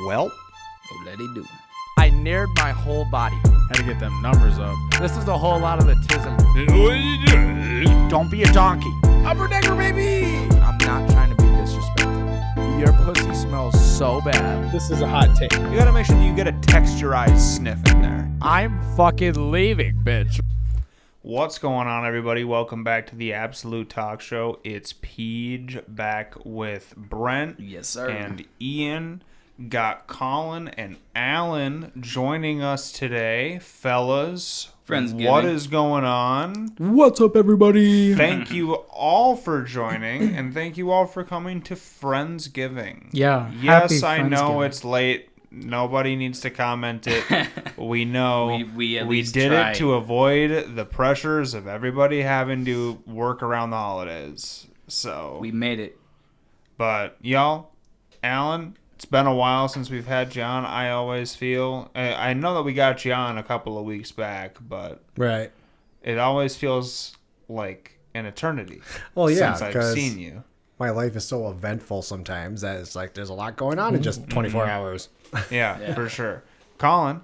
Well, Oh, let it do. I nared my whole body. Had to get them numbers up. This is a whole lot of the tism. Don't be a donkey. Upper decker, baby! I'm not trying to be disrespectful. Your pussy smells so bad. This is a hot take. You gotta make sure that you get a texturized sniff in there. I'm fucking leaving, bitch. What's going on, everybody? Welcome back to the Absolute Talk Show. It's Peej back with Brent. Yes, sir. And Ian. Got Colin and Alan joining us today. Fellas, Friendsgiving. what is going on? What's up, everybody? Thank you all for joining, and thank you all for coming to Friendsgiving. Yeah. Yes, happy I know Friendsgiving. it's late. Nobody needs to comment it. We know We at we least did tried. it to avoid the pressures of everybody having to work around the holidays. So We made it. But y'all, Alan, it's been a while since we've had you on. I always feel I know that we got you on a couple of weeks back, but Right. it always feels like an eternity. Well, yeah, since I've 'cause seen you. my life is so eventful sometimes that it's like there's a lot going on in just 24 hours. Yeah, for sure. Colin,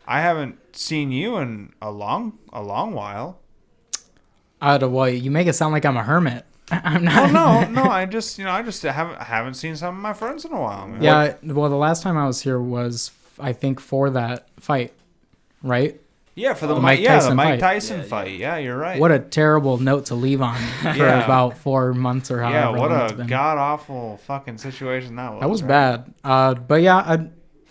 I haven't seen you in a long while. Well, you make it sound like I'm a hermit. I'm not. No, I just haven't seen some of my friends in a while. Man. Yeah, well, the last time I was here was, I think, for that fight, right? Yeah, for the Mike Mike Tyson Mike fight. Tyson fight. Yeah, you're right. What a terrible note to leave on for Yeah. about 4 months or however Yeah, what long it's a been. god awful fucking situation that was. That was right? bad. But yeah,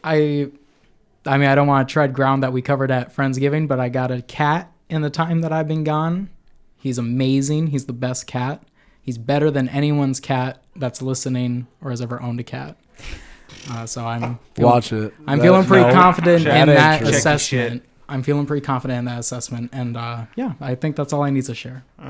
I mean, I don't want to tread ground that we covered at Friendsgiving, but I got a cat in the time that I've been gone. He's amazing. He's the best cat. He's better than anyone's cat that's listening or has ever owned a cat. So I'm feeling, I'm feeling pretty confident in that assessment. I'm feeling pretty confident in that assessment, and yeah, I think that's all I need to share. All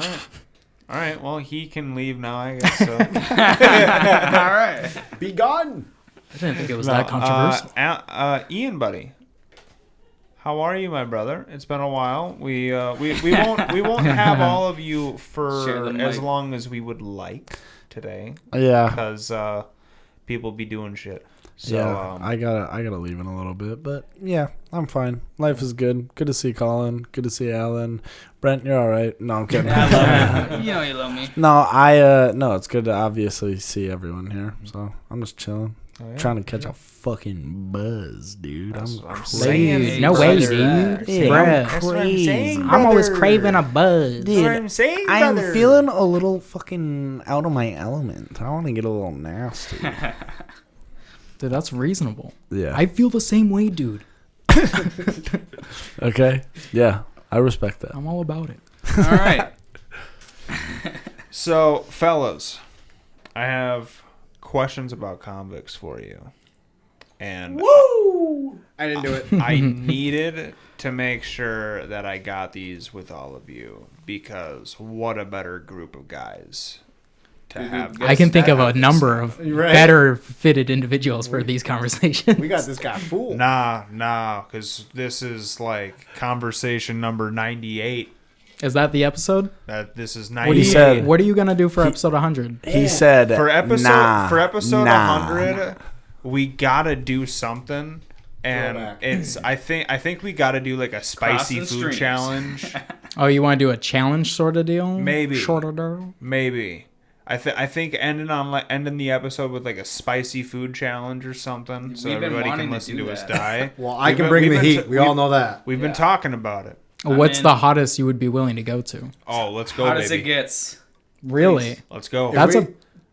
right. Well, he can leave now, I guess. So. All right. Be gone. I didn't think it was that controversial. Ian, buddy, how are you, my brother? It's been a while. We won't have all of you Share for the as mic. long as we would like today, Yeah, because people be doing shit. So yeah. I gotta leave in a little bit, but yeah, I'm fine. Life is good. Good to see Colin. Good to see Alan. Brent, you're all right. No, I'm kidding. I love you. You know you love me. No, it's good to obviously see everyone here. So I'm just chilling, trying to catch a fucking buzz, dude. That's I'm what I'm crazy. saying. No way, brother. dude. Yeah, Bruh. That's what I'm saying, I'm always brother. craving a buzz. That's what I'm saying, I'm brother. feeling a little fucking out of my element. I want to get a little nasty. Dude, that's reasonable. Yeah. I feel the same way, dude. Okay. Yeah, I respect that. I'm all about it. All right. So, fellas, I have questions about convicts for you. And I didn't do it. I needed to make sure that I got these with all of you, because what a better group of guys to have. I can think of a this. number of Right. better fitted individuals for these conversations. We got this guy fooled. Nah, because this is like conversation number 98. Is that the episode? This is What, do you, 98. said- what are you going to do for episode 100? He said For episode nah, 100, we gotta do something, and Throwback. it's I think we gotta do like a spicy Crossing food streams. challenge. Oh, you want to do a challenge sort of deal? Maybe. Sort of deal? Maybe. I think ending the episode with like a spicy food challenge or something, so We've been everybody wanting can to listen do to us that. die. Well, I We've can been- bring we've the been heat. t- We all know that. We've been Yeah. talking about it. What's in. the hottest you would be willing to go to? Oh, let's go, Hot as it baby. gets. Really? Let's go. That's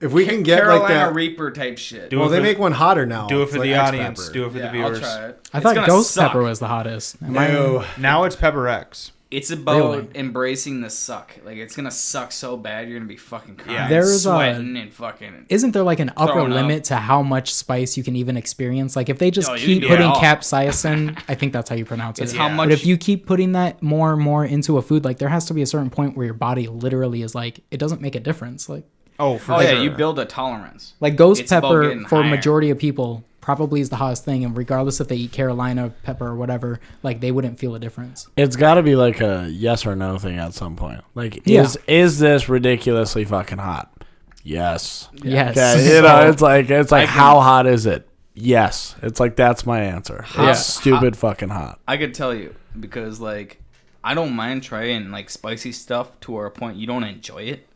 If we can get Carolina like that. Reaper type shit. Do Well, it they for- make one hotter now. Do it It's for like the X audience. Pepper. Do it for the Yeah, viewers. I'll try it. I It's thought gonna ghost suck. pepper was the hottest. No. Now it's Pepper X. It's about Really? embracing the suck. Like, it's gonna suck so bad, you're gonna be fucking crying. Yeah. There is a- sweating and fucking. Isn't there like an upper Throwing up. limit to how much spice you can even experience? Like if they just Oh, you keep can do putting it all. capsaicin, I think that's how you pronounce it. It's how Yeah. much. But if you keep putting that more and more into a food, like there has to be a certain point where your body literally is like, it doesn't make a difference. Oh, for Oh sure. yeah, you build a tolerance. Like ghost It's about pepper getting for a higher. majority of people probably is the hottest thing, and regardless if they eat Carolina pepper or whatever, like they wouldn't feel a difference. It's got to be like a yes or no thing at some point. Like, Yeah. is this ridiculously fucking hot? Yes. Yes. Okay, it's like how hot is it? Yes. It's like, that's my answer. Yeah. It's stupid fucking hot. I could tell you because like I don't mind trying like spicy stuff to a point you don't enjoy it.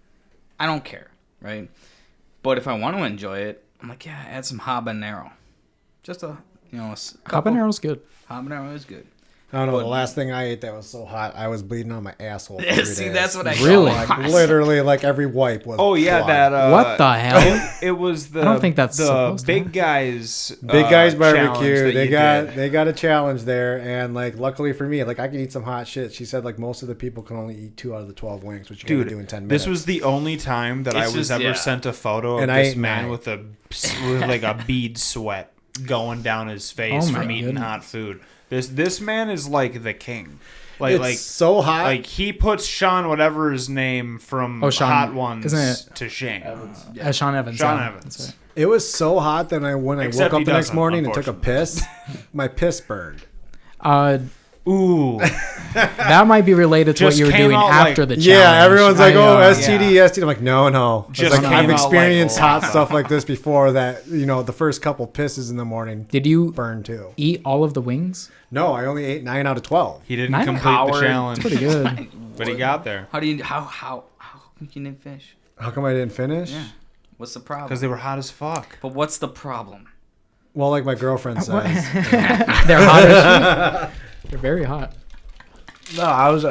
I don't care, right? But if I want to enjoy it, I'm like, yeah, add some habanero. Just a couple. Habanero's good. Habanero is good. I don't know. The But- last thing I ate that was so hot, I was bleeding on my asshole. For 3 See, days. that's what I Really? call Like literally, like every wipe was. Oh yeah, blood. that. What the hell? It was the. I don't think that's the supposed to big happen. guys. Big Guys challenge Barbecue. that They you got did. they got a challenge there, and like luckily for me, like I can eat some hot shit. She said like most of the people can only eat 2 out of the 12 wings, which you Dude, can do in 10 minutes. This was the only time that It's I was just- ever yeah. sent a photo of And I this ate man 9. with like a bead sweat going down his face Oh my from eating goodness. hot food. This man is like the king. it's so hot. Like he puts Sean whatever his name from Oh, Sean, Hot Ones isn't it? to shame. Sean Evans. Sean yeah. Evans. That's right. it was so hot that when I Except woke he up the next doesn't, morning and took a unfortunately. piss, my piss burned. Ooh, That might be related to what Just you were came doing out after like- the challenge. Yeah, everyone's like, "Oh, I, STD, STD." I'm like, "No." It's Just like, came I've out like experienced hot lava. stuff like this before. That the first couple pisses in the morning Did you burn too. eat all of the wings? No, I only ate 9 out of 12. he didn't Nine complete coward. the challenge, Pretty good. but he got there How can you fish? How come I didn't finish? Yeah. What's the problem? because they were hot as fuck. But what's the problem? Well, like my girlfriend says, They're hot as shit. They're very hot. No, I was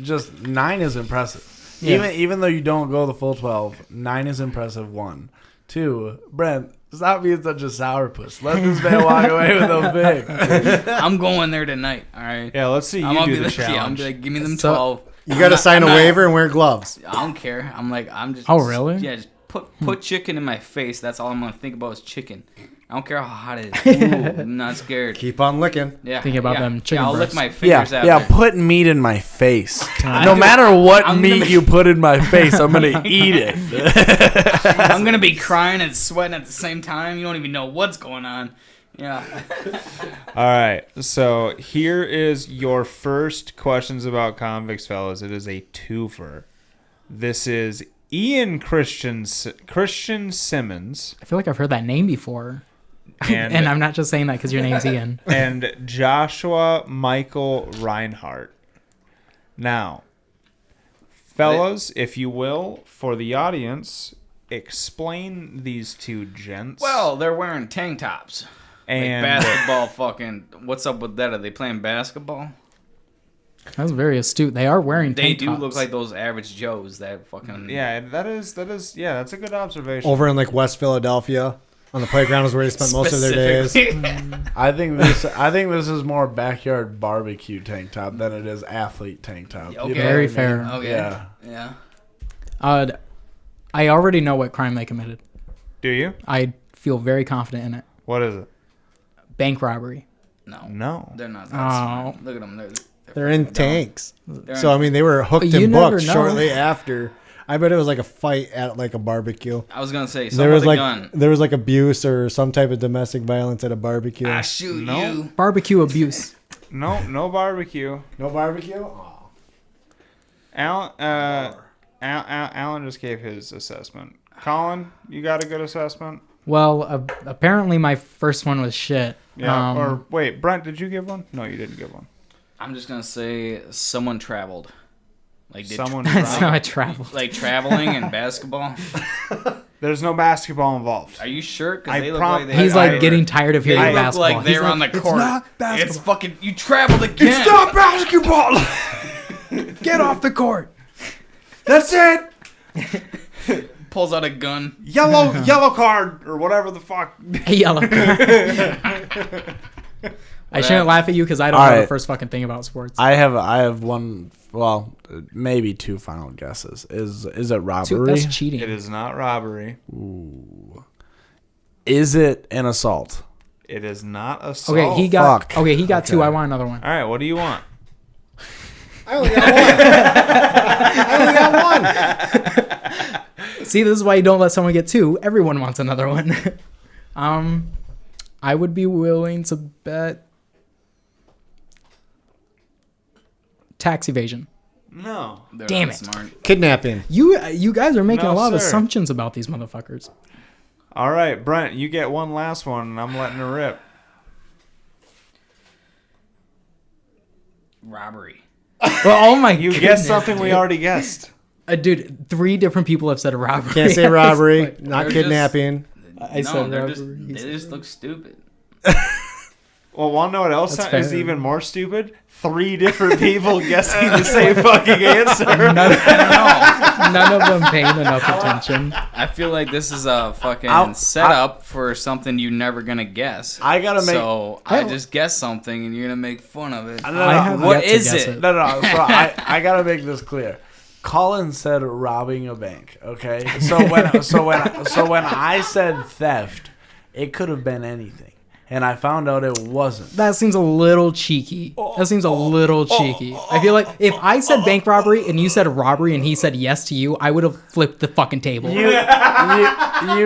just 9 is impressive. Yeah. Even though you don't go the full 12, 9 is impressive. 1, 2. Brent, stop being such a sourpuss. Let this man walk away with a big. I'm going there tonight. All right. Yeah, let's see you I'm gonna do be the like, yeah, I'm challenge. be like, give me them So- 12. you got to sign a waiver and wear gloves. I don't care. I'm just. Oh, really? Yeah, just put chicken in my face. That's all I'm gonna think about is chicken. I don't care how hot it is. Ooh, I'm not scared. Keep on licking. Yeah. Thinking about yeah. them chicken Yeah, I'll lick breasts. my Yeah, fingers after. yeah. Put meat in my face. God. No matter what I'm meat gonna- you put in my face, I'm gonna eat it. I'm gonna be crying and sweating at the same time. You don't even know what's going on. Yeah. All right, so here is your first questions about convicts, fellas. It is a twofer. This is Ian Christian Simmons I feel like I've heard that name before. and, And I'm not just saying that because your name's Ian. and Joshua Michael Reinhardt. Now, fellas, if you will, for the audience, explain these two gents. Well, they're wearing tank tops. and Like basketball fucking. What's up with that? Are they playing basketball? That was very astute. They are wearing They tank do tops. look like those average Joes that fucking. yeah, that is yeah, that's a good observation. Over in like West Philadelphia, on the playground is where they spent most of their days. Specifically. I think this is more backyard barbecue tank top than it is athlete tank top. Okay. Very what I mean? fair. Okay. Yeah. Yeah. I already know what crime they committed. Do you? I feel very confident in it. What is it? Bank robbery. No. No. They're not that Oh. smart. Look at them. They're in dumb. tanks. They're So I mean, they were hooked You and never booked know. shortly after. I bet it was like a fight at like a barbecue. I was gonna say There someone was with a like gun. there was like abuse or some type of domestic violence at a barbecue. I shoot No. you. Barbecue abuse. No barbecue. No barbecue. Oh. Alan just gave his assessment. Colin, you got a good assessment? Well, apparently my first one was shit. Yeah. Or wait, Brent, did you give one? No, you didn't give one. I'm just gonna say someone traveled. Like did Someone That's how traveled. I traveled. like traveling and basketball. There's no basketball involved. Are you sure? I Because they look prom- like they He's I- like getting tired of They hearing look basketball. like they're He's on the "It's court. not It's basketball. fucking. You traveled again. basketball. Get off the court. That's it. Pulls out a gun. Yellow card or whatever the fuck. A yellow card. I shouldn't laugh at you because I don't All know the right. first fucking thing about sports. I have one. Well, maybe 2 final guesses. Is it robbery? That's cheating. It is not robbery. Is it an assault? It is not assault. Okay, he got. fuck. Okay, he got 2. Okay. I want another one. All right, what do you want? I only got one. I only got one. See, this is why you don't let someone get 2. Everyone wants another one. I would be willing to bet tax evasion. No. They're Damn not it. Smart. Kidnapping. You guys are making No, a lot of sir. assumptions about these motherfuckers. All right, Brent, you get one last one, and I'm letting her rip. Robbery. Well, oh my You goodness, guessed something we dude. already guessed. Dude, 3 different people have said robbery. Can't say robbery, Like, not They're kidnapping. I said they're robbery. just, he they said just look stupid. Well, want to know what else That's is fair. even more stupid? 3 different people guessing the same fucking answer. None of them paying enough attention. I feel like this is a fucking I'll- setup for something you're never gonna guess. I gotta make. So I Oh. just guess something and you're gonna make fun of it. No, no, I no. have What yet to is guess it? No, no. So I gotta make this clear. Colin said robbing a bank. Okay. So when I said theft, it could have been anything, and I found out it wasn't. That seems a little cheeky. That seems a little cheeky. I feel like if I said bank robbery and you said robbery and he said yes to you, I would have flipped the fucking table. You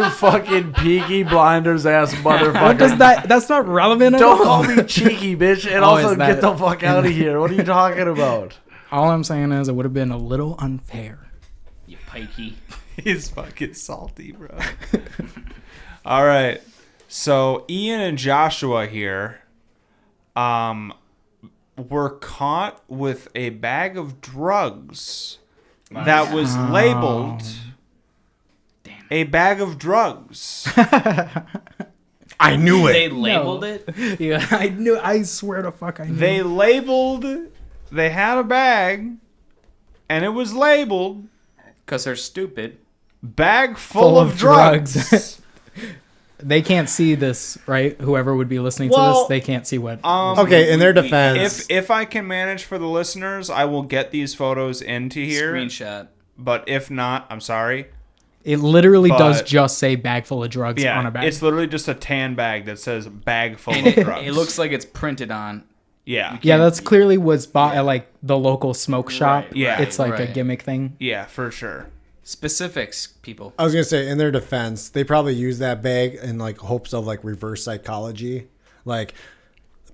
fucking peaky blinders ass motherfucker. What does that? That's not relevant at Don't all. call me cheeky, bitch, and Oh, also is that- get the fuck out of here. What are you talking about? All I'm saying is it would have been a little unfair. You pikey. He's fucking salty, bro. All right. So Ian and Joshua here were caught with a bag of drugs that was labeled a bag of drugs. I knew They it. labeled it. Yeah, I knew. I swear to fuck, I knew. They had a bag and it was labeled Because they're stupid. bag full of drugs. They can't see this, right? Whoever would be listening to Well, this, they can't see what. Okay, in their defense, If I can manage for the listeners, I will get these photos into here. Screenshot. But if not, I'm sorry. It literally does But- just say bag full of drugs on Yeah, a bag. it's literally just a tan bag that says bag full And of drugs. it looks like it's printed on. Yeah. Yeah, that's clearly was bought at like the local smoke shop. Right, Yeah. It's like a right. gimmick thing. Yeah, for sure. Specifics, people. I was gonna say, in their defense, they probably use that bag in like hopes of like reverse psychology, like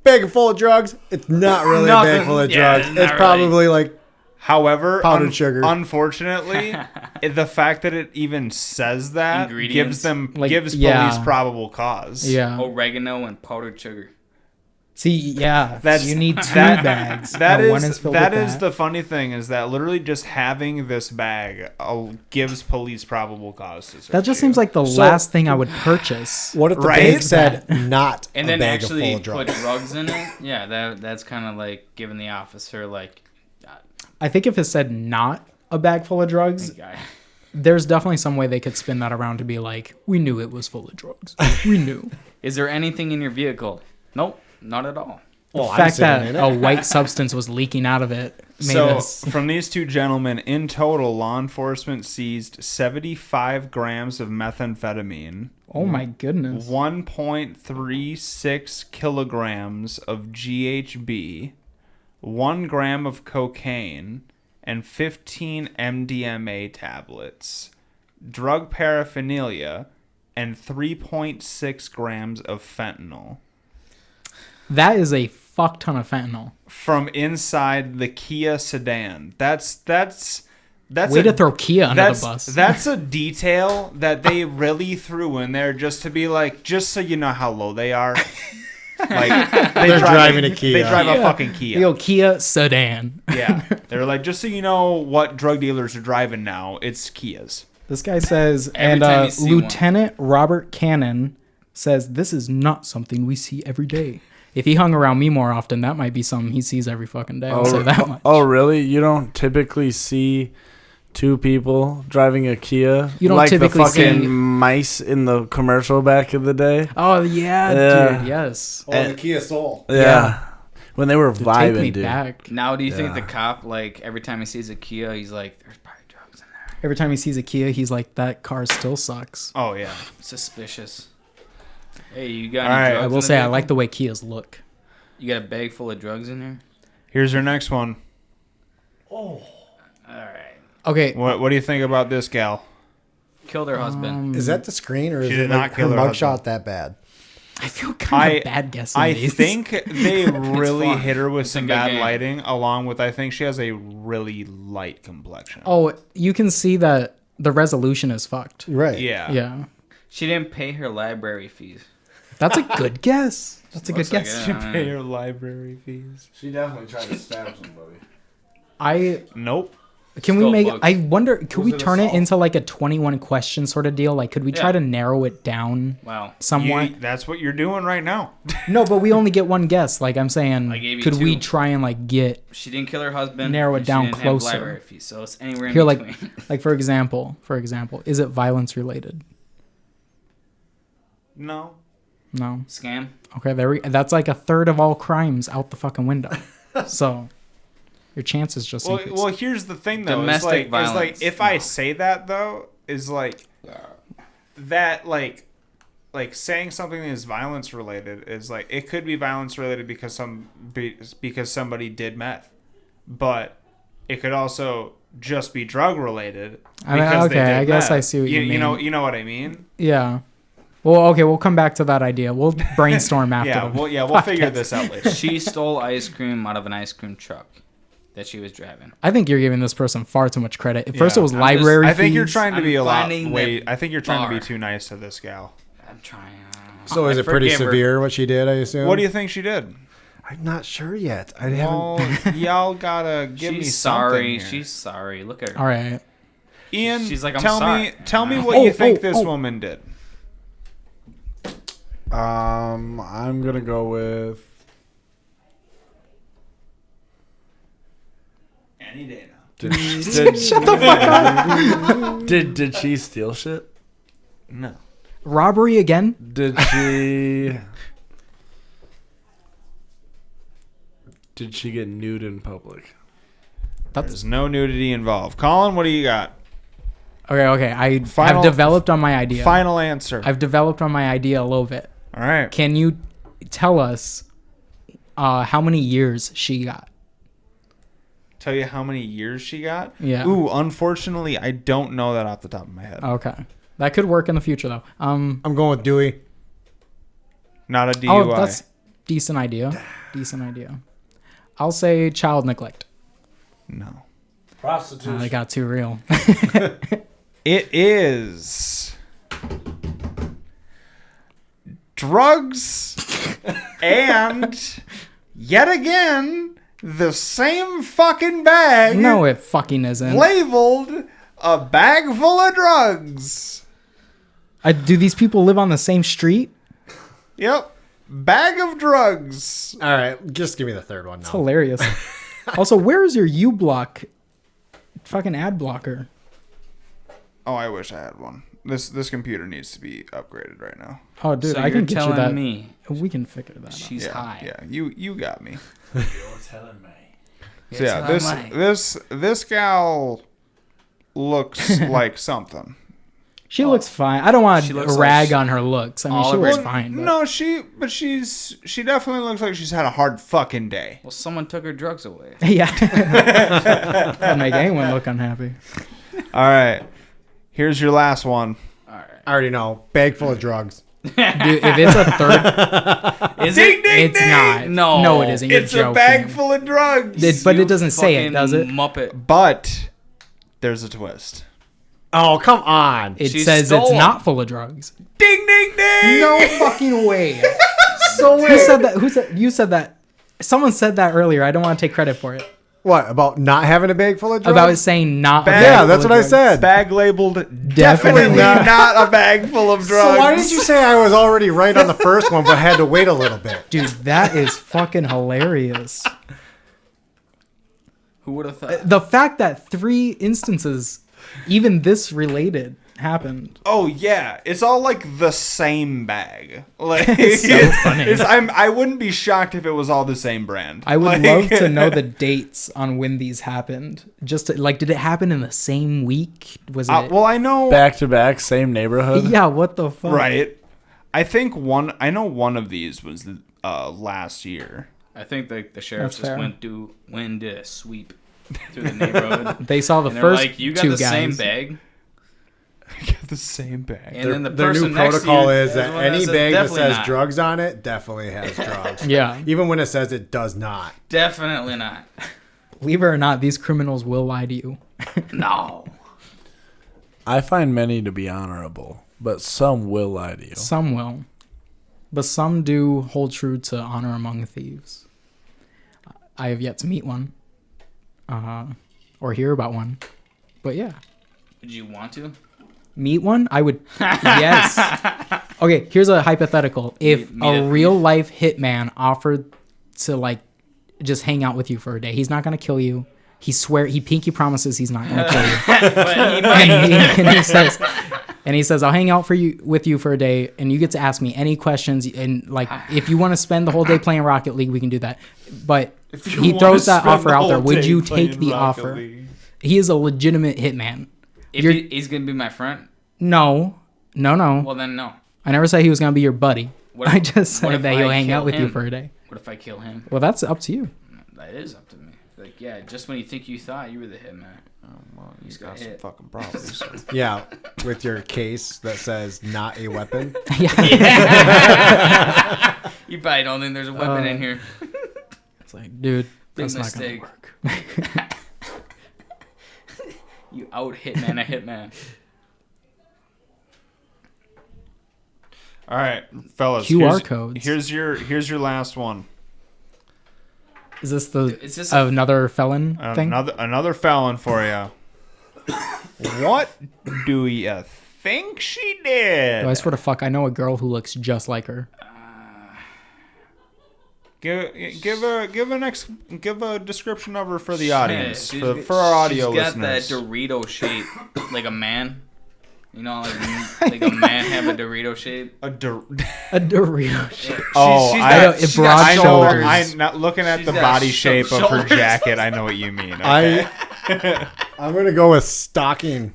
bag full of drugs. It's not really a bag full of yeah, drugs. it's It's not probably like However, Powdered sugar. unfortunately, the fact that it even says that Ingredients. gives yeah. police probable cause. Yeah. Oregano and powdered sugar. See, yeah, That's- you need 2 that- bags. That and one is filled that with is the funny thing is that literally just having this bag gives police probable cause to search That just you. seems like the So- last thing I would purchase. what if the Right? bag said not And a then bag of actually full of put drugs? drugs in it. Yeah, that's kind of like giving the officer like, I think if it said not a bag full of drugs, guy. there's definitely some way they could spin that around to be like, we knew it was full of drugs. We knew. Is there anything in your vehicle? Nope, not at all. The I'm fact sitting that in a it. white substance was leaking out of it made So, us. from these two gentlemen, in total, law enforcement seized 75 grams of methamphetamine, Oh my goodness. 1.36 kilograms of GHB, 1 gram of cocaine, and 15 MDMA tablets, drug paraphernalia, and 3.6 grams of fentanyl That is a fuck ton of fentanyl. from inside the Kia sedan. That's Way to throw Kia under the bus. That's a detail that they really threw in there just to be like, just so you know how low they are. Like They're driving a Kia. They drive a Yeah. fucking Kia. Yo, Kia sedan. Yeah, they're like, just so you know what drug dealers are driving now, it's Kias. This guy says, Every and time you see Lieutenant Robert Cannon says, this is not something we see every day. If he hung around me more often, that might be something he sees every fucking day. I'll say that much. Oh, really? You don't typically see 2 people driving a Kia? You don't like typically the fucking see- mice in the commercial back in the day? Oh, yeah, Yeah. dude. Yes. Oh, the Kia Soul. Yeah. When they were Take vibing, me dude. back. Now, do you think the Yeah. cop, like, every time he sees a Kia, he's like, there's probably drugs in there. Every time he sees a Kia, he's like, that car still sucks. Oh yeah. Suspicious. Hey, you got All any right. drugs I in will the say, I vehicle? like the way Kias look. You got a bag full of drugs in there? Here's your next one. All right. Okay. What do you think about this gal? Killed her husband. Is that the screen or is She it did like not kill her her mugshot husband. that bad? I feel kind I- of bad guessing I these. think they really fun. hit her with It's a some good bad game. lighting, along with I think she has a really light complexion. Oh, you can see that the resolution is fucked. Right. Yeah. Yeah. She didn't pay her library fees. That's a good guess. That's a good Looks like guess. it. Pay her library fees. She definitely tried to stab somebody. Nope. Can we Still make? books. I wonder. Could we Was it turn it assault? into like a 21 question sort of deal? Like, could we try Yeah. to narrow it down Wow. somewhat? That's what you're doing right now. No, but we only get one guess. Like I'm saying, I gave you could we two. try and like get She didn't kill her husband. Narrow it and she down didn't have closer. library fees, so it's anywhere in here, like between. like for example, is it violence related? No. No. Scam. Okay, that's like a third of all crimes out the fucking window. So your chances just increase. Well, here's the thing though. Domestic Is violence. like if I say that though, is like that like saying something is violence related is like it could be violence related because somebody did meth, but it could also just be drug related. I mean, because they okay, did I guess meth. I see what you mean. You know what I mean? Yeah. Well, okay, we'll come back to that idea. We'll brainstorm after. Yeah. the We'll figure podcast. this out later. She stole ice cream out of an ice cream truck that she was driving. I think you're giving this person far too much credit. At first, Yeah, it was I'm library I think you're fees. trying to I'm be a lot. finding Wait, the I think you're trying to be bar. too nice to this gal. I'm trying. So is I it pretty forgive her. severe what she did? I assume. What do you think she did? I'm not sure yet. I Well, haven't. y'all gotta give me She's something sorry. here. She's sorry. Look at her. All right. Ian, She's like, I'm tell sorry. me what Oh, you think oh, this oh. woman did. I'm gonna go with. Any day now. Shut the fuck up. Did she steal shit? No. Robbery again? Did she? Did she get nude in public? There's no nudity involved. Colin, what do you got? Okay. I Final- have developed on my idea. Final answer. I've developed on my idea a little bit. All right. Can you tell us how many years she got? Tell you how many years she got? Yeah. Ooh, unfortunately, I don't know that off the top of my head. Okay. That could work in the future, though. I'm going with Dewey. Not a DUI. Oh, that's decent idea. Decent idea. I'll say child neglect. No. Prostitution. They got too real. It is drugs and yet again the same fucking bag No, it fucking isn't. labeled a bag full of drugs. Do these people live on the same street? Yep. Bag of drugs. All right, just give me the third one It's now. hilarious. Also, where is your uBlock fucking ad blocker? Oh, I wish I had one. This computer needs to be upgraded right now. Oh, dude, So I can you're get you telling that. me We can figure that out. she's Yeah, high. yeah. You got me. You're telling me. So yeah, this gal looks like something. She looks fine. I don't want She to looks rag like on her looks. I mean, all she of looks her- fine. But No, she definitely looks like she's had a hard fucking day. Well, someone took her drugs away. yeah. That'd make anyone look unhappy. All right, here's your last one. All right. I already know. Bag full of drugs. Dude, if it's a third, Is Ding, it? ding, it's ding! not. No. No, it isn't. You're It's joking. a bag full of drugs. But You it doesn't say it, fucking does it? Muppet. But there's a twist. Oh, come on. It She says stole it's 'em. not full of drugs. Ding, ding, ding. No fucking way. Who said that? Who said? You said that. Someone said that earlier. I don't want to take credit for it. What, about not having a bag full of drugs? About saying not. a Bag- bag Yeah, full that's of what I drugs. said. Bag labeled Definitely definitely not. not a bag full of drugs. So why did you say I was already right on the first one, but had to wait a little bit? Dude, that is fucking hilarious. Who would have thought? The fact that 3 instances, even this related, happened. Oh yeah, it's all like the same bag. Like It's so funny. I wouldn't be shocked if it was all the same brand. I would Like- love to know the dates on when these happened. Just to, like, did it happen in the same week? Was it? well, I know. Back to back, same neighborhood. yeah. What the fuck? Right. I think I know one of these was last year. I think the sheriff That's just fair. went and did a sweep through the neighborhood. They saw the And they're first like, you got 2 the guys. same bag. Got the same bag. And then the Their person new next protocol to you is that the one any says bag that definitely says not. drugs on it definitely has drugs. Yeah. Even when it says it does not. Definitely not. Believe it or not, these criminals will lie to you. No. I find many to be honorable. But some will lie to you. Some will. But some do hold true to honor among thieves. I have yet to meet one. Or hear about one. But yeah. Would you want to? Meet one? I would. Yes. Okay, here's a hypothetical. If Meet a a real life hitman offered to like just hang out with you for a day, he's not gonna kill you. He pinky promises he's not gonna kill you. But he might. And he says, I'll hang out with you for a day, and you get to ask me any questions. And like, if you want to spend the whole day playing Rocket League, we can do that. But he throws that offer out there. Would you take the offer? He is a legitimate hitman. If he's gonna be my friend, No. well then no. I never said he was gonna be your buddy. What if- I just what said if that I he'll hang kill out with you him? for a day. What if I kill him? Well, that's up to you. That is up to me. Like, yeah, just when you think you thought you were the hitman. Well, He's got got some hit. fucking problems. Yeah, with your case that says not a weapon. You probably don't think there's a weapon in here. It's like, dude, Big that's mistake. not gonna work. You out hitman a hitman. All right, fellas. QR codes. Here's your last one. Is this the Is this another felon thing? Another felon for you. What do you think she did? I swear to fuck, I know a girl who looks just like her. Give a description of her for the audience, She's- for our audio she's got listeners. that Dorito shape, like a man. You know, like a man have a Dorito shape. A Dorito shit. Oh, she's I got- know. she's broad got I know. shoulders. I'm not looking at She's the got body shape of her shoulders. jacket. I know what you mean. Okay? I'm gonna go with stalking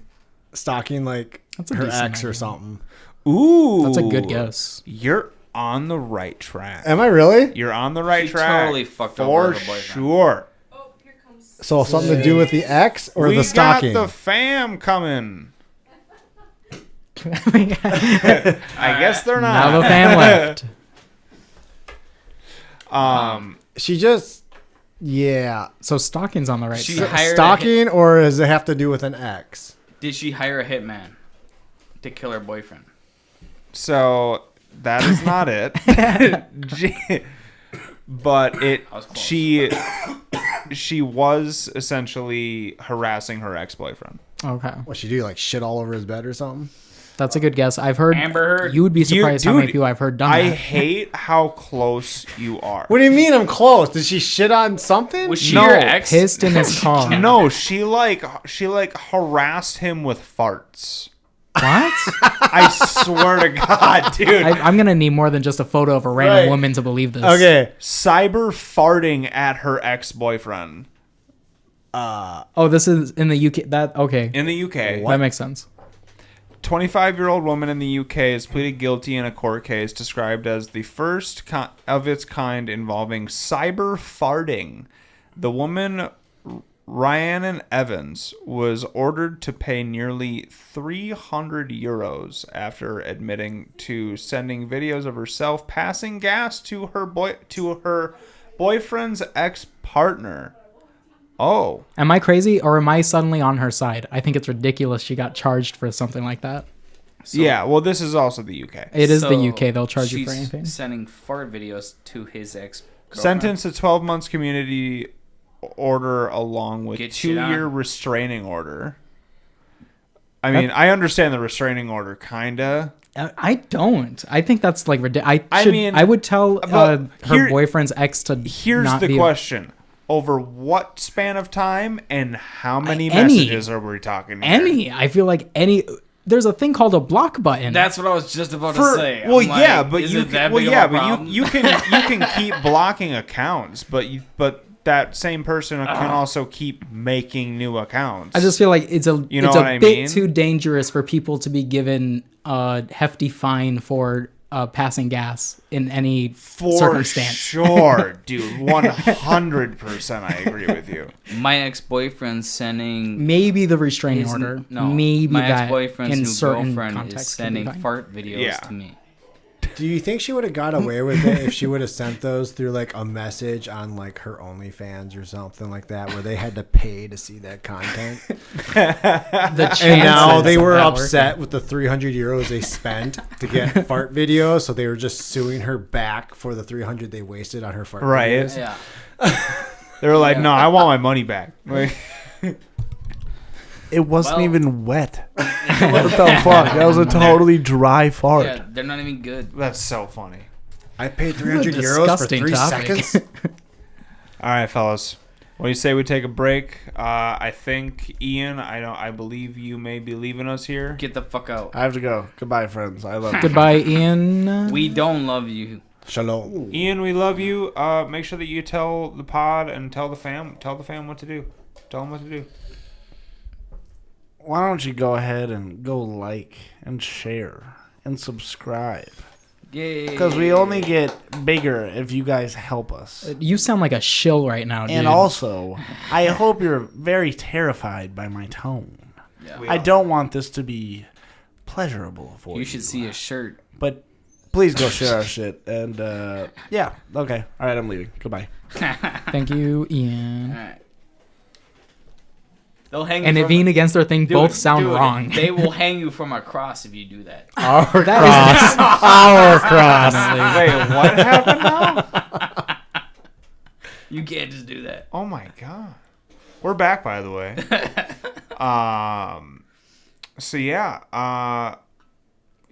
like That's a her decent ex or idea. something. Ooh, That's a good guess. You're on the right track. Am I really? You're on the right She track. totally fucked for over her boyfriend. sure. Oh, here comes. So something to do with the ex or We the stalking? got the fam coming. I guess they're Now not. the fam left. She just, yeah. So stalking's on the right She side. hired a Stalking, or does it have to do with an ex? Did she hire a hitman to kill her boyfriend? So that is not it. But I was close. she was essentially harassing her ex-boyfriend. Okay. What she do? Like shit all over his bed or something? That's a good guess. I've heard. Amber Heard? You would be surprised how many Dude, people I've heard done I that. hate how close you are. What do you mean I'm close? Did she shit on something? Was she No, your ex? Pissed in his car. No, she harassed him with farts. What? I swear to God, dude. I'm gonna need more than just a photo of a random Right. woman to believe this. Okay. Cyber farting at her ex-boyfriend Oh, this is in the UK. That okay. in the UK. That makes sense. 25-year-old woman in the UK has pleaded guilty in a court case described as the first of its kind involving cyber farting. The woman, Rhiannon Evans, was ordered to pay nearly 300 euros after admitting to sending videos of herself passing gas to her boyfriend's ex-partner. Oh. Am I crazy or am I suddenly on her side? I think it's ridiculous she got charged for something like that. Yeah, well, this is also the UK. It is the So UK. They'll charge you for she's anything. Sending fart videos to his ex. Sentenced to 12 months community order along with Get shit on. 2-year restraining order. I mean, I understand the restraining order, kinda. I don't. I think that's like ridiculous. I mean, I would tell but her here- boyfriend's ex to Here's not the be question. Over what span of time and how many Any. messages are we talking here? Any. I feel like any. There's a thing called a block button. That's what I was just about to For, say. I'm well, like, yeah, but is you it can, that well, big yeah, of a but problem? you can keep blocking accounts, but that same person can also keep making new accounts. I just feel like it's a You know it's what a I bit mean? too dangerous for people to be given a hefty fine for passing gas in any for circumstance. sure, dude. 100%, I agree with you. My ex-boyfriend sending Maybe the restraining his, order. no, Maybe my that ex-boyfriend's in new certain girlfriend is contexts can be sending fine. fart videos Yeah. to me. Do you think she would have got away with it if she would have sent those through like a message on like her OnlyFans or something like that, where they had to pay to see that content? And now they were upset with the 300 euros they spent to get fart videos, so they were just suing her back for the 300 they wasted on her fart Right. videos. Yeah. They were like, no, I want my money back. Like, It wasn't Well- even wet. What the fuck? That was a totally dry fart. Yeah, they're not even good. that's so funny. I paid What a 300 euros for disgusting 3 topic. seconds. All right, fellas. What do you say we take a break? I think Ian, I believe you may be leaving us here. Get the fuck out. I have to go. Goodbye, friends. I love you. Goodbye, Ian. We don't love you. Shalom. Ian, we love you. Make sure that you tell the pod and tell the fam what to do. Tell them what to do. Why don't you go ahead and go like and share and subscribe? Yay. Because we only get bigger if you guys help us. You sound like a shill right now, dude. And also, I hope you're very terrified by my tone. Yeah. I don't want this to be pleasurable for you. You should see a shirt. But please go share our shit. And yeah, okay. All right, I'm leaving. Goodbye. Thank you, Ian. All right. They'll hang And you if from Ian against their thing Dude, both sound dude, wrong. They will hang you from a cross if you do that. Our That cross. Our cross. Wait, what happened now? You can't just do that. Oh my god. We're back, by the way. So yeah.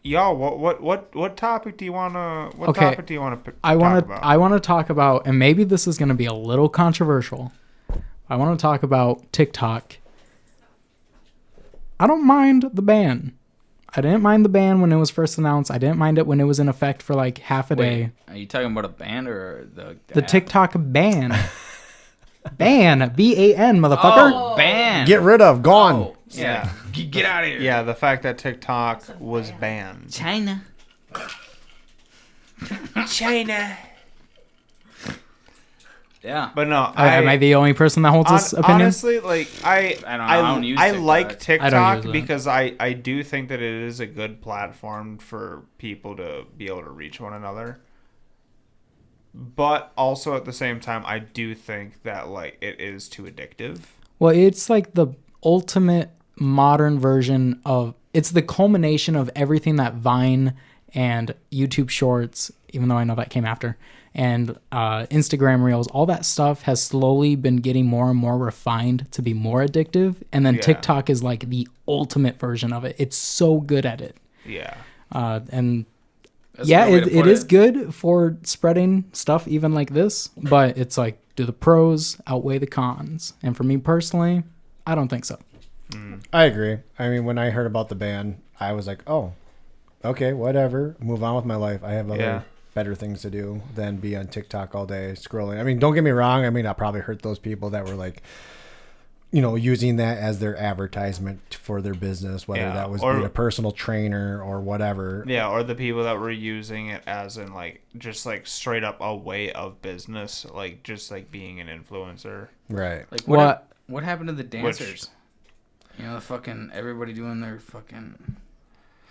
Y'all, what topic do you wanna? What Okay. topic do you wanna pick? I want want to talk about, and maybe this is going to be a little controversial. I want to talk about TikTok. I don't mind the ban. I didn't mind the ban when it was first announced. I didn't mind it when it was in effect for like half a day. Are you talking about a band or the The app? TikTok ban. Ban. B-A-N, motherfucker. Oh, ban. Get rid of. Gone. Oh, yeah. Get out of here. Yeah, the fact that TikTok was banned. China. China. Yeah. But no, Am I the only person that holds this opinion? honestly, like I don't use TikTok. like I don't TikTok use it. because I do think that it is a good platform for people to be able to reach one another. But also at the same time, I do think that like it is too addictive. Well, it's like the ultimate modern version of, it's the culmination of everything that Vine and YouTube Shorts, even though I know that came after, and Instagram Reels, all that stuff has slowly been getting more and more refined to be more addictive. And then Yeah. TikTok is like the ultimate version of it. It's so good at it. Yeah. And That's a yeah, good way to it put is good for spreading stuff even like this, but it's like, do the pros outweigh the cons? And for me personally, I don't think so. I agree. I mean, when I heard about the ban, I was like, oh, okay, whatever. Move on with my life. I have other better things to do than be on TikTok all day scrolling. I mean, don't get me wrong. I mean, I probably hurt those people that were like, you know, using that as their advertisement for their business, whether Yeah, that was or- being a personal trainer or whatever. Yeah, or the people that were using it as in like just like straight up a way of business, like just like being an influencer. Right. Like What- what happened to the dancers? You know, the fucking everybody doing their fucking.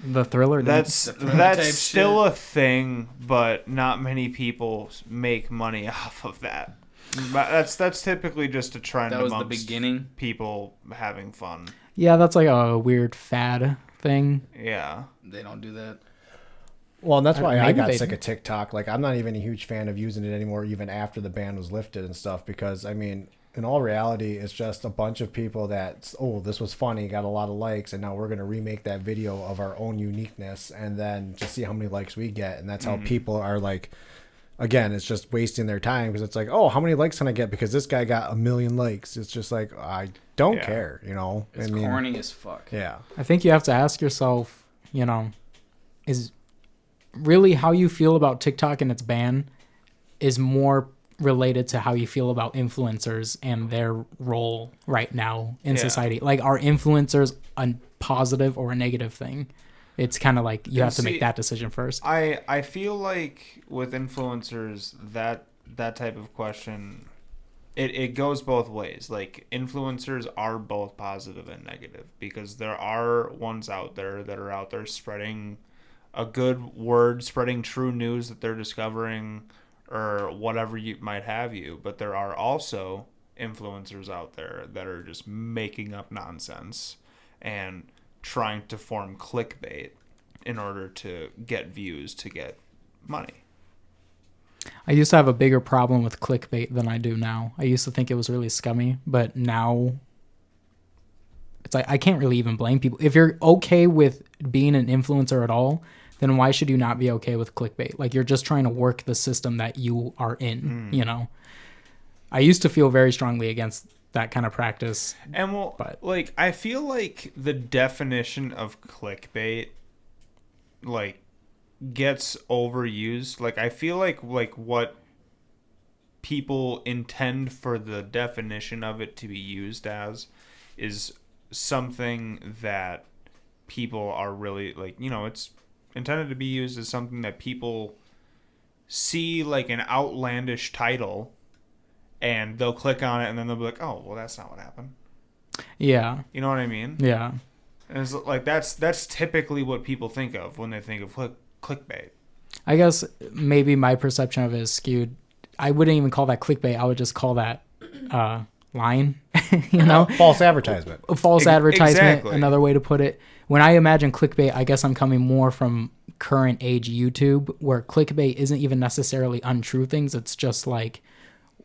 The Thriller. That's The prototype that's still shit. a thing, but not many people make money off of that. But that's typically just a trend That was the amongst beginning. people having fun. Yeah, that's like a weird fad thing. Yeah. They don't do that. Well, and that's why I Maybe got they sick do. of TikTok. Like, I'm not even a huge fan of using it anymore, even after the ban was lifted and stuff, because, I mean, in all reality, it's just a bunch of people that, oh, this was funny, got a lot of likes, and now we're going to remake that video of our own uniqueness and then just see how many likes we get. And that's how people are like, again, it's just wasting their time because it's like, oh, how many likes can I get? Because this guy got 1 million likes. It's just like, I don't Yeah. care, you know? It's I mean, corny as fuck. yeah. I think you have to ask yourself, you know, is really how you feel about TikTok and its ban is more related to how you feel about influencers and their role right now in Yeah. society. Like, are influencers a positive or a negative thing? It's kind of like you have to see, make that decision first. I feel like with influencers that type of question it goes both ways. Like influencers are both positive and negative because there are ones out there that are out there spreading a good word spreading true news that they're discovering or whatever you might have you. But there are also influencers out there that are just making up nonsense and trying to form clickbait in order to get views, to get money. I used to have a bigger problem with clickbait than I do now. I used to think it was really scummy, but now it's like I can't really even blame people. If you're okay with being an influencer at all, then why should you not be okay with clickbait? Like, you're just trying to work the system that you are in, you know? I used to feel very strongly against that kind of practice. And like, I feel like the definition of clickbait, like, gets overused. Like, I feel like what people intend for the definition of it to be used as is something that people are really, like, you know, it's intended to be used as something that people see, like an outlandish title, and they'll click on it and then they'll be like, oh, well, that's not what happened. Yeah. You know what I mean? Yeah. And it's like that's typically what people think of when they think of clickbait. I guess maybe my perception of it is skewed. I wouldn't even call that clickbait. I would just call that lying, you know? False advertisement. A false advertisement, Exactly. another way to put it. When I imagine clickbait, I guess I'm coming more from current age YouTube, where clickbait isn't even necessarily untrue things. It's just like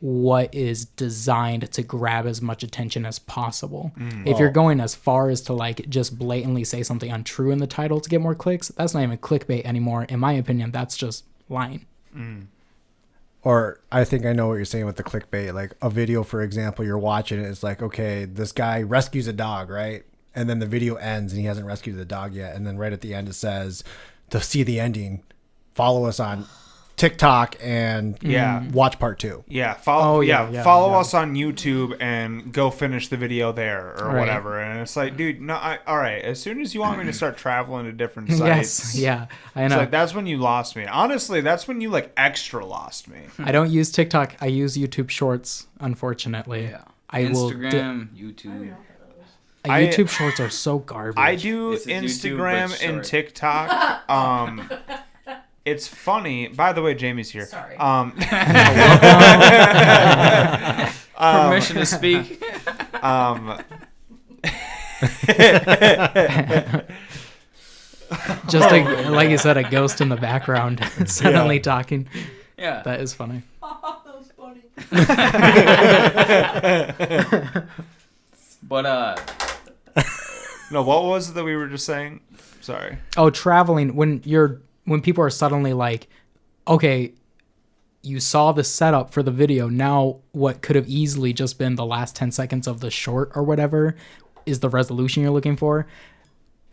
what is designed to grab as much attention as possible. If you're going as far as to like just blatantly say something untrue in the title to get more clicks, that's not even clickbait anymore. In my opinion, that's just lying. Or I think I know what you're saying with the clickbait. Like a video, for example, you're watching it. It's like, okay, this guy rescues a dog, right? And then the video ends and he hasn't rescued the dog yet. And then right at the end it says, to see the ending, follow us on TikTok and watch part 2. Yeah, follow yeah, follow yeah. us on YouTube and go finish the video there or Right. whatever. And it's like, dude, no, all right. As soon as you want me to start traveling to different sites, Yes, yeah, I it's know. like that's when you lost me. Honestly, that's when you like extra lost me. I don't use TikTok. I use YouTube Shorts, unfortunately. Yeah. I will Instagram, YouTube. YouTube Shorts are so garbage. I do This is YouTube, Instagram but and short. TikTok. It's funny. By the way, Jamie's here. Sorry. Permission to speak. Just like you said, a ghost in the background suddenly talking. Yeah. That is funny. That was funny. But No, what was it that we were just saying? Sorry. Oh, traveling, when people are suddenly like, okay, you saw the setup for the video, now what could have easily just been the last 10 seconds of the short or whatever is the resolution you're looking for.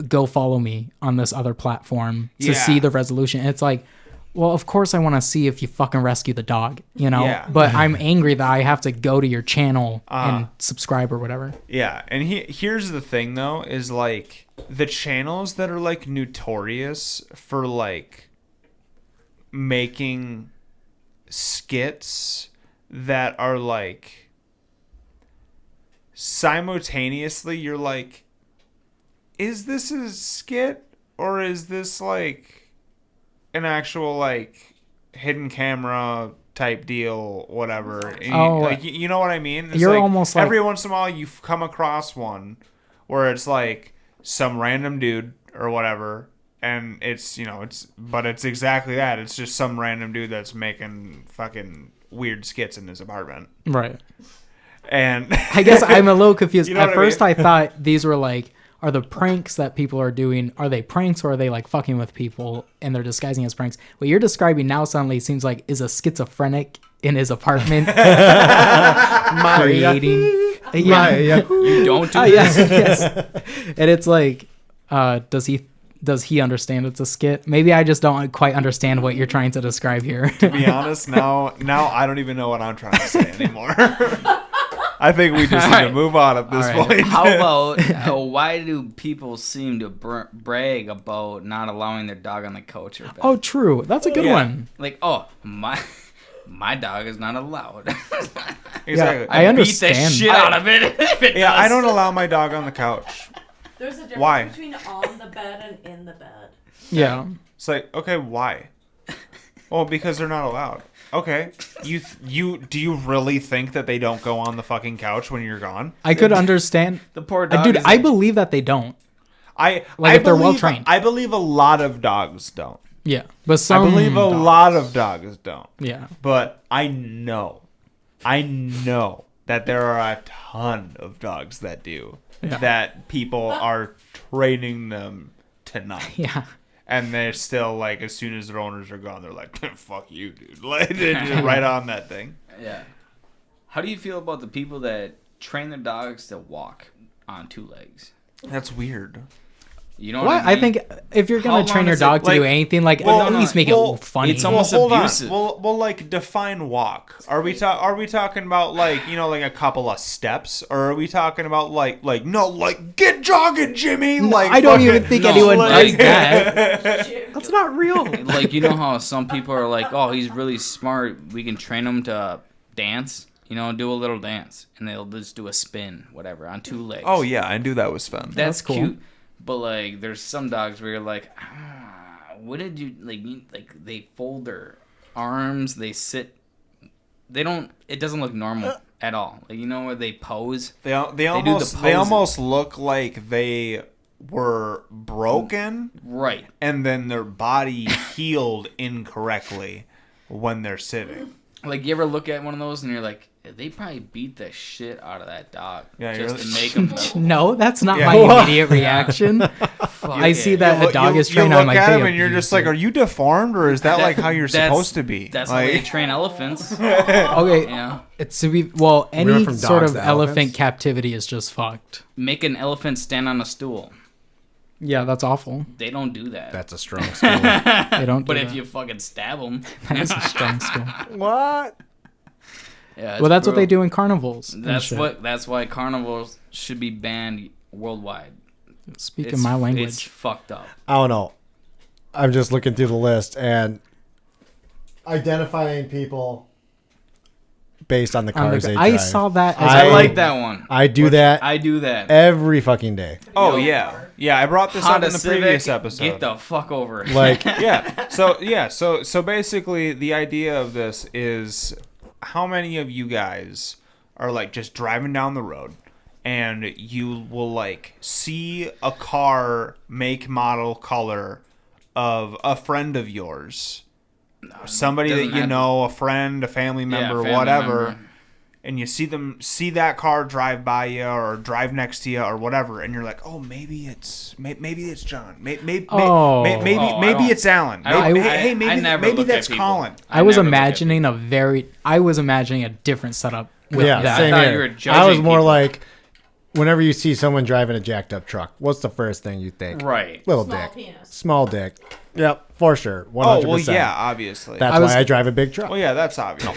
Go follow me on this other platform to Yeah. see the resolution. And it's like, well, of course I want to see if you fucking rescue the dog, you know? Yeah. But I'm angry that I have to go to your channel and subscribe or whatever. Yeah, and here's the thing though, is like the channels that are like notorious for like making skits that are like simultaneously you're like, is this a skit or is this like an actual like hidden camera type deal, whatever? And Oh, like you know what I mean? It's you're almost like- every once in a while you've come across one where it's like some random dude or whatever, and it's, you know, it's exactly that. It's just some random dude that's making fucking weird skits in his apartment. Right. And I guess I'm a little confused. You know At what I first, mean? I thought these were like, are the pranks that people are doing, are they pranks or are they like fucking with people and they're disguising as pranks? What you're describing now suddenly seems like is a schizophrenic in his apartment creating. you don't do Oh, this. yes. And it's like, does he understand it's a skit? Maybe I just don't quite understand what you're trying to describe here. to be honest, now I don't even know what I'm trying to say anymore. I think we just need to move on at this All right. point. How about why do people seem to brag about not allowing their dog on the couch or bed? Oh, true. That's a good Yeah. one. Like, oh, my dog is not allowed. Exactly. I Beat the understand. shit out of it. If it Yeah, I does. don't allow my dog on the couch. There's a difference Why? between on the bed and in the bed. Yeah. It's like, okay, why? Well, because they're not allowed. Okay, do you really think that they don't go on the fucking couch when you're gone? I could understand. The poor dog. Dude, is I like- believe that they don't. I if they're believe- well-trained. I believe a lot of dogs don't. Yeah, but some I believe a dogs- lot of dogs don't. Yeah, But I know that there are a ton of dogs that do. Yeah. That people are training them to not. yeah. And they're still like, as soon as their owners are gone, they're like, fuck you, dude. Like, they're just right on that thing. Yeah. How do you feel about the people that train their dogs to walk on 2 legs? That's weird. You know What? what I mean? I think if you're How gonna train long your is it, dog to do like- anything, like Well, at no, least no, make well, it funny. it's almost hold abusive. on. Well, like define walk. Are we talking about like, you know, like a couple of steps, or are we talking about like no, like get jogging, Jimmy? Like I don't fucking- even think No, anyone like- does that. That's not real. Like, you know how some people are like, oh, he's really smart. We can train him to dance. You know, do a little dance. And they'll just do a spin, whatever, on 2 legs. Oh yeah, I do that was fun. That's cool. cute. But, like, there's some dogs where you're like, what did you, like, they fold their arms, they sit, they don't, it doesn't look normal at all. Like, you know where they pose? They do the almost look like they were broken, Right. and then their body healed incorrectly when they're sitting. Like, you ever look at one of those and you're like, they probably beat the shit out of that dog Yeah, just you're- to make him know. No, that's not Yeah. my immediate reaction. I see that a dog is trained you on look like at they him and you're abuse just like, it. are you deformed, or is that like how you're That's- supposed to be? That's how like, they train elephants. Okay, You know? it's to be well. went Any from sort dogs of to elephant elephants? captivity is just fucked. Make an elephant stand on a stool. Yeah, that's awful. They don't do that. That's a strong school. They don't. But do if that. you fucking stab them, that is a strong school. What? yeah. Well, that's what they do in carnivals. and That's shit. what. That's why carnivals should be banned worldwide. Speaking my language. It's fucked up. I don't know. I'm just looking through the list and identifying people based on the On the- cars they I drive. saw that. As I I- like that one. I do that I do that. every fucking day. oh yeah, I brought this up Honda in the Civic, previous episode. Get the fuck over it. Like, So basically the idea of this is, how many of you guys are like just driving down the road and you will like see a car, make, model, color of a friend of yours, somebody that doesn't you have know, a friend, a family member, family whatever, member. and you see that car drive by you or drive next to you or whatever, and you're like, oh, maybe it's John, maybe Oh. I don't- it's Alan, I don't- hey, maybe I never maybe look at that's people. Colin. I was never look at imagining a different setup. With yeah, that. same I thought here. you were I was judging more people. like, whenever you see someone driving a jacked up truck, what's the first thing you think? Right. Little Small dick. penis. Small dick. Yep, for sure. 100%. Oh well, yeah, obviously. That's I was- why I drive a big truck. Well, yeah, that's obvious.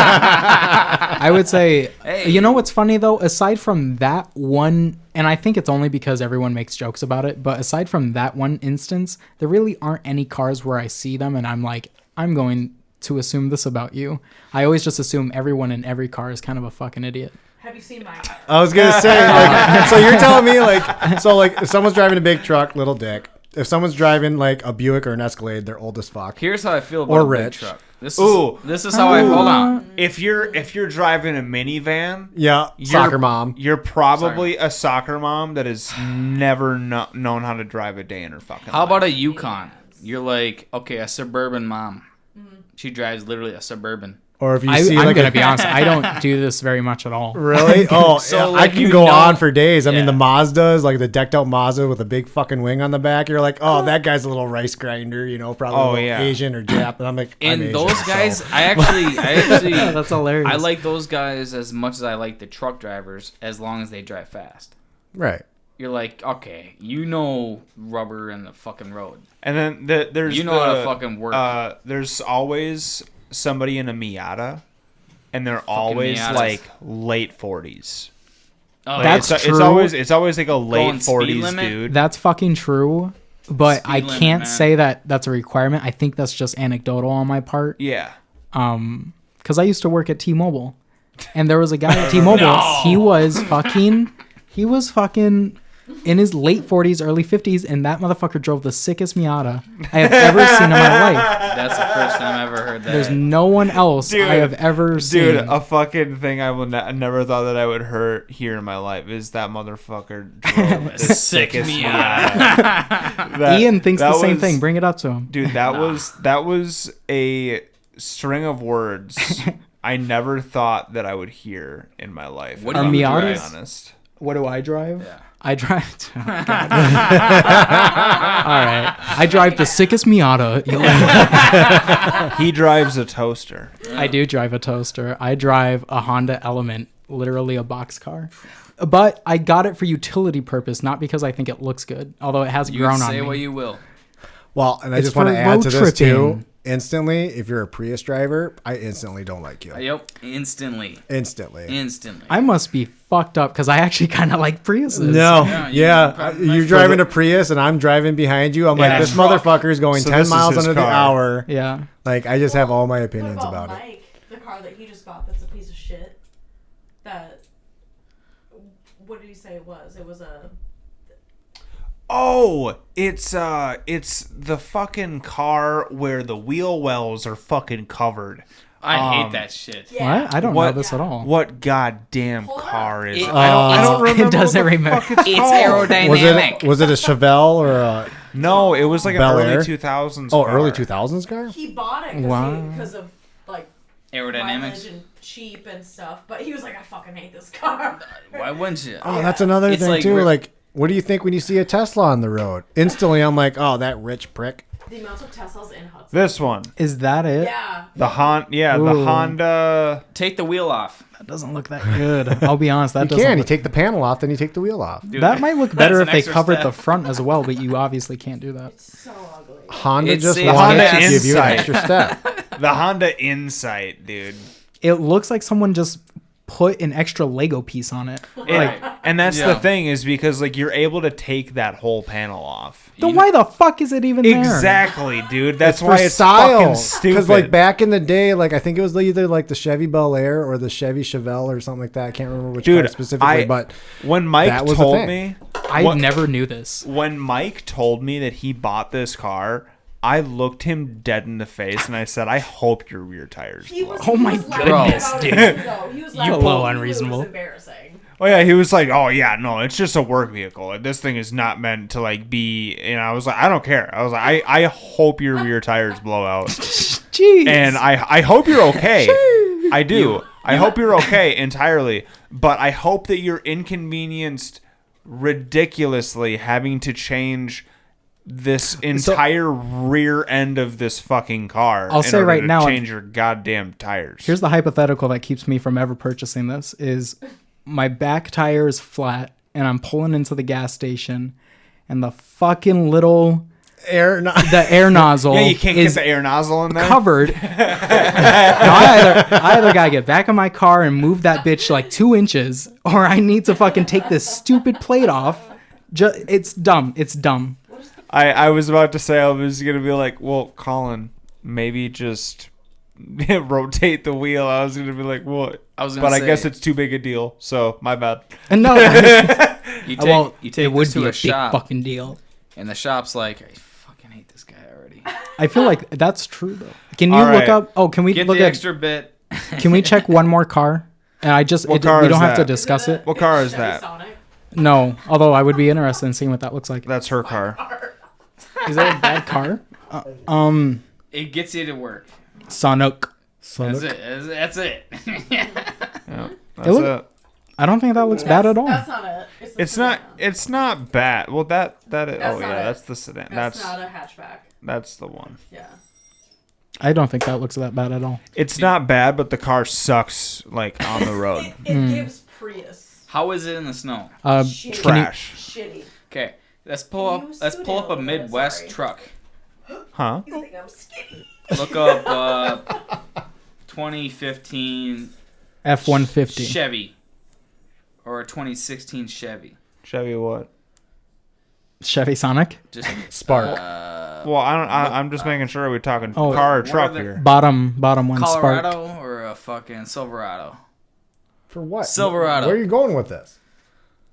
I would say, Hey. you know what's funny though? Aside from that one, and I think it's only because everyone makes jokes about it, but aside from that one instance, there really aren't any cars where I see them and I'm like, I'm going to assume this about you. I always just assume everyone in every car is kind of a fucking idiot. Have you seen my? I was gonna say, like, so you're telling me, like, so like, if someone's driving a big truck, little dick. If someone's driving like a Buick or an Escalade, they're old as fuck. Here's how I feel about Or a big rich. truck. This Ooh. is how I hold on. if you're driving a minivan, Yeah, you're- soccer mom. you're probably a soccer mom that has never known how to drive a day in her fucking How life. about a Yukon? You're like, okay, a suburban mom. She drives literally a suburban. Or if you I'm see like gonna a, be honest, I don't do this very much at all. really, oh, So, yeah, I like, can you go know- on for days. I mean, Yeah. the Mazdas, like the decked out Mazda with a big fucking wing on the back. You're like, oh, that guy's a little rice grinder, you know, probably Oh, a little yeah. Asian or Jap. And I'm like, I'm And Asian, those so- guys, I actually, That's hilarious. I like those guys as much as I like the truck drivers, as long as they drive fast. right? You're like, okay, you know rubber and the fucking road. And then there's You know how to fucking work. There's always somebody in a Miata, and they're always Miatas. like late 40s. Oh, Like, That's it's true. It's always like a late Going speed 40s limit? dude. That's fucking true, but I Speed limit, can't man. say that that's a requirement. I think that's just anecdotal on my part. Yeah. Because I used to work at T-Mobile, and there was a guy at T-Mobile. No. He was fucking in his late 40s, early 50s, and that motherfucker drove the sickest Miata I have ever seen in my life. That's the first time I've ever heard that. There's no one else I have ever seen. Dude, a fucking thing I will never thought that I would hear in my life is that motherfucker drove the sickest Miata. Ian thinks the same thing. Bring it up to him. Dude, that was a string of words I never thought that I would hear in my life. What Are do you Miatas? drive? Honest. What do I drive? Yeah. I drive. Oh, God. All right. I drive the sickest Miata. He drives a toaster. I do drive a toaster. I drive a Honda Element, literally a box car. But I got it for utility purpose, not because I think it looks good. Although it has You grown can on say me. what you will. Well, and I It's just want for to add to road this too. tripping. Instantly, if you're a Prius driver, I instantly don't like you. Yep. Instantly. Instantly. I must be fucked up because I actually kind of like Priuses. No, Yeah, you- you're driving a Prius and I'm driving behind you. I'm Yeah. like, this motherfucker is going So 10 this is miles his under the car. hour. Yeah. Like, I just have all my What opinions about about it. Mike, the car that he just bought that's a piece of shit? That, what did he say it was? It was a... Oh, it's the fucking car where the wheel wells are fucking covered. I hate that shit. Yeah. What? I don't know What- this at all. What goddamn Hold car is It- it? I don't remember. It doesn't what the remember. fuck it's It's called. aerodynamic. Was it a Chevelle or a No, it was like an Bel early Air? 2000s. early car. 2000s car? He bought it Wow. because of, like, mileage Aerodynamics. and cheap and stuff. But he was like, I fucking hate this car. Why wouldn't you? Oh, that's another It's thing like too. we're- Like, what do you think when you see a Tesla on the road? Instantly, I'm like, oh, that rich prick. The amount of Teslas in Hudson. This one, Is that it? Yeah. the the Ooh. Honda. Take the wheel off. That doesn't look that good. I'll be honest. That You doesn't. can. You Look, take the panel off, then you take the wheel off. Dude, that might look that's better an if they extra covered step. the front as well, but you obviously can't do that. So ugly. Honda It's just a wanted Honda to give you an Insight. extra step. The Honda Insight, dude. It looks like someone just put an extra Lego piece on it. And that's Yeah. the thing is because like you're able to take that whole panel off. Then why the fuck is it even there? Exactly, dude. That's For why it's style. fucking stupid. Because like back in the day, like I think it was either like the Chevy Bel Air or the Chevy Chevelle or something like that. I can't remember which Dude, car specifically, I- but when Mike that was the told thing. me, I What- never knew this. when Mike told me that he bought this car, I looked him dead in the face and I said, "I hope your rear tires He blow." was, Oh he my was laughing goodness, about dude. it too, though. He was You're a laughing. little He knew it unreasonable. was embarrassing. Oh yeah, he was like, "Oh yeah, no, it's just a work vehicle. Like, this thing is not meant to like be." And I was like, "I don't care." I was like, "I hope your rear tires blow out." Jeez. And I hope you're okay. I do. I hope you're okay entirely. But I hope that you're inconvenienced ridiculously having to change this entire rear end of this fucking car. I'll in say order right to now- change your goddamn tires. Here's the hypothetical that keeps me from ever purchasing this is my back tire is flat and I'm pulling into the gas station and the fucking little the air nozzle yeah, you can't get is the air nozzle in there. covered. I either gotta get back in my car and move that bitch like 2 inches, or I need to fucking take this stupid plate off. It's dumb. It's dumb. I was about to say I was gonna be like, well, Colin, maybe just rotate the wheel. I was gonna be like, what? But I guess it's too big a deal. So my bad. And no, You well, take it would this be to a a big shop, fucking deal. and the shop's like, I fucking hate this guy already. I feel like that's true though. Can you All look right. up? Oh, can we Get look the at? extra bit. Can we check one more car? And I just What car we is don't have to that? discuss it. What car is Chevy that? Sonic. No, although I would be interested in seeing what that looks like. That's her car. Is that a bad car? It gets you to work. Sonic. That's it. That's it. Yeah, that's It look- it. I don't think that looks bad at all. That's not it. the It's not. sedan. It's not bad. Well, that is. That's Oh not yeah, it. that's the sedan. That's That's not a hatchback. that's the one. Yeah. I don't think that looks that bad at all. It's not bad, but the car sucks like on the road. It gives Prius. How is it in the snow? Shitty. Trash. Shitty. Okay, let's pull up. You Let's pull up a scoot in a little bit, Midwest sorry. truck. Huh? You think I'm skinny? Look up 2015 F-150. Chevy or a 2016 Chevy. Chevy what? Chevy Sonic. Just Spark. Well, I'm just making sure we're talking Oh. car or What truck are the- here. Bottom one. Colorado Spark. or a fucking Silverado. For what? Silverado. Where are you going with this?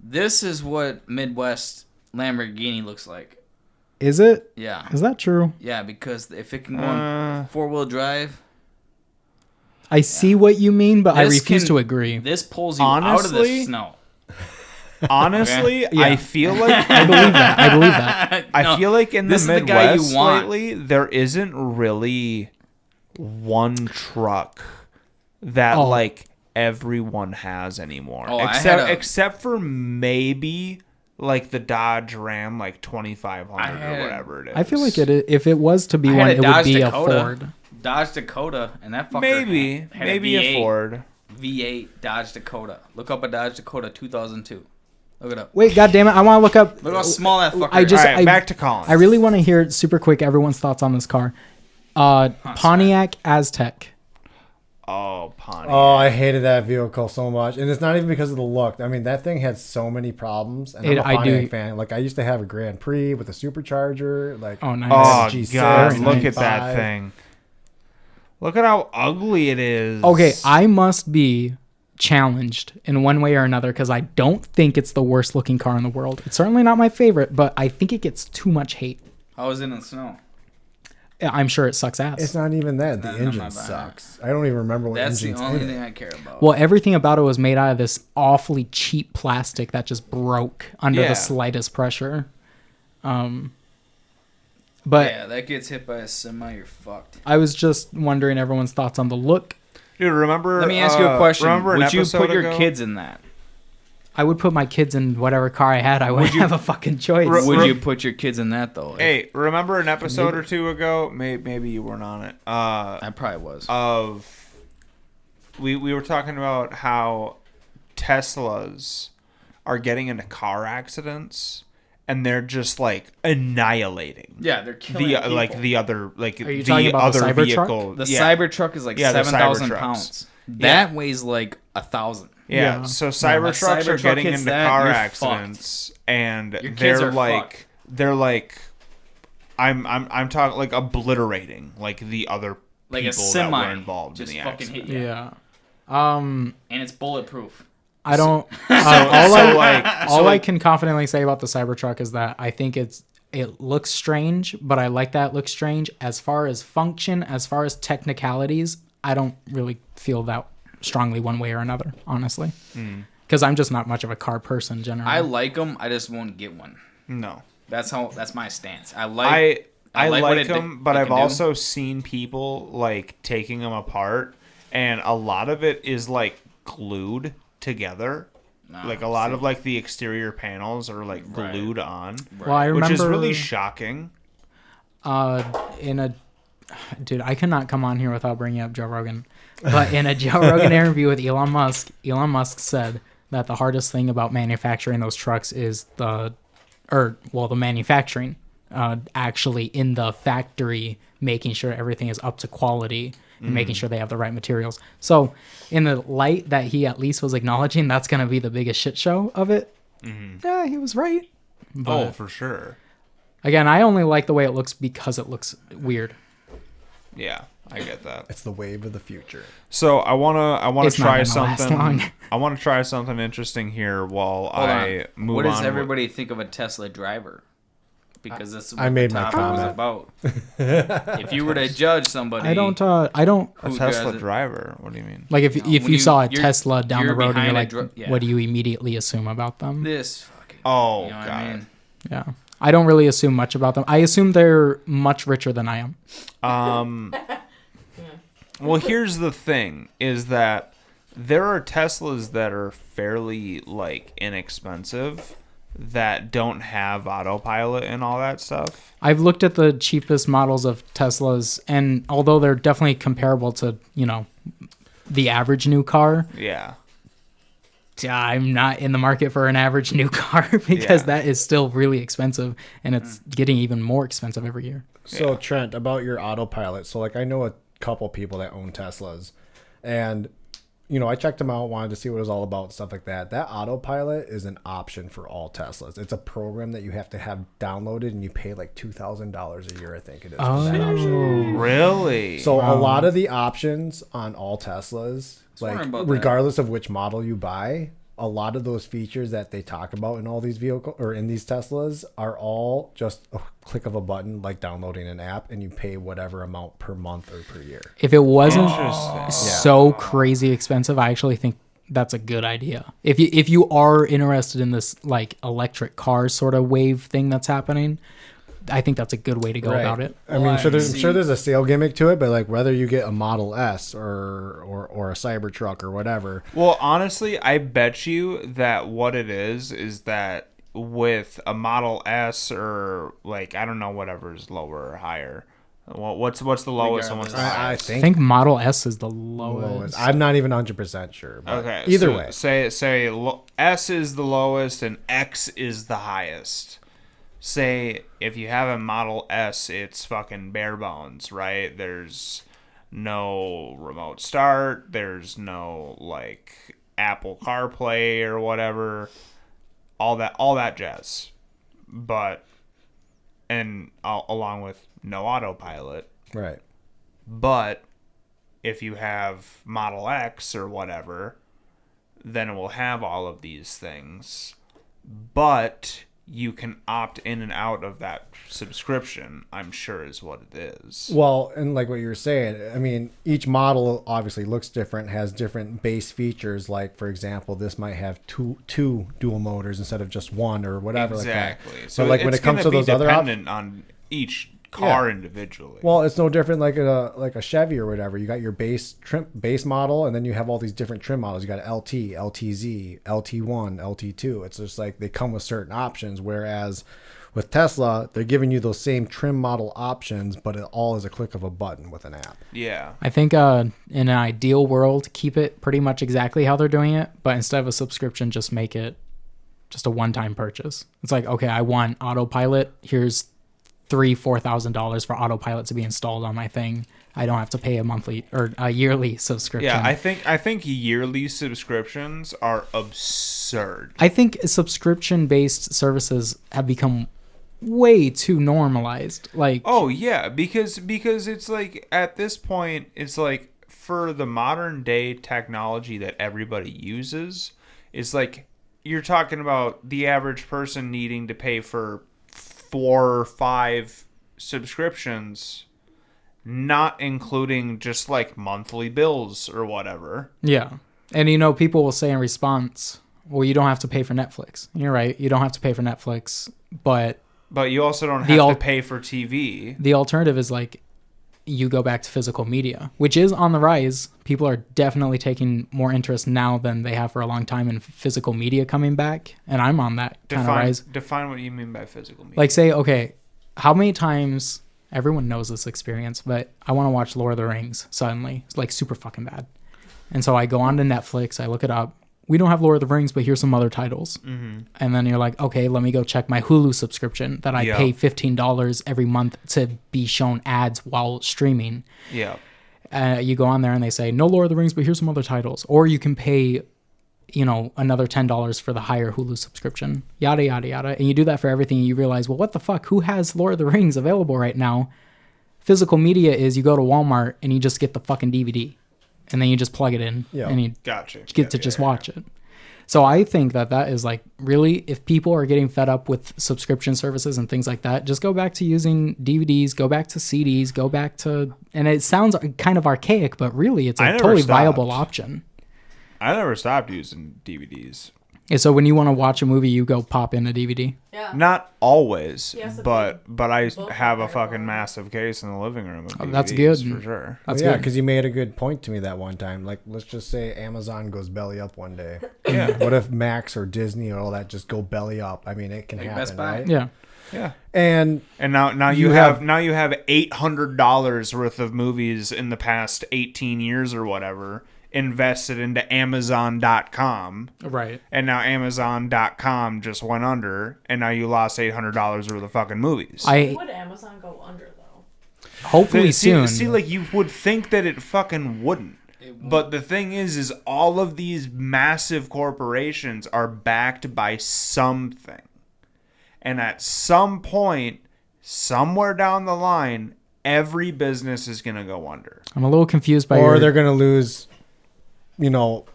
This is what Midwest Lamborghini looks like. Is it? Yeah. Is that true? Yeah, because if it can go on 4-wheel drive, I see what you mean, but I This refuse can- to agree. this pulls you out of the Honestly? snow. Honestly, Yeah. I feel like I believe that. I believe that. I feel like in the this is the guy you Midwest want. lately, there isn't really one truck that Oh. like everyone has anymore. Oh, I except had a- except for maybe like the Dodge Ram like 2500 I had- or whatever it is. I feel like if it was to be I one, had it would Dodge be Dakota. a Ford. Dodge Dakota, and that fucker maybe had maybe a Ford. V8 Dodge Dakota. Look up a Dodge Dakota 2002. Look it up. Wait, God damn it! I want to look up. Look how small that fucker I just- All right, back to Colin. I really want to hear super quick everyone's thoughts on this car. Pontiac Aztec. Oh, Pontiac. Oh, I hated that vehicle so much, and it's not even because of the look. I mean, that thing had so many problems, and I'm a I Pontiac do- fan. Like, I used to have a Grand Prix with a supercharger. Like, Oh, nice. Oh G6, God! Look at 95. that thing. Look at how ugly it is. Okay, I must be challenged in one way or another because I don't think it's the worst looking car in the world. It's certainly not my favorite, but I think it gets too much hate. How is it in the snow? I'm sure it sucks ass. it's not even that. The Not engine my bad. sucks. I don't even remember what That's the engine's only in thing it. I care about. Well, everything about it was made out of this awfully cheap plastic that just broke under Yeah. the slightest pressure. But yeah, that gets hit by a semi, you're fucked. I was just wondering everyone's thoughts on the look. Dude, remember? Let me ask you a question. Remember an Would you episode put your ago? kids in that? I would put my kids in whatever car I had. I wouldn't have a fucking choice. Would you put your kids in that though? Hey, remember an episode or two ago? Maybe you weren't on it. I probably was. We were talking about how Teslas are getting into car accidents and they're just like annihilating yeah, they're killing the people. like the other like Are you the talking about the other Cybertruck? vehicle. The yeah. Cybertruck is like Yeah, the 7,000 Cybertrucks. pounds. Yeah. That weighs like 1,000. Yeah, Yeah. so Cybertrucks are Cybertruck getting hits into that, car you're accidents, and Your kids they're are like, I'm talking like obliterating like the other Like a people that semi were involved in just the fucking accident. hit you. Yeah. And it's bulletproof. I don't. so all I like- can confidently say about the Cybertruck is that I think it looks strange, but I like that it looks strange. As far as function, as far as technicalities, I don't really feel that strongly one way or another, honestly. Because I'm just not much of a car person generally. I like them. I just won't get one. No, That's my stance. I I like what like them, but I've also seen people like taking them apart, and a lot of it is like glued together. Like a lot of like the exterior panels are like glued on, well, I remember which is really shocking. Dude, I cannot come on here without bringing up Joe Rogan. But in a Joe Rogan interview with Elon Musk said that the hardest thing about manufacturing those trucks is the manufacturing, actually in the factory, making sure everything is up to quality and making sure they have the right materials. So in the light that he at least was acknowledging that's going to be the biggest shit show of it, yeah, he was right. But For sure. again, I only like the way it looks because it looks weird. Yeah, I get that. It's the wave of the future. So I wanna It's not try gonna last something. long. I want to try something interesting here while Hold I on. move What on. does everybody think of a Tesla driver? Because this is what I made the my topic was comment. about. If you were to judge somebody, I don't a who Tesla does it- driver? What do you mean? like if when you saw a you're- Tesla down the you're road and you're behind like, yeah. what do you immediately assume about them? this fucking. Oh You know what god. I mean? Yeah, I don't really assume much about them. I assume they're much richer than I am. Well, here's the thing: is that there are Teslas that are fairly like inexpensive that don't have autopilot and all that stuff. I've looked at the cheapest models of Teslas, and although they're definitely comparable to the average new car, Yeah. I'm not in the market for an average new car because Yeah. that is still really expensive, and it's getting even more expensive every year. So Trent, about your autopilot. So like I know a couple people that own Teslas, and I checked them out, wanted to see what it was all about, stuff like that. That autopilot is an option for all Teslas. It's a program that you have to have downloaded, and you pay like $2,000 a year, I think it is, for that option. Really? So a lot of the options on all Teslas, wondering like about that. regardless of which model you buy, a lot of those features that they talk about in all these vehicles or in these Teslas are all just a click of a button, like downloading an app, and you pay whatever amount per month or per year. If it wasn't Interesting. so crazy expensive, I actually think that's a good idea. If you are interested in this like electric car sort of wave thing that's happening, I think that's a good way to go about it. I mean, sure, there's a sale gimmick to it, but like whether you get a Model S or a Cybertruck or whatever. Well, honestly, I bet you that what it is that with a Model S or like I don't know whatever is lower or higher. Well, what's the lowest and what's the I highest? I think Model S is the lowest. lowest. I'm not even 100% sure. But Okay. either so way, say S is the lowest and X is the highest. Say if you have a Model S, it's fucking bare bones, right? There's no remote start. There's no like Apple CarPlay or whatever. All that jazz. But along with no autopilot. right. But if you have Model X or whatever, then it will have all of these things. But you can opt in and out of that subscription, I'm sure is what it is. Well, and like what you were saying, I mean, each model obviously looks different, has different base features. Like, for example, this might have two dual motors instead of just one or whatever. Exactly. Like that. So But like when it's it comes to gonna be those other dependent on each car individually. well, it's no different like a Chevy or whatever. You got your base model, and then you have all these different trim models. You got LT, LTZ, LT1, LT2. It's just like they come with certain options. Whereas with Tesla, they're giving you those same trim model options, but it all is a click of a button with an app. Yeah. I think in an ideal world, keep it pretty much exactly how they're doing it, but instead of a subscription, just make it just a one-time purchase. It's like, okay, I want autopilot. Here's $4,000 for autopilot to be installed on my thing. I don't have to pay a monthly or a yearly subscription. Yeah, I think yearly subscriptions are absurd. I think subscription-based services have become way too normalized. Like, Oh yeah, because it's like at this point it's like for the modern day technology that everybody uses, it's like you're talking about the average person needing to pay for 4 or 5 subscriptions, not including just like monthly bills or whatever. yeah. And you know, people will say in response, well, you don't have to pay for Netflix. You're right. You don't have to pay for Netflix, but you also don't have to pay for TV. the alternative is like you go back to physical media, which is on the rise. People are definitely taking more interest now than they have for a long time in physical media coming back. And I'm on that kind of rise. Define what you mean by physical media. Like, say, okay, how many times, everyone knows this experience, but I want to watch Lord of the Rings suddenly. It's like super fucking bad. And so I go on to Netflix, I look it up. We don't have Lord of the Rings, but here's some other titles. Mm-hmm. And then you're like, okay, let me go check my Hulu subscription that I pay $15 every month to be shown ads while streaming. Yeah. You go on there and they say, no Lord of the Rings, but here's some other titles. Or you can pay, you know, another $10 for the higher Hulu subscription, yada, yada, yada. And you do that for everything. And you realize, well, what the fuck? Who has Lord of the Rings available right now? Physical media is you go to Walmart and you just get the fucking DVD. And then you just plug it in and you get to just watch it. So I think that is like really, if people are getting fed up with subscription services and things like that, just go back to using DVDs, go back to CDs, go back to, and it sounds kind of archaic, but really it's a totally viable option. I never stopped using DVDs. Yeah, so when you want to watch a movie, you go pop in a DVD. Yeah. Not always, Yes, but I both have a are fucking fine. massive case in the living room of DVDs, that's good. for sure. That's yeah, good. because you made a good point to me that one time. Like, let's just say Amazon goes belly up one day. Yeah. What if Max or Disney or all that just go belly up? I mean, it can happen, Best Buy. right? Yeah. Yeah. And now you have $800 worth of movies in the past 18 years or whatever invested into Amazon.com. Right. And now Amazon.com just went under, and now you lost $800 worth of fucking movies. Would Amazon go under though? Hopefully soon. See, like you would think that it fucking wouldn't. But the thing is all of these massive corporations are backed by something. And at some point, somewhere down the line, every business is going to go under. I'm a little confused by or your... they're going to lose, you know,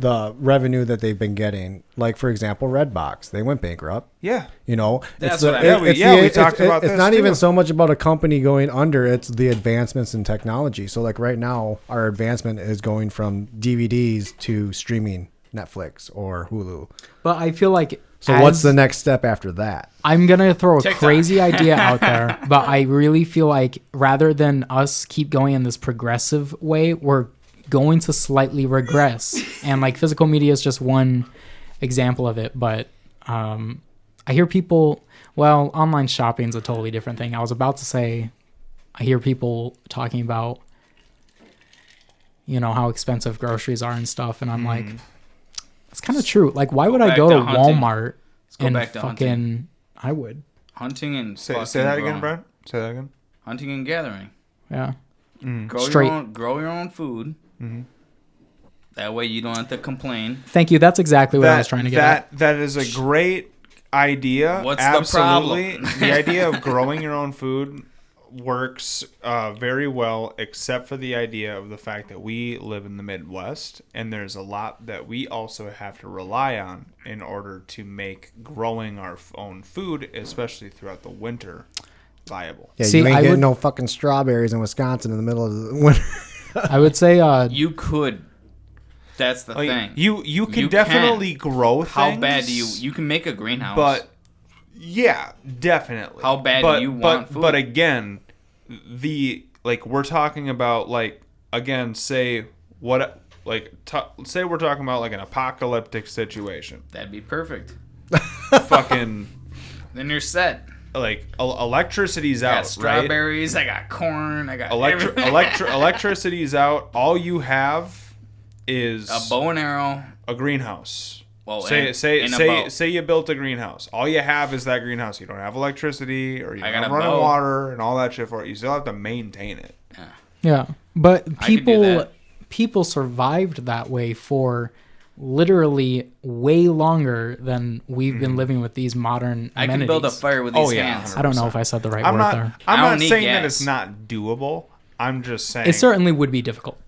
the revenue that they've been getting. Like, for example, Redbox, they went bankrupt. Yeah. You know, That's it's what I mean. We talked about it's this not too. even so much about a company going under; it's the advancements in technology. So, like right now, our advancement is going from DVDs to streaming Netflix or Hulu. But I feel like So, what's the next step after that? I'm gonna throw a TikTok. crazy idea out there, but I really feel like rather than us keep going in this progressive way, we're going to slightly regress. And like physical media is just one example of it. But I hear people. Well, online shopping is a totally different thing. I was about to say, I hear people talking about, how expensive groceries are and stuff, and I'm like, it's kind of true. Like, why would I back go to to hunting. Walmart go and back to hunting. I would. Hunting and Say fucking that again, growing. Brent. Say that again. Hunting and gathering. Yeah. Grow Straight. grow your own food. That way you don't have to complain. Thank you. That's exactly what I was trying to get at. That is a great idea. What's the Absolutely. problem? The idea of growing your own food works very well, except for the idea of the fact that we live in the Midwest, and there's a lot that we also have to rely on in order to make growing our own food, especially throughout the winter, viable. Yeah, See, you ain't I getting would- no fucking strawberries in Wisconsin in the middle of the winter. I would say, You could. That's the Like, thing. you can You definitely grow things. How bad do you can make a greenhouse? But yeah, definitely. How bad do you want food? But again, we're talking about say we're talking about like an apocalyptic situation. that'd be perfect. Fucking Then you're set. like electricity's I got out, right? strawberries. I got corn. I got everything. Electricity's out. All you have is A bow and arrow. a greenhouse. Well, Say and a bow. say you built a greenhouse. All you have is that greenhouse. You don't have electricity or you I don't got have a running bow. water and all that shit for it. You still have to maintain it. yeah. But I could do that. people survived that way for literally way longer than we've been living with these modern I amenities. can build a fire with these Oh, yeah, hands. I don't know if I said the right I'm word not. there. I'm I don't not need saying that gas. it's not doable. I'm just saying. It certainly would be difficult.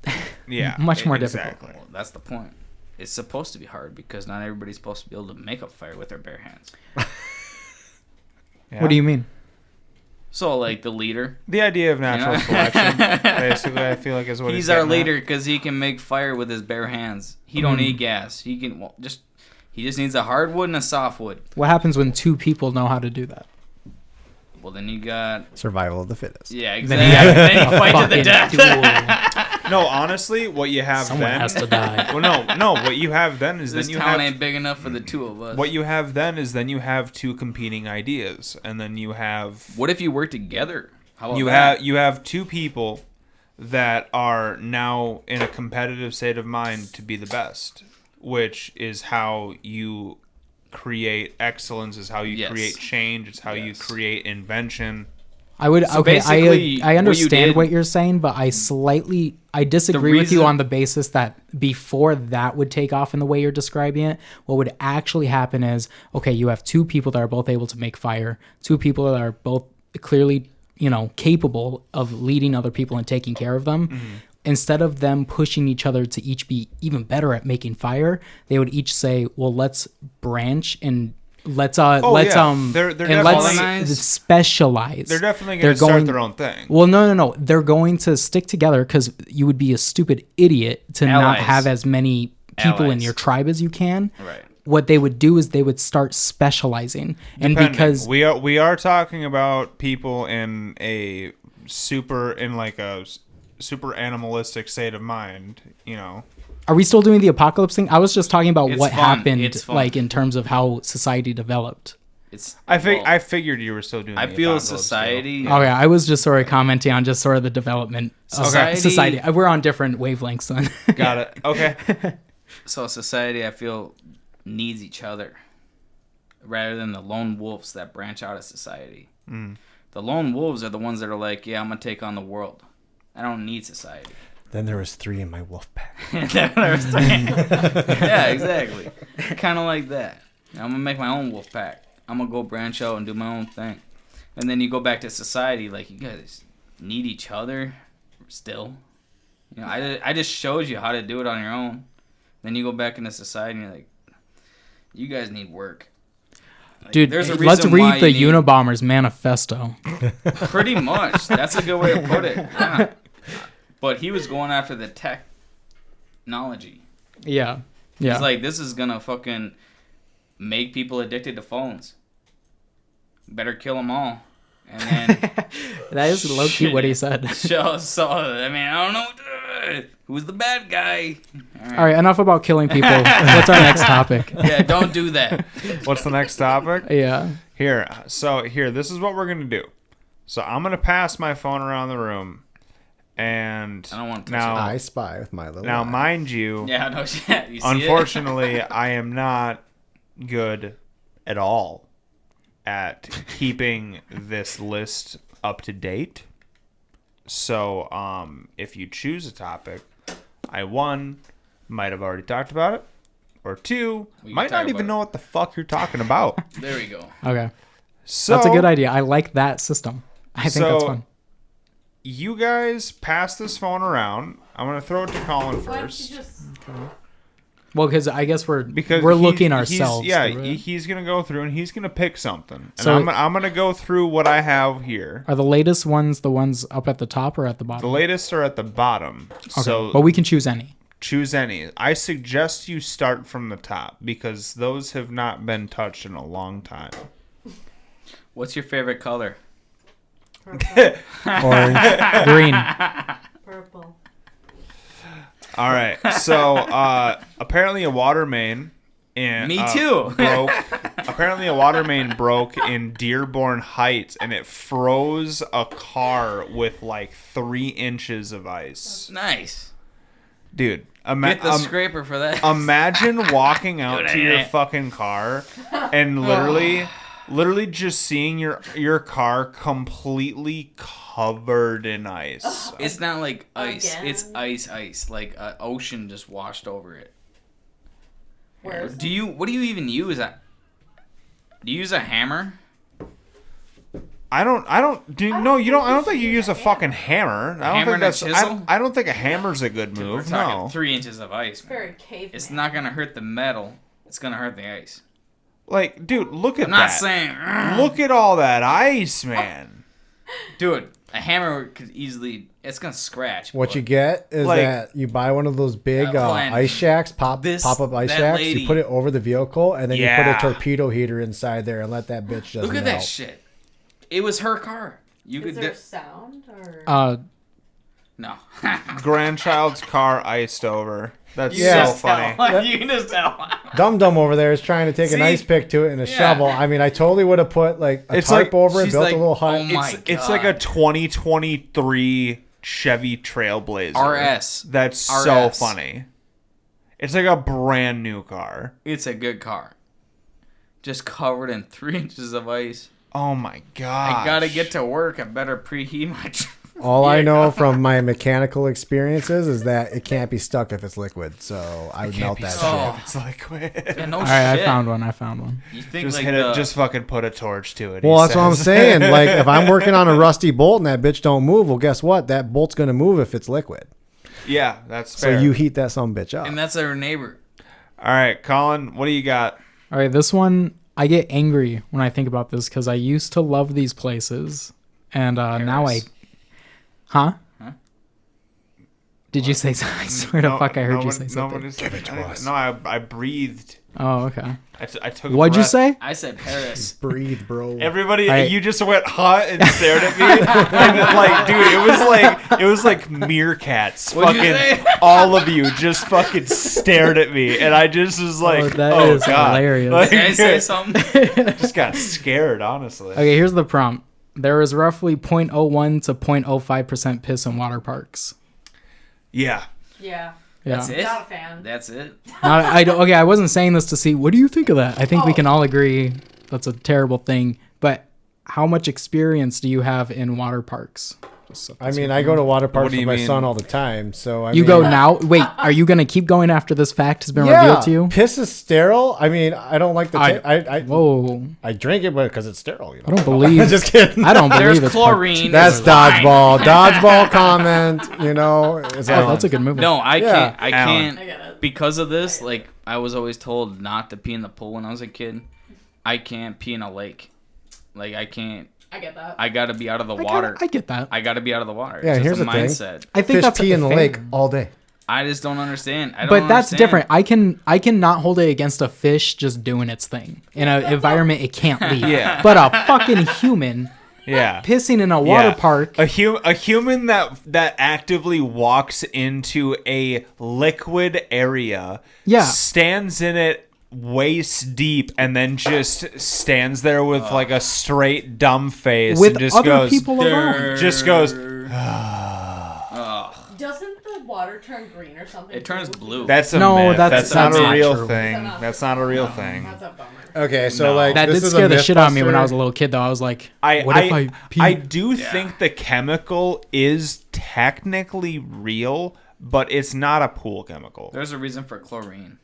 yeah, much more difficult. exactly. Well, that's the point. It's supposed to be hard because not everybody's supposed to be able to make a fire with their bare hands. Yeah. What do you mean? So, like the leader, The idea of natural Yeah. selection, basically, I feel like is what he's he's our getting at. leader because he can make fire with his bare hands. He don't need gas. He can he just needs a hardwood and a softwood. What happens when two people know how to do that? Well, then you got Survival of the fittest. yeah, Then exactly. you have Then you a fight to the fucking death. duel. No, honestly, what you have Someone then. has to die. Well, no. What you have then is This then you town have ain't big enough for the two of us. what you have then is then you have two competing ideas, and then you have What if you work together? How about you that? have two people that are now in a competitive state of mind to be the best, which is how you create excellence, is how you Yes. create change, it's how you Yes. create invention. I would So okay. basically, I understand did- what you're saying, but I disagree with you reason- on the basis that before that would take off in the way you're describing it, what would actually happen is okay, you have two people that are both able to make fire, two people that are both clearly capable of leading other people and taking care of them. Instead of them pushing each other to each be even better at making fire, they would each say, "Well, let's branch and let's yeah. They're and definitely- let's specialize." They're definitely going to start their own thing. Well, no. They're going to stick together because you would be a stupid idiot to not Allies. have as many people in Allies. your tribe as you can. Right. What they would do is they would start specializing, and Depending. because we are talking about people in a super animalistic state of mind, are we still doing the apocalypse thing? I was just talking about It's what fun. happened, It's fun. like in terms of how society developed. It's I figured you were still doing. I the feel apocalypse society. Oh yeah, I was just sort of commenting on just sort of the development of Society- society. We're on different wavelengths then. deal. Got it. Okay. So society, I feel, needs each other rather than the lone wolves that branch out of society. The lone wolves are the ones that are like, yeah, I'm gonna take on the world. I don't need society. Then there was 3 in my wolf pack. Yeah, exactly. Kind of like that. I'm gonna make my own wolf pack. I'm gonna go branch out and do my own thing. And then you go back to society, like you guys need each other still. I just showed you how to do it on your own. Then you go back into society and you're like, you guys need work. Like, Dude, there's a let's reason why read the you need- Unabomber's manifesto. Pretty much. That's a good way to put it. Yeah. But he was going after the technology. Yeah. Yeah. He's like, this is going to fucking make people addicted to phones. Better kill them all. And then... That is low-key what he said. So, I mean, I don't know. Who's the bad guy? All right, enough about killing people. What's our next topic? Yeah, don't do that. What's the next topic? Yeah. Here, this is what we're gonna do. So I'm gonna pass my phone around the room, and I don't want to touch now, I spy with my little now, eye. mind you, Yeah, no shit. You see unfortunately, I am not good at all at keeping this list up to date. So, if you choose a topic, I might have already talked about it, or two, We can might talk not about even it. know what the fuck you're talking about. it? There we go. Okay. So That's a good idea. I like that system. I think that's So- fun. You guys pass this phone around. I'm gonna throw it to Colin Why don't first. you just... Well, because I guess we're Because looking he's- ourselves. Yeah, through it. he's gonna go through and he's gonna pick something, and So- I'm gonna go through what I have here. Are the latest ones the ones up at the top or at the The bottom? latest are at the bottom, Okay. so But we can choose any. choose any. I suggest you start from the top because those have not been touched in a long time. What's your favorite color? Purple. Orange, green. Purple. All right, so apparently a water main. Me too. Broke. Apparently, a water main broke in Dearborn Heights, and it froze a car with like 3 inches of ice. Nice. Dude, Get the scraper for that. imagine walking out Dude, to I your ain't it. fucking car and literally just seeing your car completely covered in ice. It's not like ice. Again? It's ice. Like an ocean just washed over it. Where is What do you even use? Do you use a hammer? I don't think you use a fucking hammer. I don't Hammer think and a that's chisel? I don't think a hammer's a good We're move. talking No. 3 inches of ice. Man. very caveman? It's not gonna hurt the metal. It's gonna hurt the ice. Like, dude, look at I'm not that. saying. Look at all that ice, man. Dude, a hammer could easily. It's gonna scratch. What but you get is Like- that you buy one of those big Plan. ice shacks, pop up ice that shacks. lady- You put it over the vehicle, and then you Yeah. put a torpedo heater inside there and let that bitch just Look at melt. that shit. It was her car. You Is could. there sound or? No. Grandchild's car iced over. That's You so can just funny. tell. You can just tell. Dum Dum over there is trying to take an See? ice pick to it and a Yeah. shovel. I mean, I totally would have put like a It's tarp like- over it, she's built like, a little hut. oh my It's like a God. 2023 Chevy Trailblazer. RS. That's so RS. funny. It's like a brand new car. It's a good car. Just covered in 3 inches of ice. Oh my god. I gotta get to work. I better preheat my. All I know from my mechanical experiences is that it can't be stuck if it's liquid. So I would melt that stuck. shit. It's liquid. Yeah, no All right, shit. I found one. You think Just like hit the, it. Just fucking put a torch to it. Well, he that's what I'm says. saying. Like, if I'm working on a rusty bolt and that bitch don't move, well, guess what? That bolt's gonna move if it's liquid. Yeah, that's So fair. you heat that some bitch up. and that's our neighbor. All right, Colin, what do you got? All right, this one, I get angry when I think about this because I used to love these places. And now I. Paris. Huh? Huh? Did you say something? I swear to fuck, I heard you say something. Give it to us. No, I breathed. Oh, okay. I took. a What'd you breath. say? I said Paris. Breathe, bro. Everybody, All right. you just went hot and stared at me, and then, like, dude, it was like meerkats. What'd you Fucking say? all of you just fucking stared at me, and I just was like, that oh is god, hilarious. Like, Did I say something? just got scared, honestly. Okay, here's the prompt. There is roughly 0.01 to 0.05% piss in water parks. Yeah, Yeah. Yeah. That's it. Not a fan. That's it. Okay, I wasn't saying this to see, what do you think of that? I think we Oh. can all agree that's a terrible thing. But how much experience do you have in water parks? I mean, I go to water parks do with you my mean? son all the time. So I You mean, go now? Wait, are you going to keep going after this fact has been Yeah, revealed to you? piss is sterile. I mean, I don't like the. Whoa. I drink it, but because it's sterile. You know? I don't believe. Just kidding. I don't believe There's it's chlorine. That's It's fine. dodgeball. Dodgeball comment. You know, it's Oh, that's a good movie. No, I Yeah. can't. I Alan. can't. I get it. because of this, like, I was always told not to pee in the pool when I was a kid. I can't pee in a lake. Like, I can't. I get that. I gotta be out of the water. I get that. I gotta be out of the water. Yeah, It's here's just the a thing. mindset. I think Fish that's pee in the fair. lake all day. I just don't understand. But that's different. I can not hold it against a fish just doing its thing in an environment it can't leave. Yeah. But a fucking human Yeah. pissing in a water park. A human that actively walks into a liquid area, Yeah. stands in it waist deep, and then just stands there with like a straight dumb face with and just other goes, people around. just goes. Doesn't the water turn green or something? It turns too? blue. That's a No, myth. that's That's not a not real true. thing. That's That's not a real thing. That's a bummer. Okay, so No. like That this did is scare a the shit out of me when I Mythbuster. was a little kid, though. I was like, I what if I pee? I do think the chemical is technically real, but it's not a pool chemical. There's a reason for chlorine.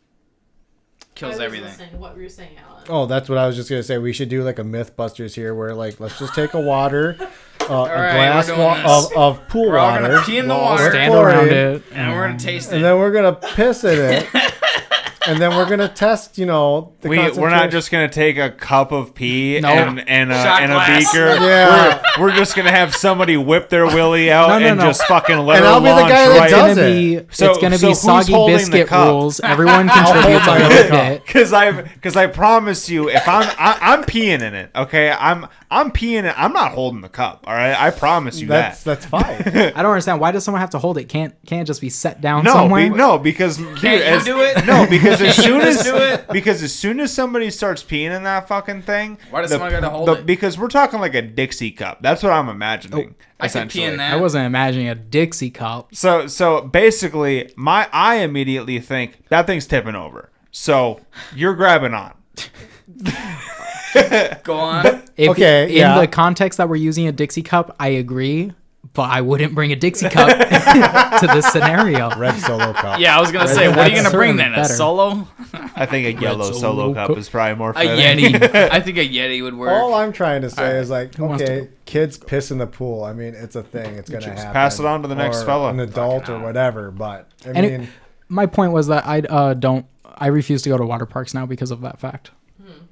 I Kills was everything. listening. What were you saying, Alan? Oh, that's what I was just gonna say. We should do like a MythBusters here, where like let's just take a water, a right, glass we're doing this. of pool We're all water, gonna pee in the with water. Stand chlorine, around it. And we're gonna taste and it. then we're gonna piss in it, and then we're gonna test. You know, the We're not concentration. just gonna take a cup of pee No. and Shot a glass. beaker. Yeah. We're just gonna have somebody whip their willy out No, and no. just fucking let And her I'll be the launch guy that right. does It's it. gonna So be who's soggy holding the biscuit cup? rules. Everyone contributes a hold my little cup. bit. Because I promise you, if I'm peeing in it, okay, I'm peeing it. I'm not holding the cup. All right, I promise you That's that. fine. I don't understand. Why does someone have to hold it? Can't it just be set down No, somewhere? because dude, Can't you do it? No, because as soon just as do it? because as soon as somebody starts peeing in that fucking thing, Why does someone gotta hold it? Because we're talking like a Dixie cup. That's what I'm imagining. I could pee in essentially. that. I wasn't imagining a Dixie cup. So basically, I immediately think that thing's tipping over. So you're grabbing on. Go on. If, Okay, In yeah. the context that we're using a Dixie cup, I agree, but I wouldn't bring a Dixie cup to this scenario. Red Solo cup. Yeah, I was gonna say, what are you That's gonna bring certainly then? A better. solo? I think a yellow Solo solo cup cup. is probably more A fitting. Yeti. I think a Yeti would work. All I'm trying to say is like, wants to okay, kids piss in the pool. I mean, it's a thing. It's gonna happen. pass it on to the next Or fella. an adult or whatever. But I And mean, my point was that I refuse to go to water parks now because of that fact.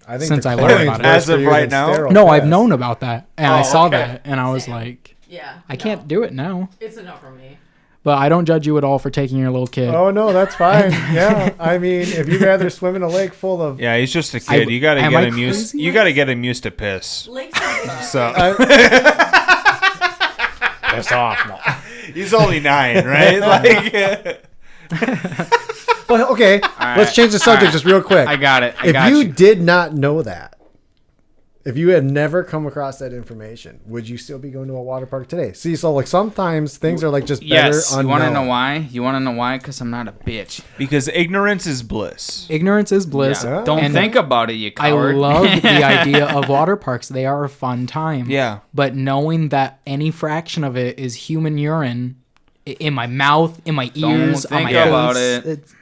I think since the I learned chlorine's about it. worse As for of you right than now? sterile No, I've piss. known about that, and I Oh, saw okay. that, and I was Same. like, Yeah. I can't do it now. It's enough for me. But I don't judge you at all for taking your little kid. Oh no, that's fine. Yeah, I mean, if you'd rather swim in a lake full of, Yeah, he's just a kid. You gotta am get I him used. crazy? You gotta get him used to piss. Lakes are So piss off. No. he's only 9, right? Like, Well, okay, let's change the subject just real quick. I got it. I If got you did not know that, if you had never come across that information, would you still be going to a water park today? See, so like sometimes things are like just better Yes. You unknown. want to know why? You want to know why? Because I'm not a bitch. because ignorance is bliss. Ignorance is bliss. Yeah. Don't And think about it, you I coward. love the idea of water parks. They are a fun time. Yeah. But knowing that any fraction of it is human urine in my mouth, in my Don't ears, on think my about face, it. it's-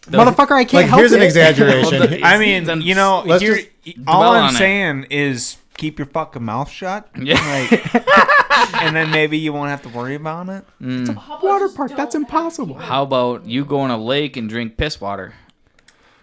Motherfucker, I can't Like, help here's an it. exaggeration. I mean, you know, let's here, just all dwell I'm on it. saying is keep your fucking mouth shut. Yeah. Like, and then maybe you won't have to worry about it. How about Water just park, don't that's have impossible. people- How about you go in a lake and drink piss water?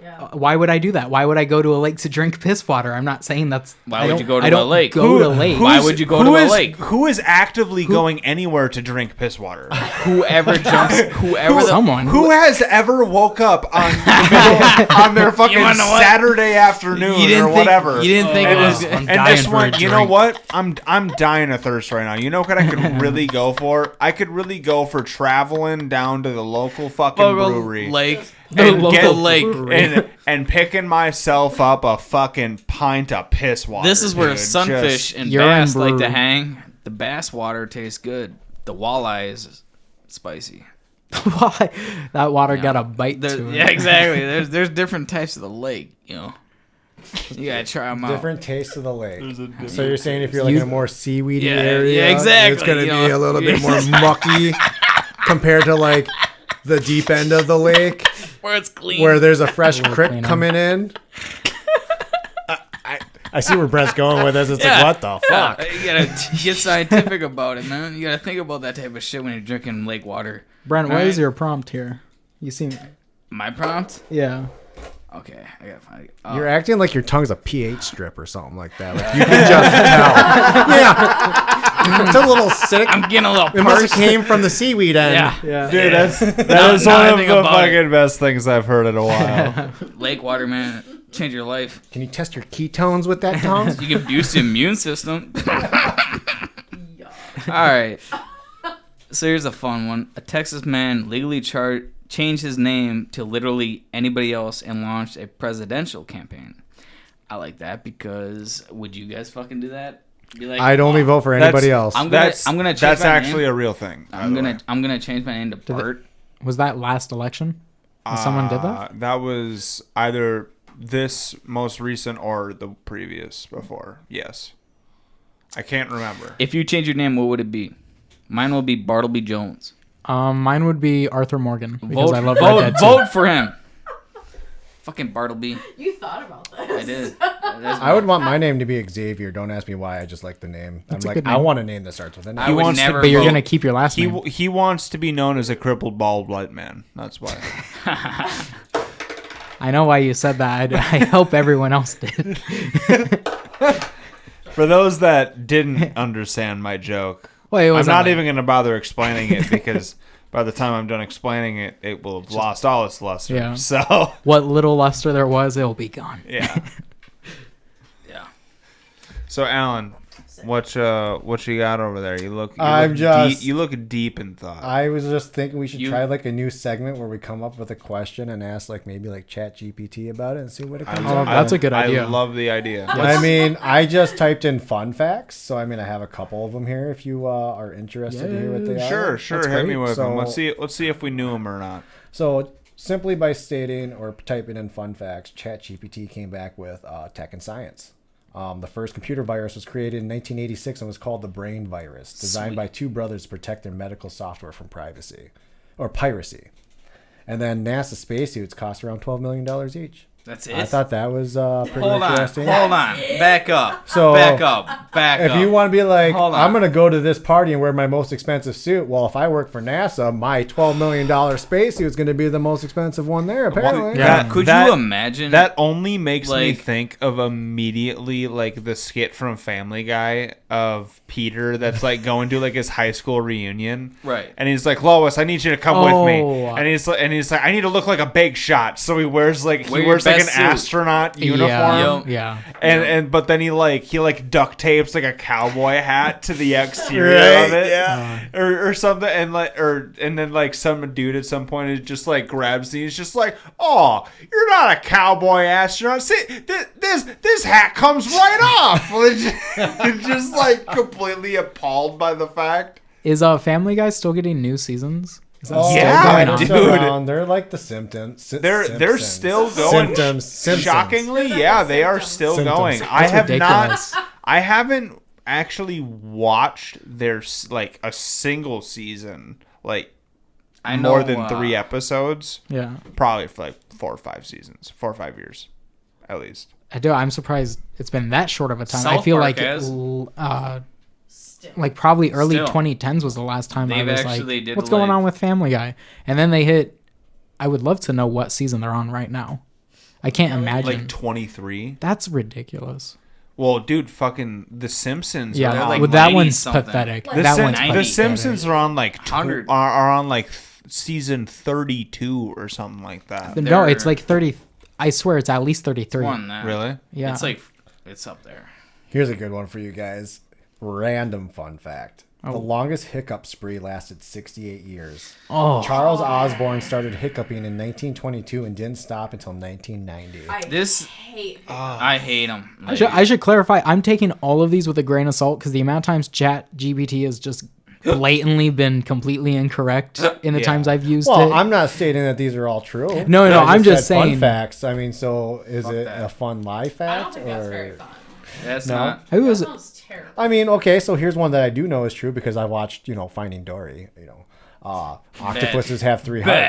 Yeah. Why would I do that? Why would I go to a lake to drink piss water? I'm not saying that's. Why I would don't- you go to I a don't lake? Go to a lake. Why would you go to a lake? Who is actively going anywhere to drink piss water? Whoever jumps, whoever the, Someone. Who has ever woke up on on their fucking wanna know what? Saturday afternoon You didn't or think- whatever? you didn't think it and was- just- I'm and dying just for a went, you know drink." what? I'm dying of thirst right now. You know what I could really go for? I could really go for traveling down to the local fucking brewery. lake. and local get lake. and picking myself up a fucking pint of piss water. This is where dude. sunfish Just- and Urine bass like to brewery. hang. The bass water tastes good. The walleye is spicy. Why? That water got a bite There- to it. yeah, exactly. There's different types of the lake. You know, you gotta try them out. different taste of the lake. So you're saying if you're like in a more seaweedy Yeah, area, yeah, exactly, it's gonna you be know. a little bit more mucky compared to like the deep end of the lake Where it's clean. where there's a fresh crick cleaner. coming in. I see where Brent's going with this. It's Yeah. like, what the fuck? You gotta get scientific about it, man. You gotta think about that type of shit when you're drinking lake water. Brent, what Right. is your prompt here? You seem. My prompt? Yeah. Okay, I gotta find it. You're acting like your tongue's a pH strip or something like that. Like you can just tell. Yeah. It's a little sick. I'm getting a little It must have parched. came from the seaweed end. Yeah. Dude, that is Now one I of think the about it. fucking best things I've heard in a while. Lake water, man. Change your life. Can you test your ketones with that tongue? You can boost the immune system. Yeah. All right. So here's a fun one. A Texas man legally changed his name to literally anybody else and launched a presidential campaign. I like that because would you guys fucking do that? Be like, I'd only vote for anybody else. I'm gonna change That's my actually name. a real thing. I'm gonna change my name to Bert. Was that last election? When someone did that? That was either this most recent or the previous before. Yes. I can't remember. If you change your name, what would it be? Mine will be Bartleby Jones. Mine would be Arthur Morgan because Vote, I love Red Dead 2. vote for him. Fucking Bartleby. You thought about this. I did. I would want my name to be Xavier. Don't ask me why. I just like the name. That's a I'm like, good I name. want a name that starts with an I N. would wants to- never. But you're vote. gonna keep your last name. He wants to be known as a crippled bald white man. That's why. I know why you said that. I hope everyone else did. For those that didn't understand my joke, Well, it I'm was not even going to bother explaining it because by the time I'm done explaining it, it will have lost all its luster. Yeah. So, what little luster there was, it'll be gone. yeah. Yeah. So, Alan, what you got over there? You look deep in thought. I was just thinking we should You- try like a new segment where we come up with a question and ask like maybe like Chat GPT about it and see what it comes Oh, up. that's a good idea. I love the idea. I mean, I just typed in fun facts, so I mean, I have a couple of them here. If you are interested to hear what they are. Sure, That's hit me great. with them. So- Let's see if we knew them or not. So simply by stating or typing in fun facts, ChatGPT came back with tech and science. The first computer virus was created in 1986 and was called the brain virus, designed by two brothers to protect their medical software from piracy. And then NASA spacesuits cost around $12 million each. That's it. I thought that was pretty Hold on. interesting. Back up. So, back up. If you want to be like, Hold on. I'm going to go to this party and wear my most expensive suit. Well, if I work for NASA, my $12 million spacesuit is going to be the most expensive one there, apparently. Yeah. Could you imagine That only makes me Like- think of immediately like the skit from Family Guy of Peter that's like going to like his high school reunion. Right. And he's like, Lois, I need you to come with me. Oh. And he's like, I need to look like a big shot. So he wears like Wear your an best suit. astronaut uniform. Yo. Yeah. And but then he duct tapes like a cowboy hat to the exterior Right, of it, yeah. or something, and then like some dude at some point is just like grabs the, he's just like, oh, you're not a cowboy astronaut. See, this hat comes right off. Just like completely appalled by the fact. Is Family Guy still getting new seasons? Is that Oh, still yeah, going they're on? still dude. around. They're like the Symptoms. They're Simpsons. still going. Simpsons. Shockingly, They're yeah, the they are Simpsons. still Simpsons. going. That's I have ridiculous. not. I haven't actually watched their like a single season, like I know, more than 3 episodes. Yeah. Probably for like 4 or 5 seasons, 4 or 5 years, at least. I do. I'm surprised it's been that short of a time. I South feel Park like has. Still. like probably early Still. 2010s was the last time I They've was actually like, did, what's going like- on with Family Guy? And then they hit. I would love to know what season they're on right now. I can't imagine. Like 23. That's ridiculous. Well, dude, fucking The Simpsons. Yeah, are they're on, like well, that 90 one's something. pathetic. Like the, that Sim- one's the 90. pathetic. Simpsons are on like 100. are on like season 32 or something like that. No, it's They're- like 30. I swear it's at least 33. More than that. Really? Yeah. It's like it's up there. Here's a good one for you guys. Random fun fact. Oh. The longest hiccup spree lasted 68 years. Oh, Charles Osborne started hiccuping in 1922 and didn't stop until 1990. I This- hate I hate them. I should clarify. I'm taking all of these with a grain of salt because the amount of times Chat GPT has just blatantly been completely incorrect in the Yeah. times I've used Well, it. I'm not stating that these are all true. No, I I'm just said saying- fun facts. I mean, so is it that. a fun life I fact don't think that's very or? fun. That's No. not. Who That was sounds terrible. I mean, okay, so here's one that I do know is true because I watched, Finding Dory. Octopuses have 3 Bet.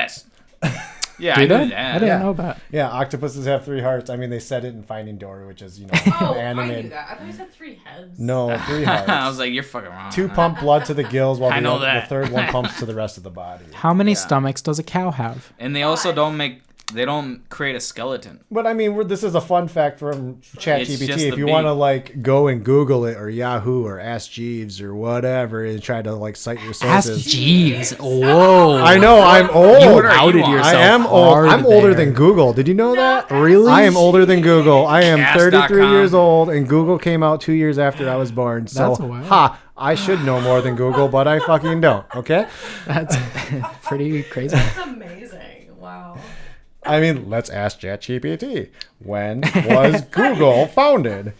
hearts. Yeah, do I they? knew I that. didn't Yeah. know that. Yeah, octopuses have 3 hearts. I mean, they said it in Finding Dory, which is Oh, I knew animated. that. I thought you said 3 heads. No, 3 hearts. I was like, you're fucking wrong. 2 pump blood to the gills while I know the that. third one pumps to the rest of the body. How many stomachs does a cow have? And they also don't make They don't create a skeleton. But I mean, this is a fun fact from It's ChatGPT. just If the you beat. want to like go and Google it or Yahoo or Ask Jeeves or whatever and try to like cite your Ask sources. Jeeves. Whoa. I know I'm old. You What are you outed on? yourself. I am old. hard I'm older there. than Google. Did you know that? Really? I am older than Google. I am Cast.com. 33 years old, and Google came out 2 years after I was born. So, That's a while. ha! I should know more than Google, but I fucking don't. Okay. That's pretty crazy. That's amazing. Wow. I mean, let's ask ChatGPT. When was Google founded?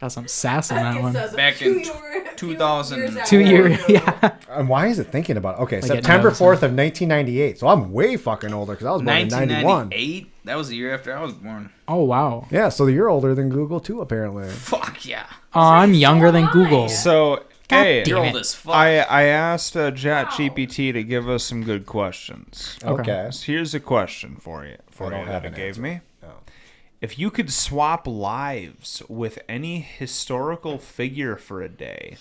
Got some sass in that It one. says Back few in year- 2000. years 2 years. after. Yeah. And why is it thinking about it? Okay, Like it September knows. 4th of 1998. So I'm way fucking older because I was born in 91. 1998. That was the year after I was born. Oh wow. Yeah, so you're older than Google too, apparently. Fuck yeah. Oh, I'm So younger than am I. Google. So, hey, damn You're it. old as fuck. I asked ChatGPT to give us some good questions. Okay. So here's a question for you. I don't have that an it gave answer. me. No. If you could swap lives with any historical figure for a day,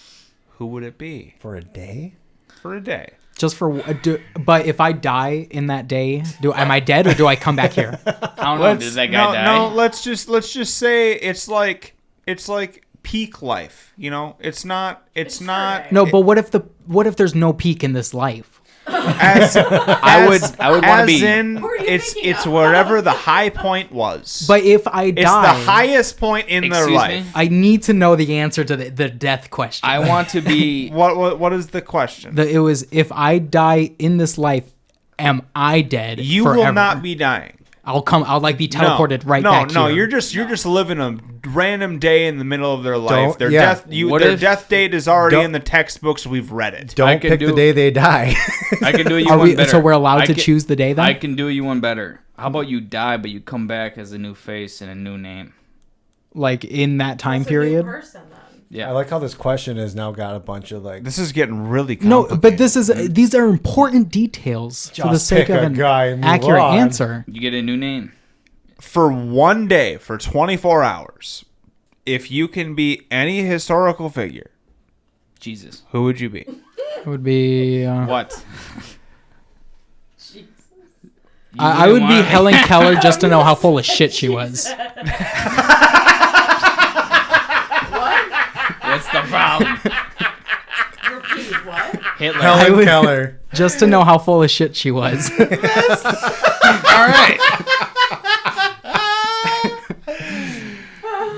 who would it be? For a day? For a day. Just for but if I die in that day, am I dead or do I come back here? I don't know. Did that guy die? No, let's just say it's like peak life. You know, it's not. No, but what if there's no peak in this life? As I would want to as be. in Who are you it's thinking it's of? wherever the high point was. But if I it's die, the highest point in their Excuse life. me? I need to know the answer to the death question. I want to be. What is the question? It was if I die in this life, am I dead? You forever? will not be dying. I'll like be teleported right no, back No, here. you're just living a random day in the middle of their life. Don't- yeah. What Their if- death date is already Don't- in the textbooks. We've read it. Don't can pick the do- day they die. I can do you Are one we? better. So we're allowed I to can- choose the day then? I can do you one better. How about you die, but you come back as a new face and a new name? Like in that time It's a new period? person then. Yeah. I like how this question has now got a bunch of like. This is getting really No, complicated. but these are important details for the Just sake pick of a an guy and move accurate on. answer. You get a new name. For one day, for 24 hours, if you can be any historical figure, Jesus. who would you be? It would be. What? Jesus. I would be Helen Keller just to know how full of shit she was. What's the problem? Repeat what? Hitler. I Helen would- Keller. Just to know how full of shit she was. All right.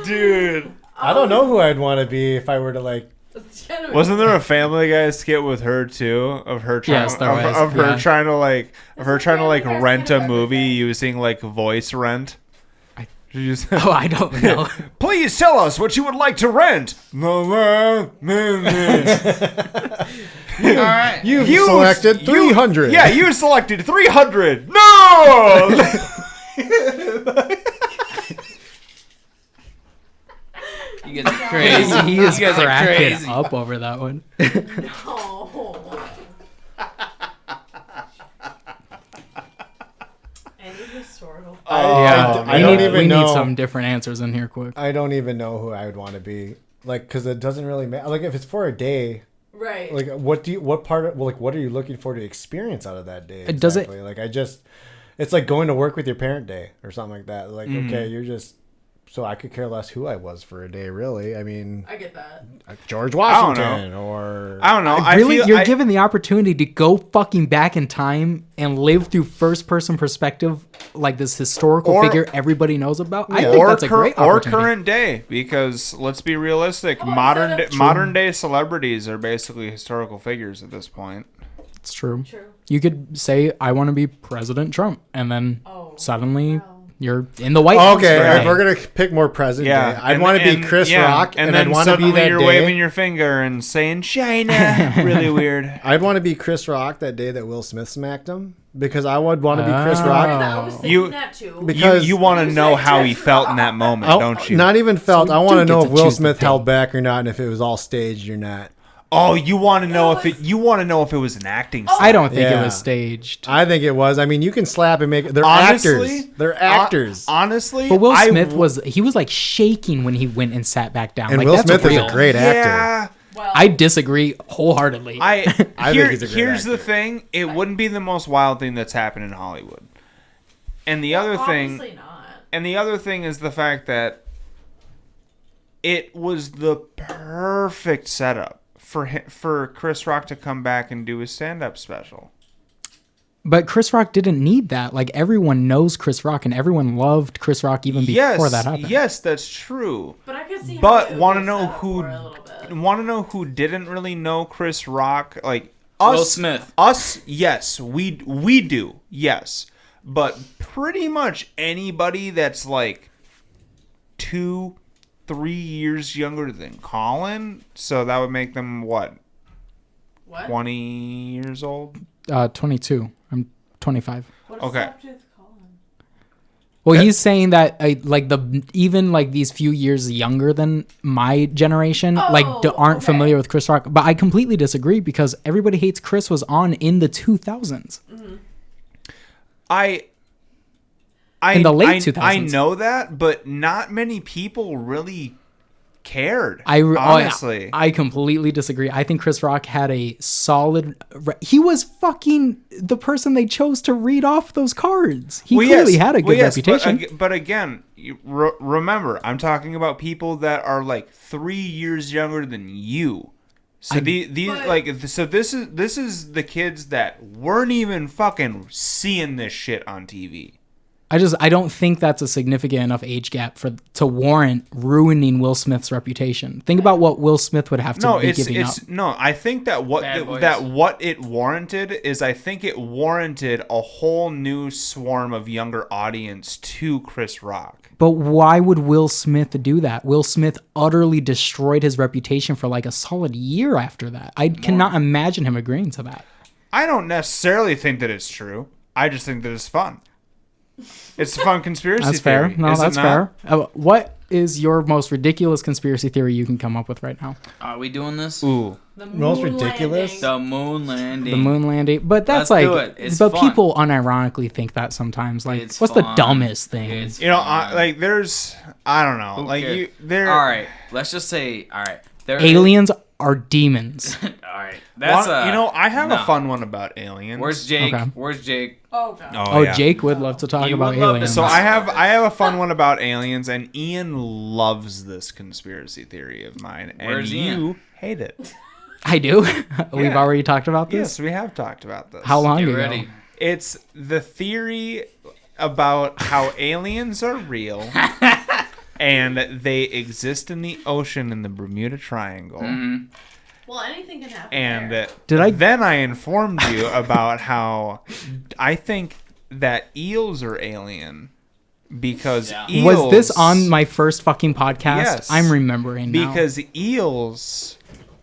Dude. I don't know who I'd want to be if I were to like. It's gonna be- Wasn't there a Family Guy skit with her too? Of her trying Yes, there of, was, of her yeah. trying to like Family Guy's rent a gonna movie be- using like voice rent. She just Oh, I don't know. please tell us what you would like to rent. All right. You've You selected you- 300. Yeah, you selected 300. No. You guys are crazy. He is You guys are cracking crazy. up over that one. Oh. Any historical. I we don't need, even we know. need some different answers in here quick. I don't even know who I would want to be. Like, because it doesn't really matter. Like, if it's for a day, Right. like, what part of, like, what are you looking for to experience out of that day? It doesn't- Exactly? Like, it's like going to work with your parent day or something like that. Like, okay, you're just, so I could care less who I was for a day, really. I mean, I get that. George don't Washington or. I don't know. Really, feel- you're given the opportunity to go fucking back in time and live through first-person perspective, like this historical Or- figure everybody knows about. I Yeah. think or, that's a great or opportunity. current day, because let's be realistic. Oh, Modern true. day celebrities are basically historical figures at this point. It's true. True. You could say, "I want to be President Trump," and then Oh. suddenly Wow. you're in the White House. Okay, for a if day. we're gonna pick more present Yeah, day, I'd want to be Chris Rock, and then I'd want to be suddenly that you're day. waving your finger and saying China. Really weird. I'd want to be Chris Rock that day that Will Smith smacked him because I would want to be Chris Oh. Rock. I was thinking You- that too. Because- You want to You know said how he Chris felt in Rock. that moment, I- don't you? Not even felt. So I you want to do know get if to Will choose the Smith held day. back or not, and if it was all staged or not. Oh, you want to know It if was- it? You want to know if it was an acting? I don't think Yeah. it was staged. I think it was. I mean, you can slap and make. They're Honestly, actors. They're actors. Honestly, But Will I Smith w- was like shaking when he went and sat back down. and like, Will that's Smith real. is a great actor. Yeah. Well, I disagree wholeheartedly. I think he's a great Here's the actor. thing: it wouldn't be the most wild thing that's happened in Hollywood. And the other thing, Obviously not. and the other thing is the fact that it was the perfect setup for Chris Rock to come back and do his stand-up special. But Chris Rock didn't need that. Like, everyone knows Chris Rock, and everyone loved Chris Rock even before that happened. Yes, that's true. But I could see. But how want to know who didn't really know Chris Rock? Like us, Will Smith. Us, yes, we do, yes. But pretty much anybody that's like 2-3 years younger than Colin, so that would make them what? 20 years old? 22. I'm 25. Okay. Well, he's saying that like even like these few years younger than my generation aren't familiar with Chris Rock. But I completely disagree because Everybody Hates Chris was on in the 2000s. Mm-hmm. In the late 2000s. I know that, but not many people really cared. Honestly, I completely disagree. I think Chris Rock had a solid. He was fucking the person they chose to read off those cards. He clearly had a good reputation. But again, remember, I'm talking about people that are like 3 years younger than you. So this is the kids that weren't even fucking seeing this shit on TV. I don't think that's a significant enough age gap to warrant ruining Will Smith's reputation. Think about what Will Smith would have to be giving up. No, I think that what it warranted is I think it warranted a whole new swarm of younger audience to Chris Rock. But why would Will Smith do that? Will Smith utterly destroyed his reputation for like a solid year after that. I cannot imagine him agreeing to that. I don't necessarily think that it's true. I just think that it's fun. It's a fun conspiracy That's theory. fair. No, that's fair. What is your most ridiculous conspiracy theory you can come up with right now? Are we doing this? Ooh. The Most moon ridiculous? landing. The moon landing. The moon landing. But that's Let's like, do it. It's but fun. people unironically think that sometimes. Like, It's what's the fun. dumbest thing? It's You know, fun. like there's, I don't know, Who like cares? All right, let's just say, all right. There Aliens are demons. All right. That's I have no. a fun one about aliens. Where's Jake? Okay. Where's Jake? Oh god. Oh, yeah. Jake would love to talk He about would love to aliens. So talk I have a fun one about aliens, and Ian loves this conspiracy theory of mine, and Where's Ian? you hate it. I do. We've Yeah. already talked about this. Yes, we have talked about this. How long Get ago? ready. It's the theory about how aliens are real and they exist in the ocean in the Bermuda Triangle. Mm-hmm. Well, anything can happen. And there. then I informed you about how I think that eels are alien because eels... Was this on my first fucking podcast? Yes. I'm remembering now. Because eels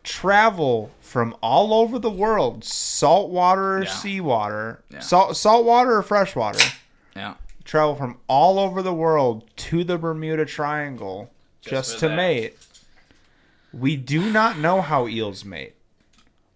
travel from all over the world, saltwater or seawater, saltwater or freshwater. Yeah. Travel from all over the world to the Bermuda Triangle just to that. mate. We do not know how eels mate.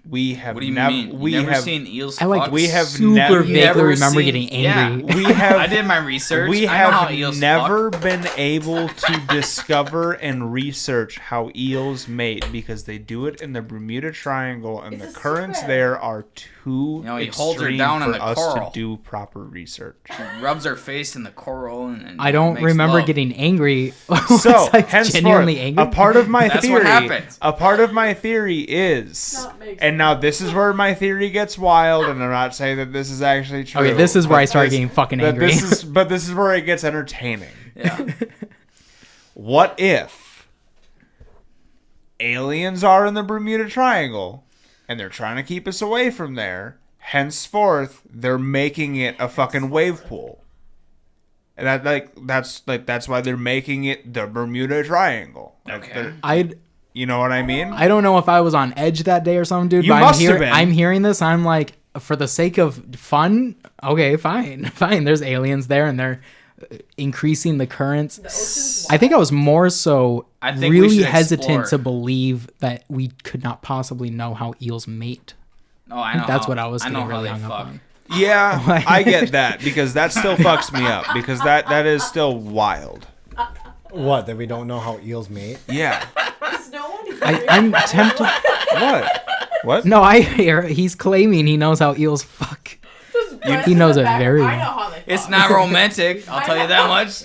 We have What do you never. mean? We You never have seen eels? I like fuck? we have super never- vaguely Never remember seen- getting angry. we have. I did my research. We I know how have eels never fuck. been able to discover and research how eels mate because they do it in the Bermuda Triangle and It's the a currents secret. there are too He holds her extreme down in for the us coral. to do proper research. Rubs her face in the coral and I don't makes remember love. getting angry. So, Was I henceforth, genuinely angry? a part of my That's theory, what happens. a part of my theory is, That makes and now this is where my theory gets wild, and I'm not saying that this is actually true. Okay, this is where I but started this- getting fucking but angry. this is where it gets entertaining. Yeah. What if aliens are in the Bermuda Triangle and they're trying to keep us away from there? Henceforth, they're making it a fucking wave pool. And that's why they're making it the Bermuda Triangle. Okay. You know what I mean? I don't know if I was on edge that day or something, dude. You but must have been. I'm hearing this. I'm like, for the sake of fun, okay, fine. There's aliens there, and they're increasing the currents. The ocean's I think I was more so I think we really should hesitant explore. to believe that we could not possibly know how eels mate. Oh, I know. That's how- what I was I know getting how really they hung up fuck. on. Yeah, I get that because that still fucks me up because that is still wild. What, that we don't know how eels mate? Yeah. Is no one here? I'm tempted. What? What? No, I hear he's claiming he knows how eels fuck. Just He knows it Back, very I know well. how they It's fuck. not romantic. I'll tell you that much.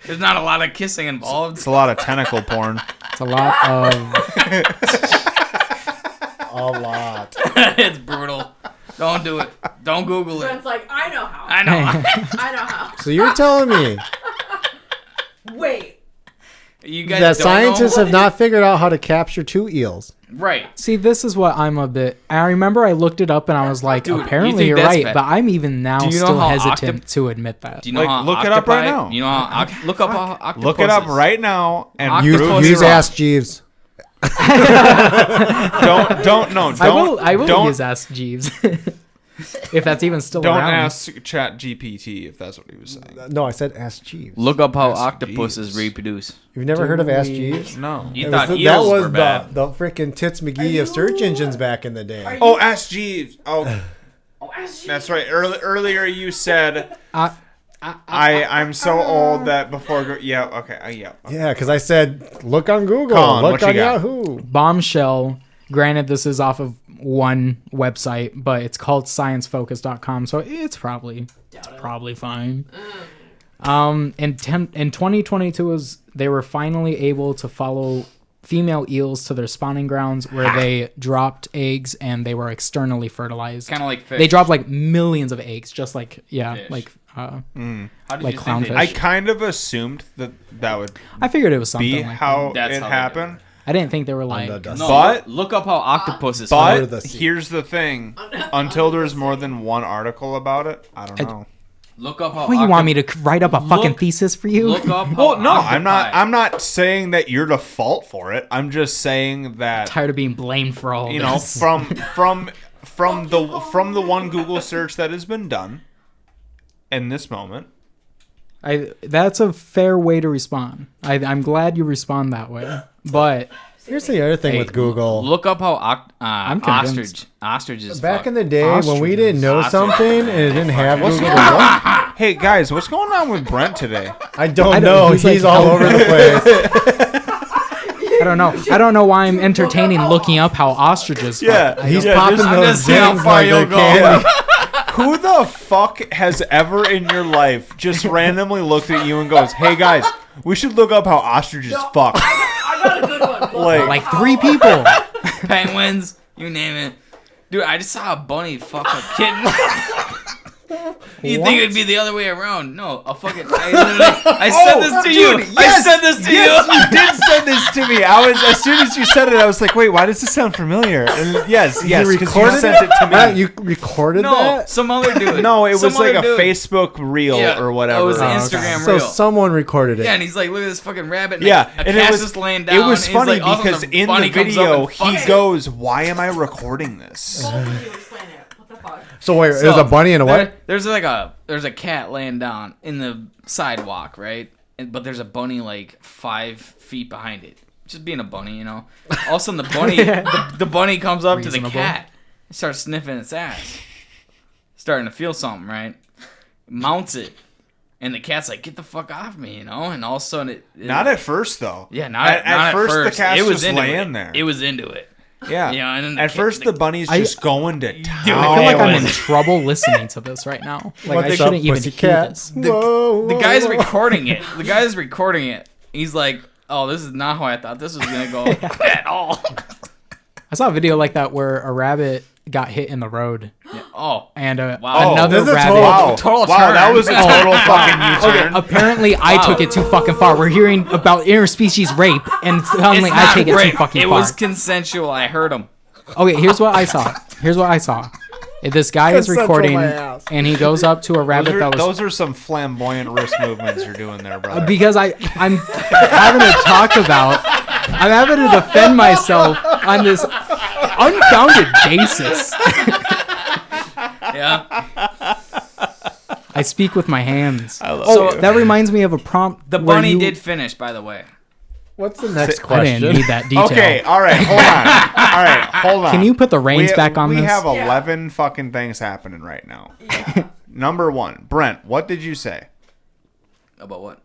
There's not a lot of kissing involved. It's a lot of tentacle porn. It's a lot of. A lot. It's brutal. Don't do it. Don't Google it. Brent's like, I know how. I know. I know how. So you're telling me Wait. You guys that don't scientists know? have not figured out how to capture 2 eels? Right. See, this is what I'm a bit. I remember I looked it up and I was like, Dude, you apparently think you're that's right, bad? but I'm even now Do you know still how hesitant to admit that. Do you know Like, how look it up right octopi- now. You know how look up how octopus Look it up is. right now and Octopus prove is Use wrong. Ask Jeeves. I will don't use Ask Jeeves. If that's even still don't around. ask Chat GPT if that's what he was saying. No, I said Ask Jeeves. Look up how Ask octopuses Jeeves. reproduce. You've never heard of Ask Jeeves? No. You It thought was eels that were was bad. the freaking Tits McGee of search engines back in the day. Oh, Ask Jeeves. Oh, that's right. Earlier you said I'm so old that before. Yeah. Okay. Yeah. Okay. Yeah, because I said look on Google, Colin, look what you on got? Yahoo. Bombshell. Granted, this is off of one website, but it's called sciencefocus.com, so it's probably fine. In 2022 they were finally able to follow female eels to their spawning grounds where they dropped eggs and they were externally fertilized. Kind of like fish. They dropped like millions of eggs, just like Fish. like How did like you think they clownfish. I did? kind of assumed that would I figured it was something be like how That's it how they happened. that. I didn't think they were like the dust. No, But- look up how octopuses. Under But the sea. here's the thing: until there's more than one article about it, I don't know. Look up how. what, you want me to write up a fucking Look- thesis for you? Look up. How Well, no, I'm not. octopi- I'm not saying that you're the fault for it. I'm just saying that Tired of being blamed for all you of know this. from the one Google search that has been done in this moment. That's a fair way to respond. I'm glad you respond that way. But Here's the other thing Hey, with Google. Look up how I'm convinced. ostriches. Back fuck. in the day when we didn't know Ostriches. something and it didn't have What's Google going to look, on? Hey guys, what's going on with Brent today? I don't I don't- know. he's He's, like- all over the place. I don't know. I don't know why I'm entertaining looking up how ostriches fuck. He's popping I'm those just seeing how things far like you'll they're go. candy. Who the fuck has ever in your life just randomly looked at you and goes, "Hey guys, we should look up how ostriches fuck"? I got a good one. Look Like- Like 3 people. penguins, you name it. Dude, I just saw a bunny fuck a kitten. You think it'd be the other way around? No, a fucking. I said this to you. I said this to yes, you. you did send this to me. I was as soon as you said it, I was like, "Wait, why does this sound familiar?" And yes, You because you recorded sent it to me. Yeah, you recorded No, that? some other dude. No, it was Some like a other dude. Facebook reel Yeah, or whatever. it was an Oh, okay. Instagram So reel. someone recorded it. Yeah, and he's like, "Look at this fucking rabbit." And Yeah, a and cat's it was just laying down. it was and he's funny like, all of a because sudden, in the bunny comes up video and he fucks it. goes, "Why am I recording this?" Both of you explain it. What the fuck? So wait, it was So, a bunny and a what? There's a cat laying down in the sidewalk, right? But there's a bunny like 5 feet behind it, just being a bunny, you know. All of a sudden, the bunny the bunny comes up to Reasonable. the cat, and starts sniffing its ass, starting to feel something, right? Mounts it, and the cat's like, "Get the fuck off me," you know. And all of a sudden, it Not at first though. yeah, not at first. The cat's it was just into laying it. there. It was into it. Yeah. Yeah, and then the At cat- first, the bunny's I- just going to town. I feel like I'm in was- trouble listening to this right now. Like What's I up, shouldn't even hear pussycat? this. The guy's recording it. The guy's recording it. He's like, "Oh, this is not how I thought this was gonna go at all." I saw a video like that where a rabbit got hit in the road Oh, and Wow. another This is rabbit. total- total Wow, that turn. was a total fucking U-turn. Apparently, I took it too fucking far. We're hearing about interspecies rape, and suddenly It's I not take it too rape. fucking It far. was consensual. I heard him. Okay, here's what I saw. This guy is Consensual recording, my ass. and he goes up to a rabbit that was Those are some flamboyant wrist movements you're doing there, brother. because I'm having to talk about. I'm having to defend myself on this unfounded basis. Yeah. I speak with my hands. love So that reminds me of a prompt. The where bunny you- did finish, by the way. What's the next I question? didn't need that detail. Okay, all right, hold on. Can you put the reins back on we this? have Yeah. 11 fucking things happening right now. Number 1, Brent, what did you say? About what?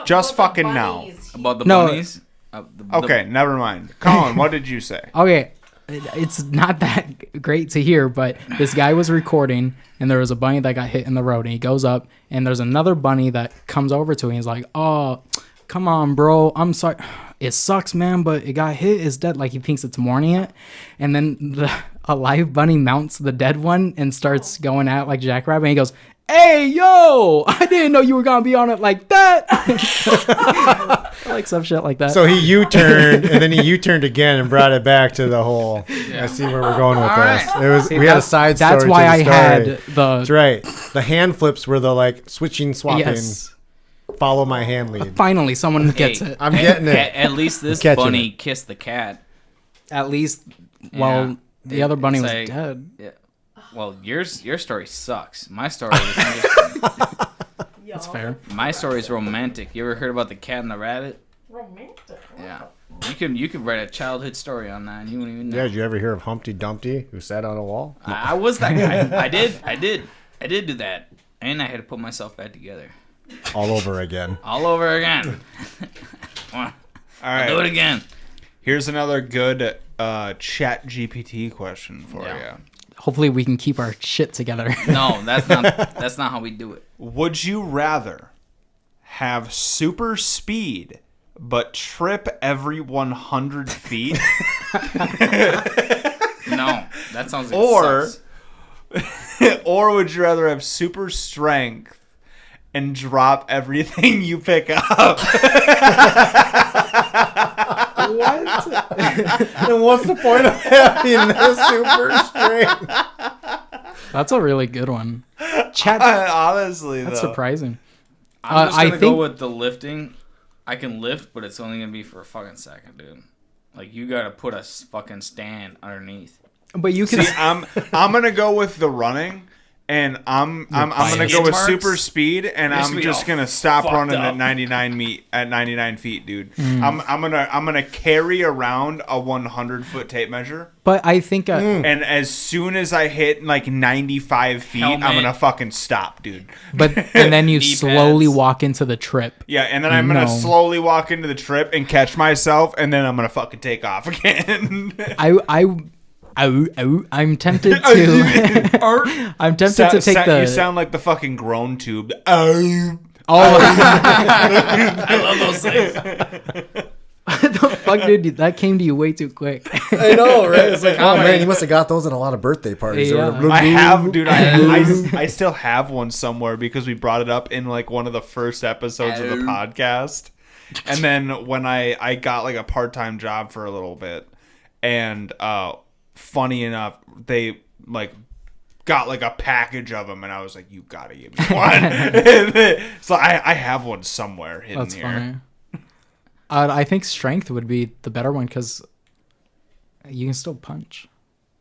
Just fucking now. About the No. bunnies? The Okay, never mind. Colin, what did you say? Okay, it's not that great to hear, but this guy was recording and there was a bunny that got hit in the road and he goes up and there's another bunny that comes over to him. He's like, oh, come on, bro. I'm sorry. It sucks, man, but it got hit. It's dead. Like he thinks it's mourning it. And then a live bunny mounts the dead one and starts going at like Jackrabbit. And he goes, hey, yo, I didn't know you were going to be on it like that. Like some shit like that. So he U-turned, and then he U-turned again and brought it back to the whole. I see where we're going with this. It was we had a side story. That's why to the I story. had the. That's right. The hand flips were the like switching, swapping. Yes. Follow my hand lead. Finally, someone gets Hey, it. I'm getting it. At least this Catching bunny it. kissed the cat. At least, well, the other bunny it's was like- dead. Yeah. Well, your story sucks. My story is interesting. That's fair. My story is romantic. You ever heard about the cat and the rabbit? Romantic. Yeah. You could write a childhood story on that and you wouldn't even know. Yeah, did you ever hear of Humpty Dumpty who sat on a wall? I was that guy. I did do that. And I had to put myself back together. All over again. All over again. Come on. All Do it right. again. Here's another good Chat GPT question for Yeah. you. Hopefully, we can keep our shit together. No, that's not how we do it. Would you rather have super speed but trip every 100 feet, No, that sounds like Or- it sucks. or would you rather have super strength and drop everything you pick up? And what's the point of having this super strength? That's a really good one. Chat. Honestly, That's though. surprising. I'm just I gonna think- go with the lifting. I can lift, but it's only gonna be for a fucking second, dude. Like you gotta put a fucking stand underneath. But you can. See, I'm gonna go with the running, and I'm gonna biased. go with Marks? super speed, and You're just I'm gonna be just all gonna stop fucked running up. at 99 feet, dude. I'm gonna carry around a 100-foot tape measure, But I think. and as soon as I hit like 95 feet, I'm Helmet. gonna fucking stop, dude. But and then you Knee slowly pads. walk into the trip. Yeah, and then I'm gonna No. slowly walk into the trip and catch myself, and then I'm gonna fucking take off again. I'm tempted to. I'm tempted to take the. You sound like the fucking groan tube. Oh. Oh, I love those things. what the fuck, dude? That came to you way too quick. I know, right? It's like, oh man, you must have got those at a lot of birthday parties. Yeah. I have, dude. I still have one somewhere because we brought it up in like one of the first episodes of the podcast. And then when I got like a part-time job for a little bit, and funny enough, they like got like a package of them, and I was like, "You gotta give me one." So I have one somewhere hidden That's here. funny. I think strength would be the better one because you can still punch.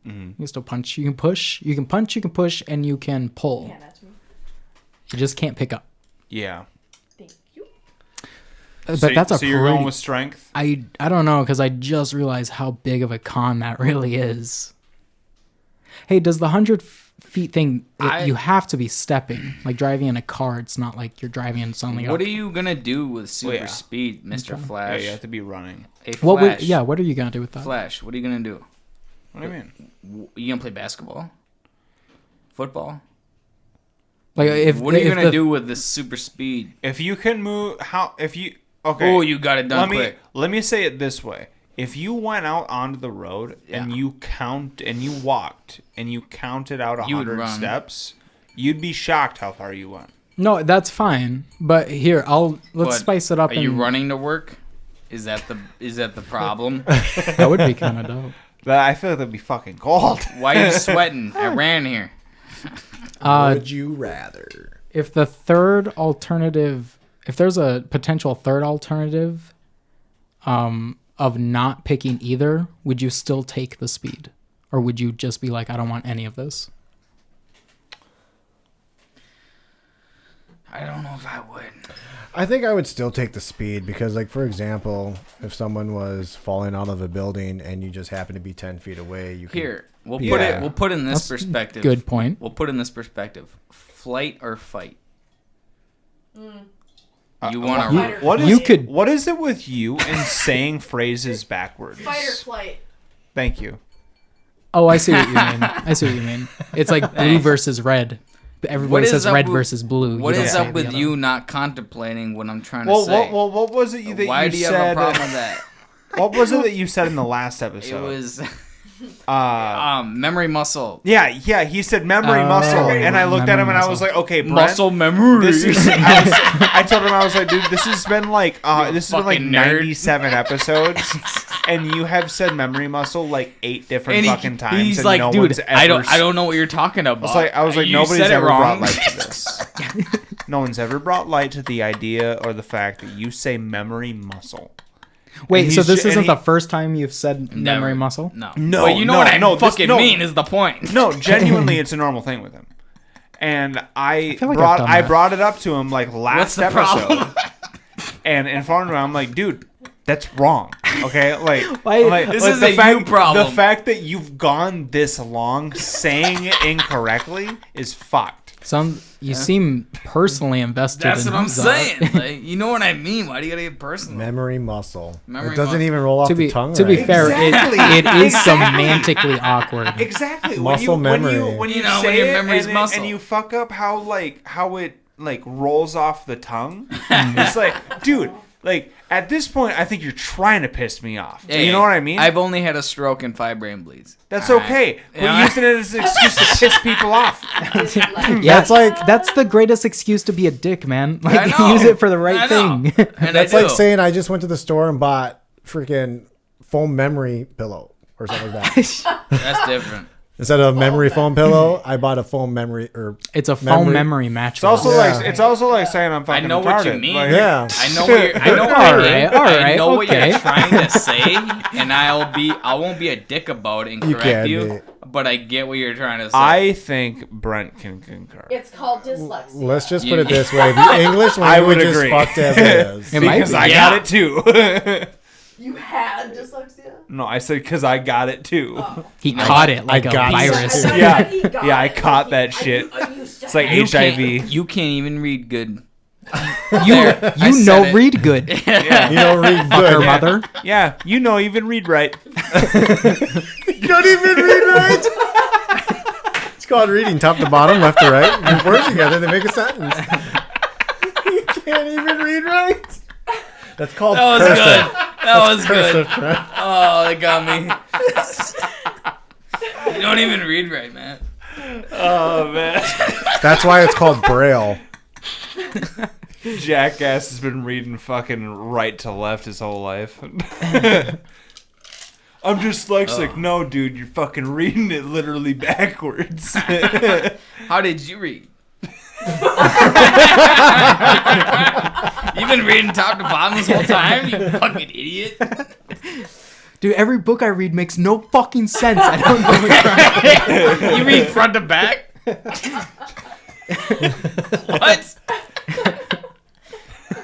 You can still punch. You can push. You can punch. You can push, and you can pull. Yeah, that's me. You just can't pick up. Yeah. Thank you. But So, that's a so you're pretty. going with strength. I don't know because I just realized how big of a con that really is. Hey, does the 100 feet thing? You have to be stepping, like driving in a car. It's not like you're driving in something. What are you gonna do with super yeah. speed, Mr. Yeah, Flash? you have to be running. Hey, What? Flash. What are you gonna do with that? Flash. What are you gonna do? What do you mean? You gonna play basketball? Football? Like if What are you if gonna the- do with this super speed? If you can move, okay. Oh, you got it done quick. Let me say it this way. If you went out onto the road and Yeah. you walked and you counted out You would 100 run. steps, you'd be shocked how far you went. No, that's fine. But here, let's But spice it up. Are you and running to work? Is that the problem? That would be kind of dope. I feel like that'd be fucking cold. Why are you sweating? I ran here. Would you rather? If the third alternative, if there's a potential third alternative, of not picking either, would you still take the speed, or would you just be like, I don't want any of this? I don't know if I would. I think I would still take the speed because, like, for example, if someone was falling out of a building and you just happen to be 10 feet away, you can. Here, we'll Yeah. put in this That's perspective. Good point. We'll put in this perspective. Flight or fight? You want to Fight or What is You could- What is it with you and saying phrases backwards? Fight or flight. Thank you. Oh, I see what you mean. It's like blue versus red. Everybody says red versus blue. What is up the with other you one. not contemplating what I'm trying to say? What was it that Why you do you said? have a problem with that? What was it that you said in the last It episode? was memory muscle. Yeah, he said memory muscle, and I looked at him and I was like, okay, Brent, Muscle memory. This is. I told him, I was like, dude, this has been like this has been like fucking nerd. 97 episodes, and you have said memory muscle like 8 different fucking times. He's and like, no dude, one's ever I don't know what you're talking about. I was like, You nobody's said it ever wrong. brought light to this. No one's ever brought light to the idea or the fact that you say memory muscle. Wait, And so he's this ju- isn't and the first time you've said Never. memory muscle? No. No, But you know no, what I no, this- fucking no. mean is the point. No, genuinely, it's a normal thing with him. And I feel like I've done that. brought it up to him like last What's the episode, problem? and informed him. I'm like, dude, that's wrong. Okay, like, Why- I'm like This like is the a fact, you problem. The fact that you've gone this long saying it incorrectly is fucked. You seem personally invested That's in what I'm his, saying. Like, you know what I mean? Why do you gotta get personal? Memory muscle. Memory It doesn't muscle. even roll off to be the tongue. to be right. fair, Exactly. it is Exactly. semantically awkward. Exactly. Muscle memory. When you You know, say when your it memory's and, muscle. and you fuck up how it rolls off the tongue, it's like, dude, like at this point, I think you're trying to piss me off. Hey, you know what I mean? I've only had a stroke and 5 brain bleeds. That's All right. okay. We're Yeah. using it as an excuse to piss people off. Yeah, it's like that's the greatest excuse to be a dick, man. Like know. use it for the right I know. thing. And That's I like do. saying I just went to the store and bought freaking foam memory pillow or something like that. That's different. Instead of a memory foam pillow, I bought a foam memory or It's a foam Memory. memory mattress. It's also Yeah. like saying I'm I fucking know what you retarded. mean. Like, yeah. I know what you're, I know what All you're, right, all I right, know what okay. you're trying to say, and I won't be a dick about it and You correct can you, be. but I get what you're trying to say. I think Brent can concur. It's called dyslexia. Let's just put You- it this way: the English I would language is agree. fucked as it is. It might Because be. I Yeah. got it too. You had dyslexia? No, I said because I got it too. He caught it like I a got virus. it. Yeah. He got Yeah, I it. caught Like, that he- shit. I used to It's like have You it. can't- You can't even read good. You There, I you said know it. read good, You don't read fucker good. mother. Yeah, you know, even read right. You don't even read right. It's called reading top to bottom, left to right. Put words together, they make a sentence. You can't even read right. That's called That was cursive. good. That was Cursive, good. Trent. Oh, they got me. You don't even read right, man. Oh man, That's why it's called Braille. Jackass has been reading fucking right to left his whole life. I'm dyslexic. No, dude, you're fucking reading it literally backwards. How did you read? You've been reading top to bottom this whole time, you fucking idiot. Dude, every book I read makes no fucking sense. I don't know what's wrong. You read front to back? What?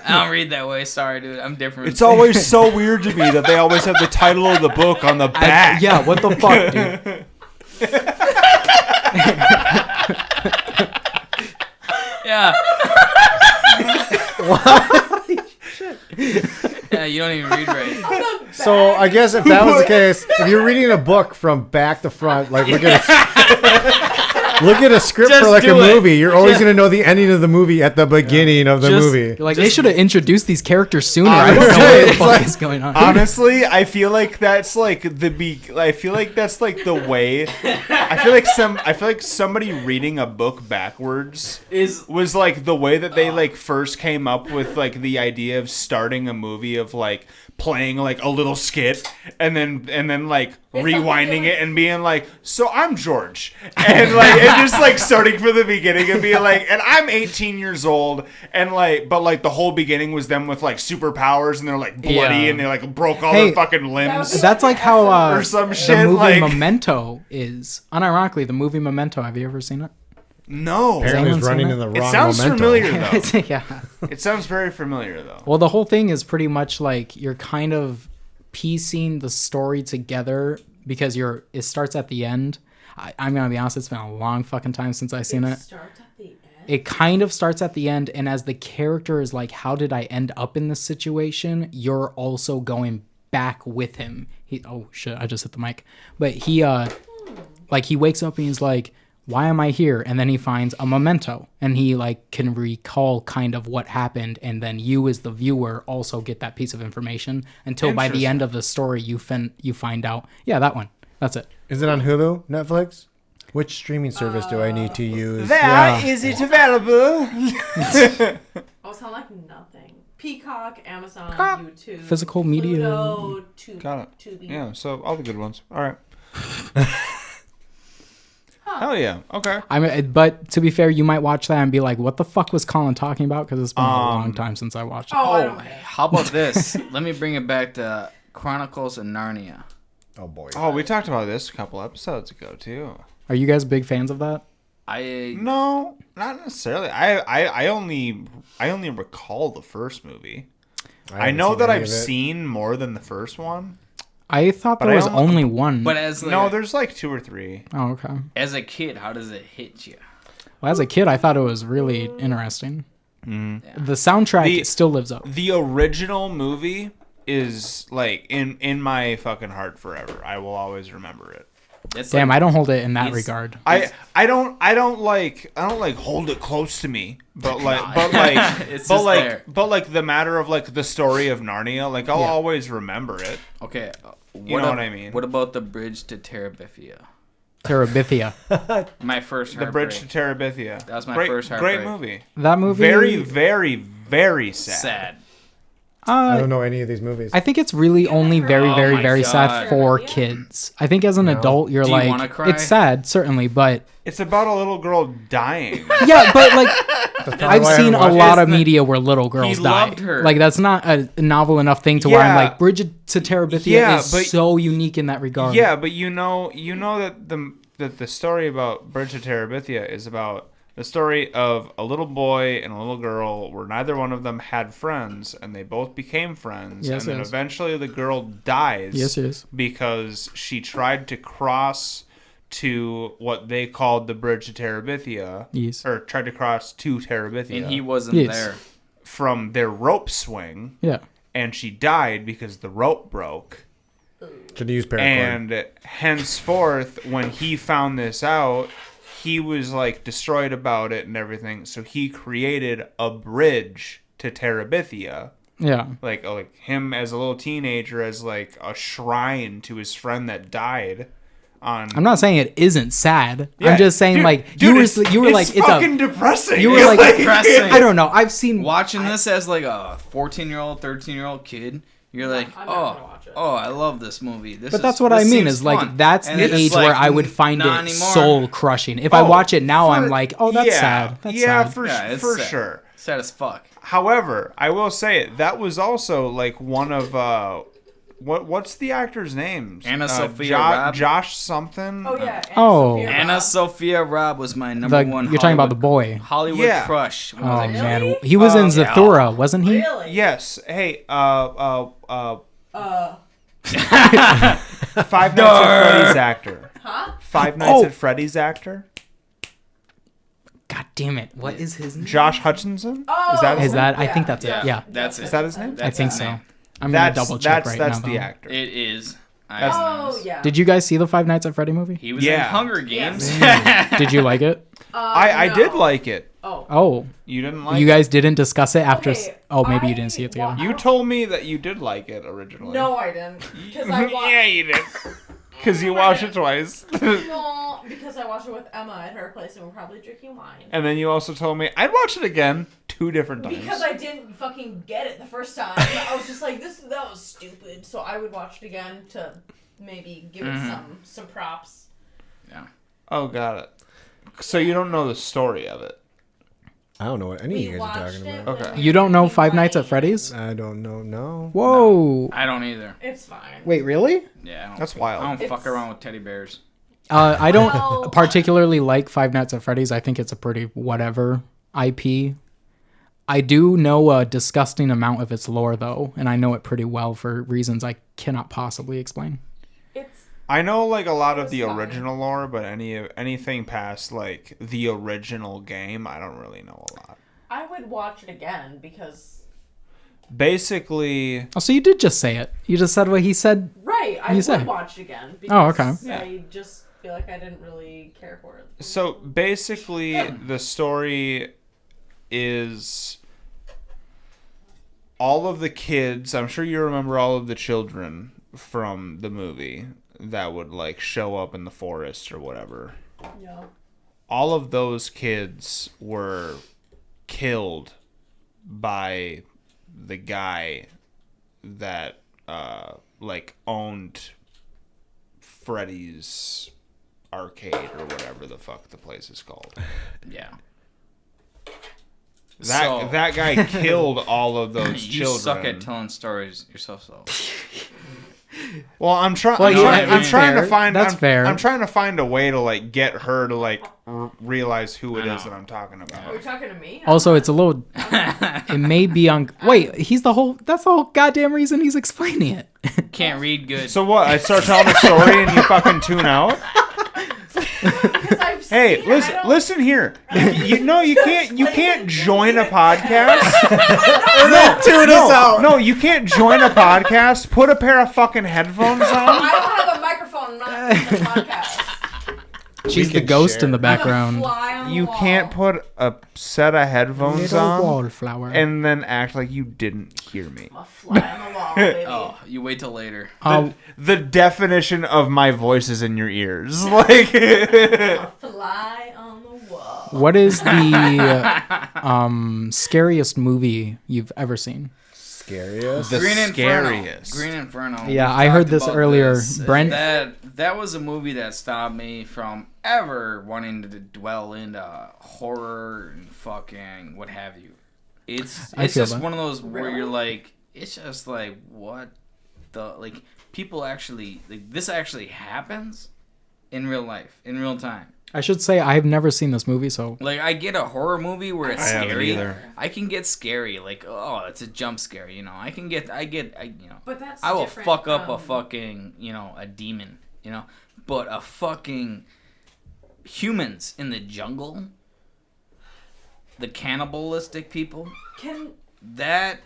I don't read that way. Sorry, dude. I'm different. It's always so weird to me that they always have the title of the book on the back. Yeah, what the fuck, dude? Yeah. Yeah, you don't even read right. So I guess if that was the case, if you're reading a book from back to front, like look at a script Just for like a do it. movie, you're always gonna know the ending of the movie at the beginning of the movie. You're like, they should have introduced these characters sooner. I Honestly, don't know what the it's fuck like- is going on. Honestly, I feel like that's like I feel like that's like the way. I feel like somebody reading a book backwards was like the way that they like first came up with like the idea of starting a movie of like playing like a little skit and then like rewinding it and being like, so I'm George, and like and just like starting from the beginning and being like, and I'm 18 years old, and like but like the whole beginning was them with like superpowers and they're like bloody Yeah. and they like broke all Hey, their fucking limbs. That's like how Or some the shit, movie like- Memento is. Unironically, the movie Memento. Have you ever seen it? No, Apparently, anyone it's running seen in the it wrong sounds momentum. familiar though. Yeah. It sounds very familiar though. Well, the whole thing is pretty much like you're kind of piecing the story together because it starts at the end. I'm gonna be honest, it's been a long fucking time since I've seen it. Starts at the end. It kind of starts at the end, and as the character is like, how did I end up in this situation? You're also going back with him. Oh shit, I just hit the mic. But Like he wakes up and he's like, why am I here? And then he finds a memento and he like can recall kind of what happened. And then you as the viewer also get that piece of information until by the end of the story, you find out, yeah, that one. That's it. Is it on Hulu, Netflix? Which streaming service do I need to use? Is it available? Oh, sound like nothing. Peacock, Amazon, YouTube, Physical media. Pluto, Got it. Tubi. Yeah, so all the good ones. All right. Hell yeah. Okay. I mean, but to be fair, you might watch that and be like, what the fuck was Colin talking about? Because it's been a long time since I watched it. I Oh, don't care. how about this? Let me bring it back to Chronicles of Narnia. Oh boy. Oh, we talked about this a couple episodes ago too. Are you guys big fans of that? No, not necessarily. I only recall the first movie. I know that I've seen more than the first one. I thought But there I was don't- only one. But as like, No, there's like 2 or 3. Oh, okay. as a kid, how does it hit you? Well, as a kid, I thought it was really interesting. Yeah. The soundtrack still lives up. The original movie is like in my fucking heart forever. I will always remember it. It's Damn, like, I don't hold it in that he's- regard. I don't like hold it close to me, but like It's but just like there. but like the matter of like the story of Narnia, like I'll Yeah. always remember it. okay. You know what I mean? What about the bridge to Terabithia? Terabithia. My first The Bridge to heartbreak. Terabithia. That was my great, first great heartbreak. movie. That movie. Very, very, very sad. Sad. I don't know any of these movies. I think it's really only very, Oh very, my very God. sad for Yeah. kids. I think as an adult, you're Do you like, wanna cry? it's sad, certainly, but It's about a little girl dying. yeah, but like, That's I've why I seen a haven't watched lot it. of media where little girls He die. loved her. Like that's not a novel enough thing to where I'm Yeah. like, Bridget to Terabithia Yeah, is but- so unique in that regard. Yeah, but you know that the story about Bridge to Terabithia is about the story of a little boy and a little girl where neither one of them had friends and they both became friends. Yes, and then yes. eventually the girl dies Yes. because she tried to cross to what they called the Bridge to Terabithia. Yes. Or tried to cross to Terabithia And he wasn't Yes. there. from their rope swing. Yeah. And she died because the rope broke. Should use paracord. And henceforth, when he found this out, he was like destroyed about it and everything. So he created a bridge to Terabithia, Yeah. like him as a little teenager, as like a shrine to his friend that died. I'm not saying it isn't sad. Yeah, I'm just saying dude, like dude, you were like it's fucking a depressing. you were It's like depressing. I don't know. I've seen Watching this as like a 14-year-old, 13-year-old kid, you're like, I'm not gonna watch it. I love this movie. But that's what I mean is like that's And the it's age like, where I would find not it anymore. soul crushing. If I watch it now, I'm like, oh, that's yeah, sad. That's yeah, sad. it's for sad. sure. Sad as fuck. However, I will say it. That was also like one of what's the actor's name? Anna Sophia Robb? Josh something. Oh yeah. Oh. Anna Sophia Robb was my number one. You're talking about the boy. Hollywood Yeah. crush. When I Oh was a kid. man, he was in yeah. Zathura, wasn't he? Really? Yes. Hey. Uh. Five Nights at Freddy's actor. Huh? Five Nights at Freddy's actor. God damn it! What is his name? Josh Hutcherson. Oh. Is that his Is name? that? I Yeah. think that's it. Yeah, That's it. Is that his name? I That's think his so. name. I'm gonna double check right that's now. the though. actor. It is. Oh yeah. Did you guys see the Five Nights at Freddy movie? He was Yeah. in Hunger Games. Did you like it? I no. did like it. Oh. Oh, You didn't like you it? guys didn't discuss it after. Okay, Oh, maybe you I didn't see it wa- together. You told me that you did like it originally. No, I didn't. Because I watched. Yeah, you did. Because you watched it twice. No, because I watched it with Emma at her place and we're probably drinking wine. And then you also told me I'd watch it again 2 different times. Because I didn't fucking get it the first time. I was just like, that was stupid. So I would watch it again to maybe give it some props. Oh, got it. So you don't know the story of it. I don't know what any We of you guys are watched talking it. about. Okay. when we You don't know were Five Nights at playing. Freddy's? I don't know. No. Whoa. I don't either. It's fine. Wait, really? Yeah, I don't, That's I wild. don't fuck It's- around with teddy bears. I don't Well- particularly like Five Nights at Freddy's. I think it's a pretty whatever IP. I do know a disgusting amount of its lore, though, and I know it pretty well for reasons I cannot possibly explain. It's I know like a lot of It's the fine. original lore, but anything past like the original game, I don't really know a lot. I would watch it again because Basically, Oh, so you did just say it. You just said what he said. right, I You would say. watch it again Oh, because okay. I just feel like I didn't really care for it. So basically, the story is all of the kids. I'm sure you remember all of the children from the movie that would like show up in the forest or whatever. Yeah. All of those kids were killed by the guy that like owned Freddy's Arcade or whatever the fuck the place is called. Yeah. That guy killed all of those You children. suck at telling stories yourself, though. Well, I'm trying. Well, yeah, I'm it's trying fair. to find. That's I'm, fair. I'm trying to find a way to like get her to like realize who it is that I'm talking Are about. you talking to me? Also, it's a little. It may be on. Wait, he's the whole. That's the whole goddamn reason he's explaining it. Can't read good. So what? I start telling a story and you fucking tune out. Because I've Hey, seen it, listen, I don't- listen here. You know you can't join a podcast. Tune us out. No, you can't join a podcast. Put a pair of fucking headphones on. I don't have a microphone. I'm not in the podcast. She's the can ghost share. in the I'm a background. fly on the You wall. can't put a set of headphones Little on wallflower. and then act like you didn't hear me. I'm a fly on the wall, baby. Oh, you wait till later. The definition of my voice is in your ears. Like A fly on the wall. What is the scariest movie you've ever seen? Scariest. The Green Inferno. scariest. Green Inferno. Yeah, We've I heard talked this about earlier. this. Brent- That was a movie that stopped me from ever wanting to dwell into horror and fucking what have you. It's I feel just that. one of those where Really? you're like, it's just like what the like people actually like this actually happens in real life in real time. I should say I've never seen this movie, so Like I get a horror movie where it's I haven't scary. either. I can get scary, like oh, it's a jump scare. You know, I But that's I will different fuck up a from- fucking, a demon, but a fucking humans in the jungle, the cannibalistic people, Can that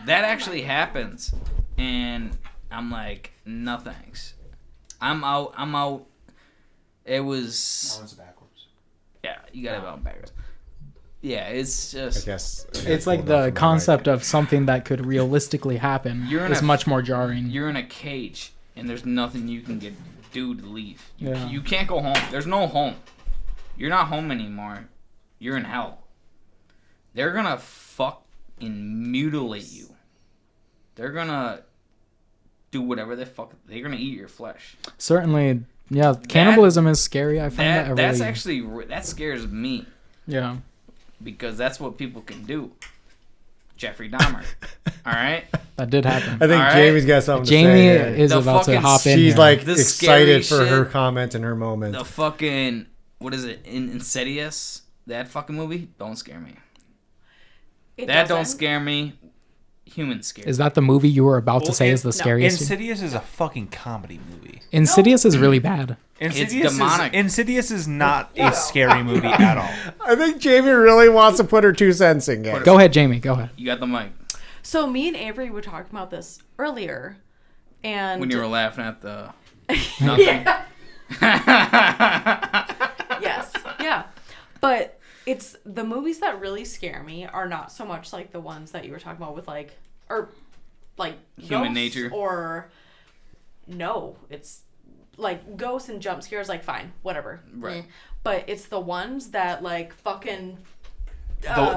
actually happens, and I'm like, no thanks, I'm out. It was backwards. yeah, you got it out backwards. Yeah, it's I just guess it's like the concept of something that could realistically happen You're in is a- much more jarring. you're in a cage and there's nothing you can do to leave. Yeah. You can't go home. There's no home. You're not home anymore. You're in hell. They're gonna fucking mutilate you. They're gonna do whatever they're gonna eat your flesh. Certainly, yeah, cannibalism is scary. I find that, That's really, actually that scares me yeah. because that's what people can do. Jeffrey Dahmer. All right. That did happen. I think All right. Jamie's got something Jamie to say. Here. is The about to fucking- hop in. She's here. like The excited scary for her shit. comment and her moment. The fucking what is it? Insidious. That fucking movie don't scare me. it That don't doesn't? scare me. Humans scare. Is that the movie you were about to say is the no. scariest? Insidious is a fucking comedy movie. Insidious is really bad. Insidious demonic. Insidious is not a scary movie at all. I think Jamie really wants to put her 2 cents in, guys. Go ahead, Jamie. Go ahead. You got the mic. So me and Avery were talking about this earlier, and When you were laughing at the nothing. yes, yeah, but it's the movies that really scare me are not so much like the ones that you were talking about with like Human ghosts nature. or no, it's like ghosts and jump scares. Like fine, whatever. Right. But it's the ones that like fucking.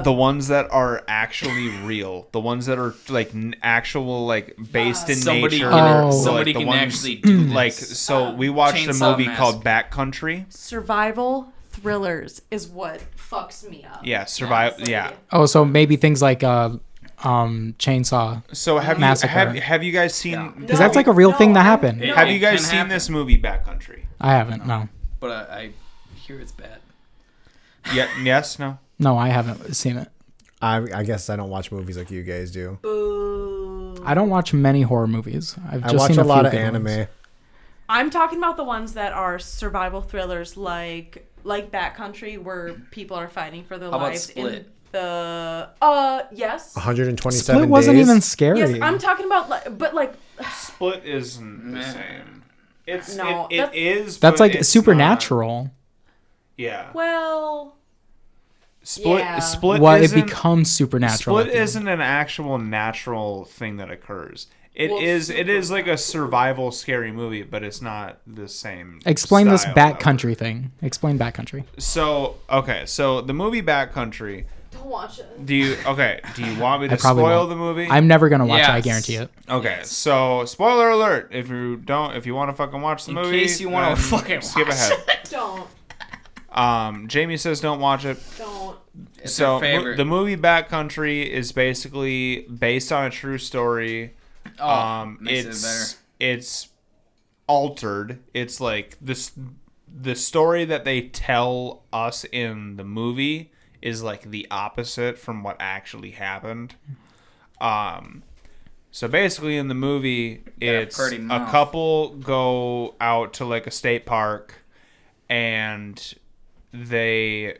The ones that are actually real, the ones that are like actual, like based in Somebody nature. can, Oh. somebody like, the can ones- actually do this. like. So we watched a Chainsaw movie Massacre. called Backcountry. survival thrillers is what fucks me up. Yeah, survive. Honestly. Yeah. Oh, so maybe things like Chainsaw. So have Massacre. you have you guys seen? Yeah. Because that's like a real thing that happened. It- Have it you guys can seen happen. this movie Backcountry? I haven't. No. But I hear it's bad. Yeah. Yes. No. No, I haven't seen it. I guess I don't watch movies like you guys do. Boo. I don't watch many horror movies. I've I just watch seen a lot few of good anime. ones. I'm talking about the ones that are survival thrillers, like Backcountry, where people are fighting for their How about lives. Split? In the yes, 127 Split days. wasn't even scary. yes. I'm talking about but like Split isn't the Meh. same. It's No, it that's- is. That's but like it's supernatural. not- yeah. Well, Split. yeah. Split. Well, it isn't, becomes supernatural. Split at the end. isn't an actual natural thing that occurs. It Well, is. It is like a survival scary movie, but it's not the same. Explain this style that backcountry thing. Explain backcountry. So okay, so the movie Backcountry. Don't watch it. Do you want me I to probably spoil won't. the movie? I'm never gonna watch it. I Yes. guarantee it. Okay, Yes. so spoiler alert. If you want to fucking watch the In movie, case you wanna then fucking skip watch ahead. Don't. Jamie says don't watch it. Don't. It's So her favorite. the movie Backcountry is basically based on a true story. Makes it better. It's altered. It's like the story that they tell us in the movie is like the opposite from what actually happened. So basically in the movie, Got a it's pretty a mouth. couple go out to like a state park and they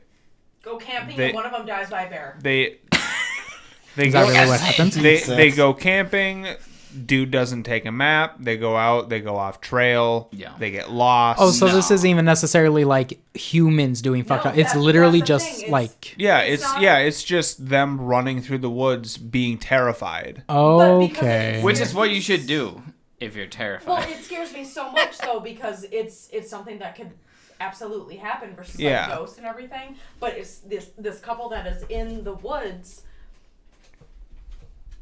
Go camping They- and one of them dies by a bear. they Is go, that really what happens? they go camping. Dude doesn't take a map. They go out. They go off trail. Yeah. They get lost. Oh, so this No. isn't even necessarily like humans doing fucked No, up. It's that's literally the just thing. It's- like yeah, it's not- it's just them running through the woods, being terrified. But because okay. it's- Which is what you should do if you're Well, terrified. it scares me so much though because it's something that could absolutely happen versus Yeah. like ghosts and everything. But it's this couple that is in the woods.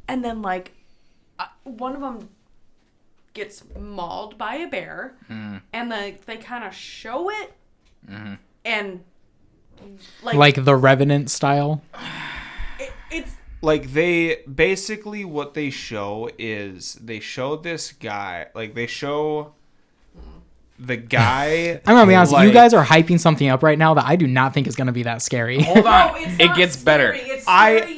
and then like one of them gets mauled by a bear, and they kind of show it, and like the Revenant style. it's Like they basically what they show is they show this guy, like they show the guy. I'm gonna be honest. You like- guys are hyping something up right now that I do not think is gonna be that scary. Hold on. No, it's It not gets scary. better. It's I scary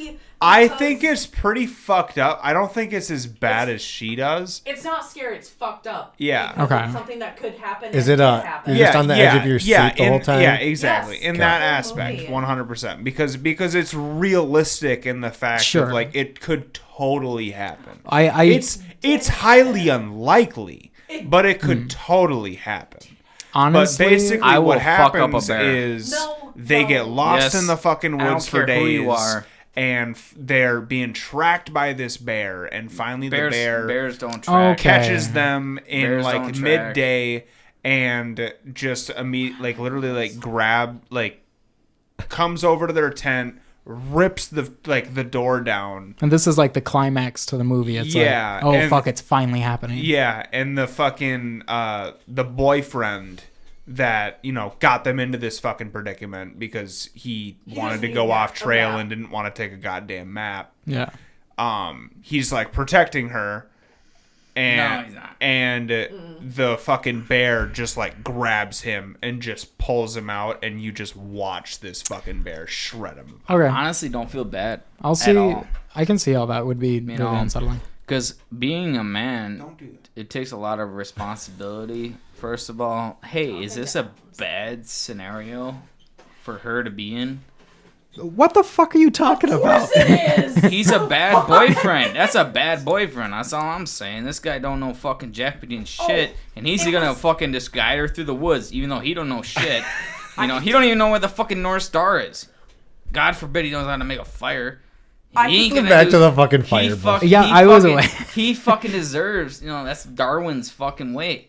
because think it's pretty fucked up. I don't think it's as bad as she does. it's not scary. It's fucked up. Yeah. Because Okay. It's something that could happen. Is and it can a- happen. You're just on the edge of your seat the whole time? Yeah, exactly. Yes. In Okay. that The whole aspect, movie. 100%. Because it's realistic in the fact Sure. of like it could totally happen. I It's highly unlikely, but it could totally happen. honestly, But basically, I will what fuck up a happens bear. is No, they no. get lost Yes. in the fucking I don't woods for care who days, you are. and they're being tracked by this bear, and finally the bear Bears don't track. Okay. catches them in Bears like don't track. midday, and just like literally like comes over to their tent, rips the door down. and this is like the climax to the movie. It's Yeah, like, oh and- fuck, it's finally happening. Yeah, and the fucking the boyfriend that got them into this fucking predicament because he wanted to doesn't go need off a trail map. and didn't want to take a goddamn map. Yeah. He's like protecting her, and No, he's not. and the fucking bear just like grabs him and just pulls him out, and you just watch this fucking bear shred him. Okay. Honestly, don't feel bad. I'll at see. all. I can see how that would be really know, unsettling. Because being a man, Don't do that. it takes a lot of responsibility. First of all, hey, is this a bad scenario for her to be in? What the fuck are you talking about? It is. He's a bad boyfriend. That's a bad boyfriend. That's all I'm saying. This guy don't know fucking jackpot and shit, and he's it gonna was- fucking just guide her through the woods, even though he don't know shit. He don't even know where the fucking North Star is. God forbid he knows how to make a fire. He ain't Go gonna back do- to the fucking he fire. fuck- bush. Yeah, he I was fucking- away. He fucking deserves. That's Darwin's fucking way.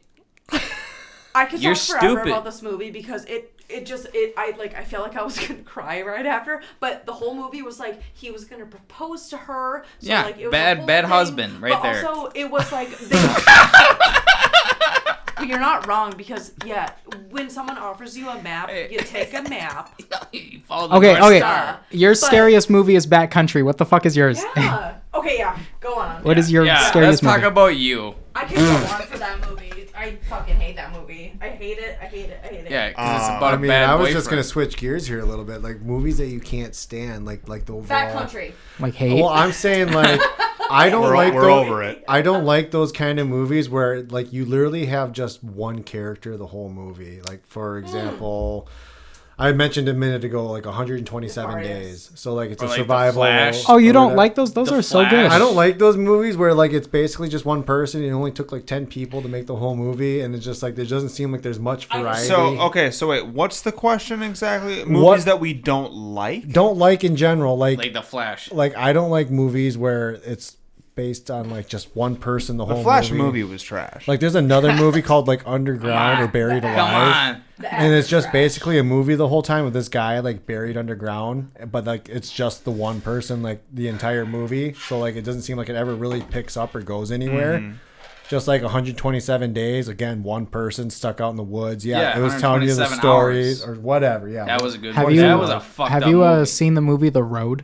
I could You're talk forever stupid. about this movie because I feel like I was gonna cry right after, but the whole movie was like he was gonna propose to her. So Yeah, like, it was bad- a whole bad thing, husband right but there. Also, it was like you're not wrong because when someone offers you a map, you take a map. You follow the Okay, North okay. Star. Your But- scariest movie is Backcountry. What the fuck is yours? Yeah. Okay. Yeah. Go on. What is your Yeah, let's scariest talk movie? about you. I can go on for that movie. I fucking hate that movie. I hate it. I hate it. I hate it. Yeah, because it's about I a mean, bad I was boyfriend. just gonna switch gears here a little bit, like movies that you can't stand, like the overall. Backcountry. Like hate? Well, I'm saying like I don't We're like over it. I don't like those kind of movies where like you literally have just one character the whole movie. Like for example, I mentioned a minute ago, like 127 days. So like it's Or a like The survival. Flash. Oh, you or don't whatever. like those? Those The are so good. Flash. I don't like those movies where like it's basically just one person. It only took like 10 people to make the whole movie, and it's just like there doesn't seem like there's much variety. So wait, what's the question exactly? Movies that we don't like? Don't like in general, Like The Flash. like I don't like movies where it's based on like just one person. The The whole Flash movie was trash. Like there's another movie called like Underground or Buried Come Alive. on. And it's just basically a movie the whole time with this guy like buried underground, but like it's just the one person like the entire movie. So like it doesn't seem like it ever really picks up or goes anywhere. Just like 127 days, again, one person stuck out in the woods. Yeah, it was telling you the 127 stories hours. or whatever. Yeah, That was a good Have movie. you That was a fucked have up you movie. seen the movie The Road?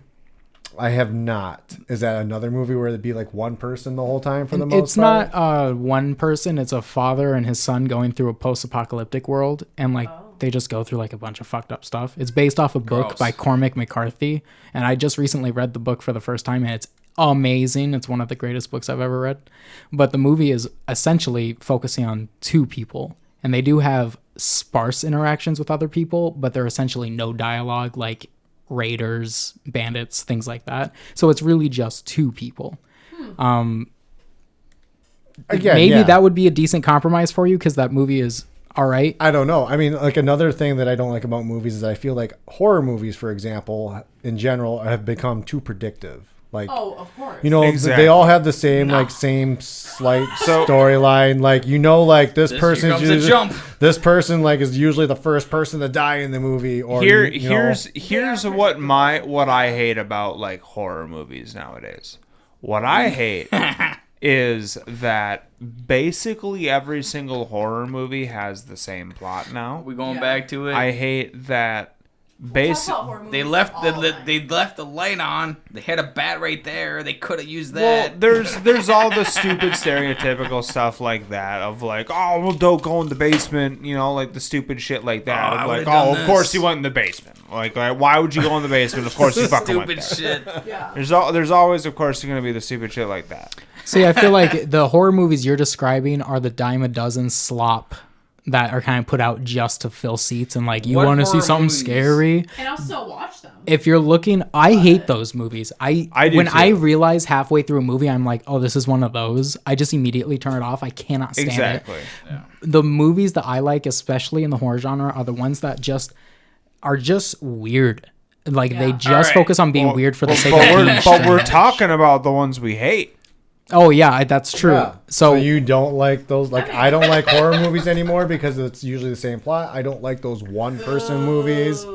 I have not. Is that another movie where it'd be like one person the whole time for the most It's part? not one person. It's a father and his son going through a post-apocalyptic world, and like they just go through like a bunch of fucked up stuff. It's based off a book Gross. by Cormac McCarthy, and I just recently read the book for the first time, and it's amazing. It's one of the greatest books I've ever read. But the movie is essentially focusing on two people, and they do have sparse interactions with other people, but they're essentially no dialogue, like raiders, bandits, things like that. So it's really just two people. Again, Maybe yeah. that would be a decent compromise for you because that movie is all right. I don't know. I mean, like another thing that I don't like about movies is I feel like horror movies, for example, in general, have become too predictive. Like, Oh, of course. you know, Exactly. they all have the same same slight storyline. Like, you know, like this Here person, comes a jump. this person like is usually the first person to die in the movie. Or Here's what I hate about like horror movies nowadays. What I hate is that basically every single horror movie has the same plot now. We going back to it. I hate that They left they left the light on. They had a bat right there. They could have used that. Well, there's all the stupid stereotypical stuff like that of like, oh, well, don't go in the basement, you know, like the stupid shit like that. Oh, I Of like, would've done of course this. he went in the basement. Like, why would you go in the basement? Of course you fucking went there. Stupid shit. Yeah. There's always, of course, going to be the stupid shit like that. See, I feel like the horror movies you're describing are the dime a dozen slop that are kind of put out just to fill seats and like you What want to see horror something movies? scary. And I'll still watch them. If you're looking, I hate those movies. I do when too. I realize halfway through a movie, I'm like, oh, this is one of those. I just immediately turn it off. I cannot stand Exactly. it. The movies that I like, especially in the horror genre, are the ones that are just weird. Like they just Alright. focus on being weird for the sake of being But we're strange. talking about the ones we hate. Oh yeah, that's true. Yeah. So you don't like those? Like I don't like horror movies anymore because it's usually the same plot. I don't like those one-person movies.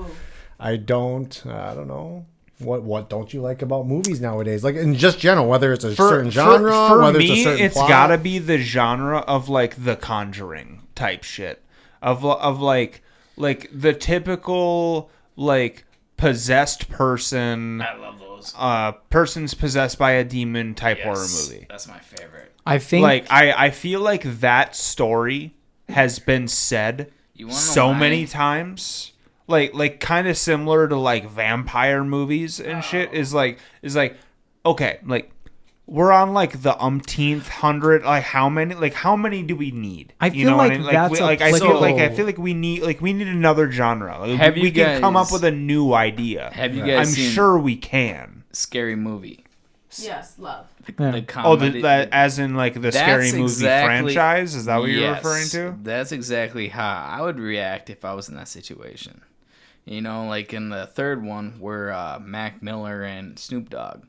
I don't know. What don't you like about movies nowadays? Like in just general, whether it's a certain genre, for whether me, it's a certain it's plot. gotta be the genre of like The Conjuring type shit, of like the typical like possessed person, I love those. person's possessed by a demon type horror Yes, movie. That's my favorite. I think Like I feel like that story has been said You wanna know so why? many times. Like kind of similar to like vampire movies and shit is like okay, like we're on like the umpteenth hundred. Like how many do we need? I You feel know like what I mean? that's I feel like we need another genre. Like, Have we you can come up guys- with a new idea. Have you I'm guys seen sure we can. Scary Movie? Yes, love. Yeah. The Oh, comedy. as in like the That's scary movie exactly- franchise? Is that what you're Yes, referring to? That's exactly how I would react if I was in that situation. You know, like in the third one where Mac Miller and Snoop Dogg.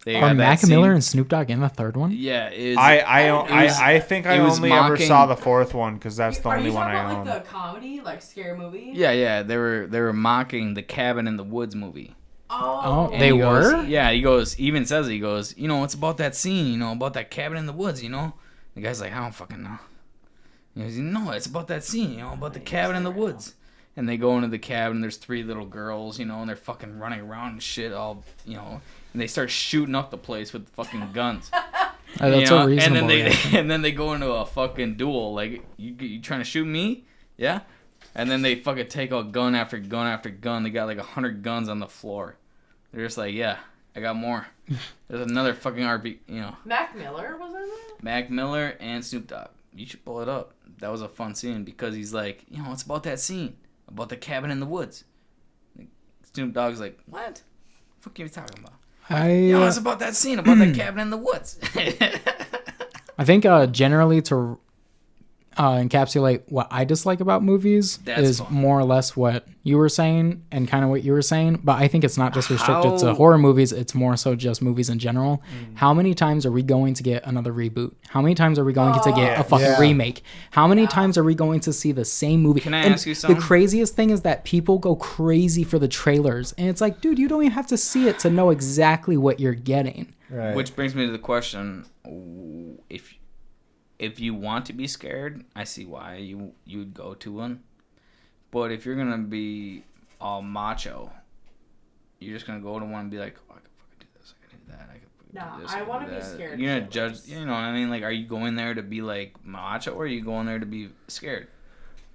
They are got that Mac scene- Miller and Snoop Dogg in the third one? Yeah, I think I it was only ever mocking- saw the fourth one because that's the Are only you one talking I about own. like the comedy, like scary movie? yeah. They were mocking the Cabin in the Woods movie. Oh, And they he goes- were? Yeah, he goes. He even says it, he goes. You know, it's about that scene. You know, about that cabin in the woods. You know, the guy's like, I don't fucking know. He goes, no, it's about that scene. You know, about the cabin in the woods. And they go into the cabin. There's 3 little girls. You know, and they're fucking running around and shit. All you know, and they start shooting up the place with fucking guns. That's You know, a reasonable and then they reaction. and then they go into a fucking duel. Like, you trying to shoot me? Yeah. And then they fucking take out gun after gun after gun. They got like 100 guns on the floor. They're just like, yeah, I got more. There's another fucking RB, you know, Mac Miller was in it? Mac Miller and Snoop Dogg. You should pull it up. That was a fun scene because he's like, you know, it's about that scene about the cabin in the woods. Like, Snoop Dogg's like, what? The fuck are you talking about? It's about that scene about that cabin in the woods. I think generally to encapsulate what I dislike about movies is more or less what you were saying and kind of what you were saying. But I think it's not just restricted to horror movies. It's more so just movies in general. How many times are we going to get another reboot? How many times are we going to get a fucking remake? How many times are we going to see the same movie? Can I ask you something? The craziest thing is that people go crazy for the trailers. And it's like, dude, you don't even have to see it to know exactly what you're getting. Right. Which brings me to the question: if you want to be scared, I see why you'd go to one. But if you're gonna be all macho, you're just gonna go to one and be like, oh, I can fucking do this, I can do that, I can do this. I want to be scared. You're gonna judge, you know what I mean? Like, are you going there to be like macho, or are you going there to be scared?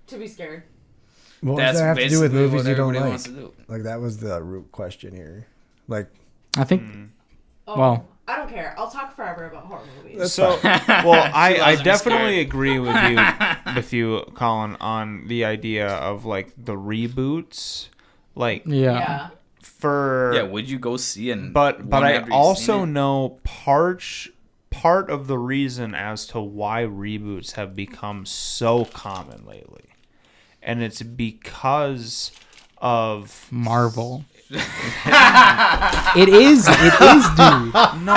To be scared. What does that have to do with basically movies what you don't everybody like? wants to do. Like that was the root question here. Like, I think, Oh, well, I don't care. I'll talk forever about horror movies. So, well, I loves to be definitely scared. agree with you, Colin, on the idea of like the reboots, like yeah. for Yeah, would you go see and but I after you've also seen it? know part of the reason as to why reboots have become so common lately, and it's because of Marvel. It is, dude. no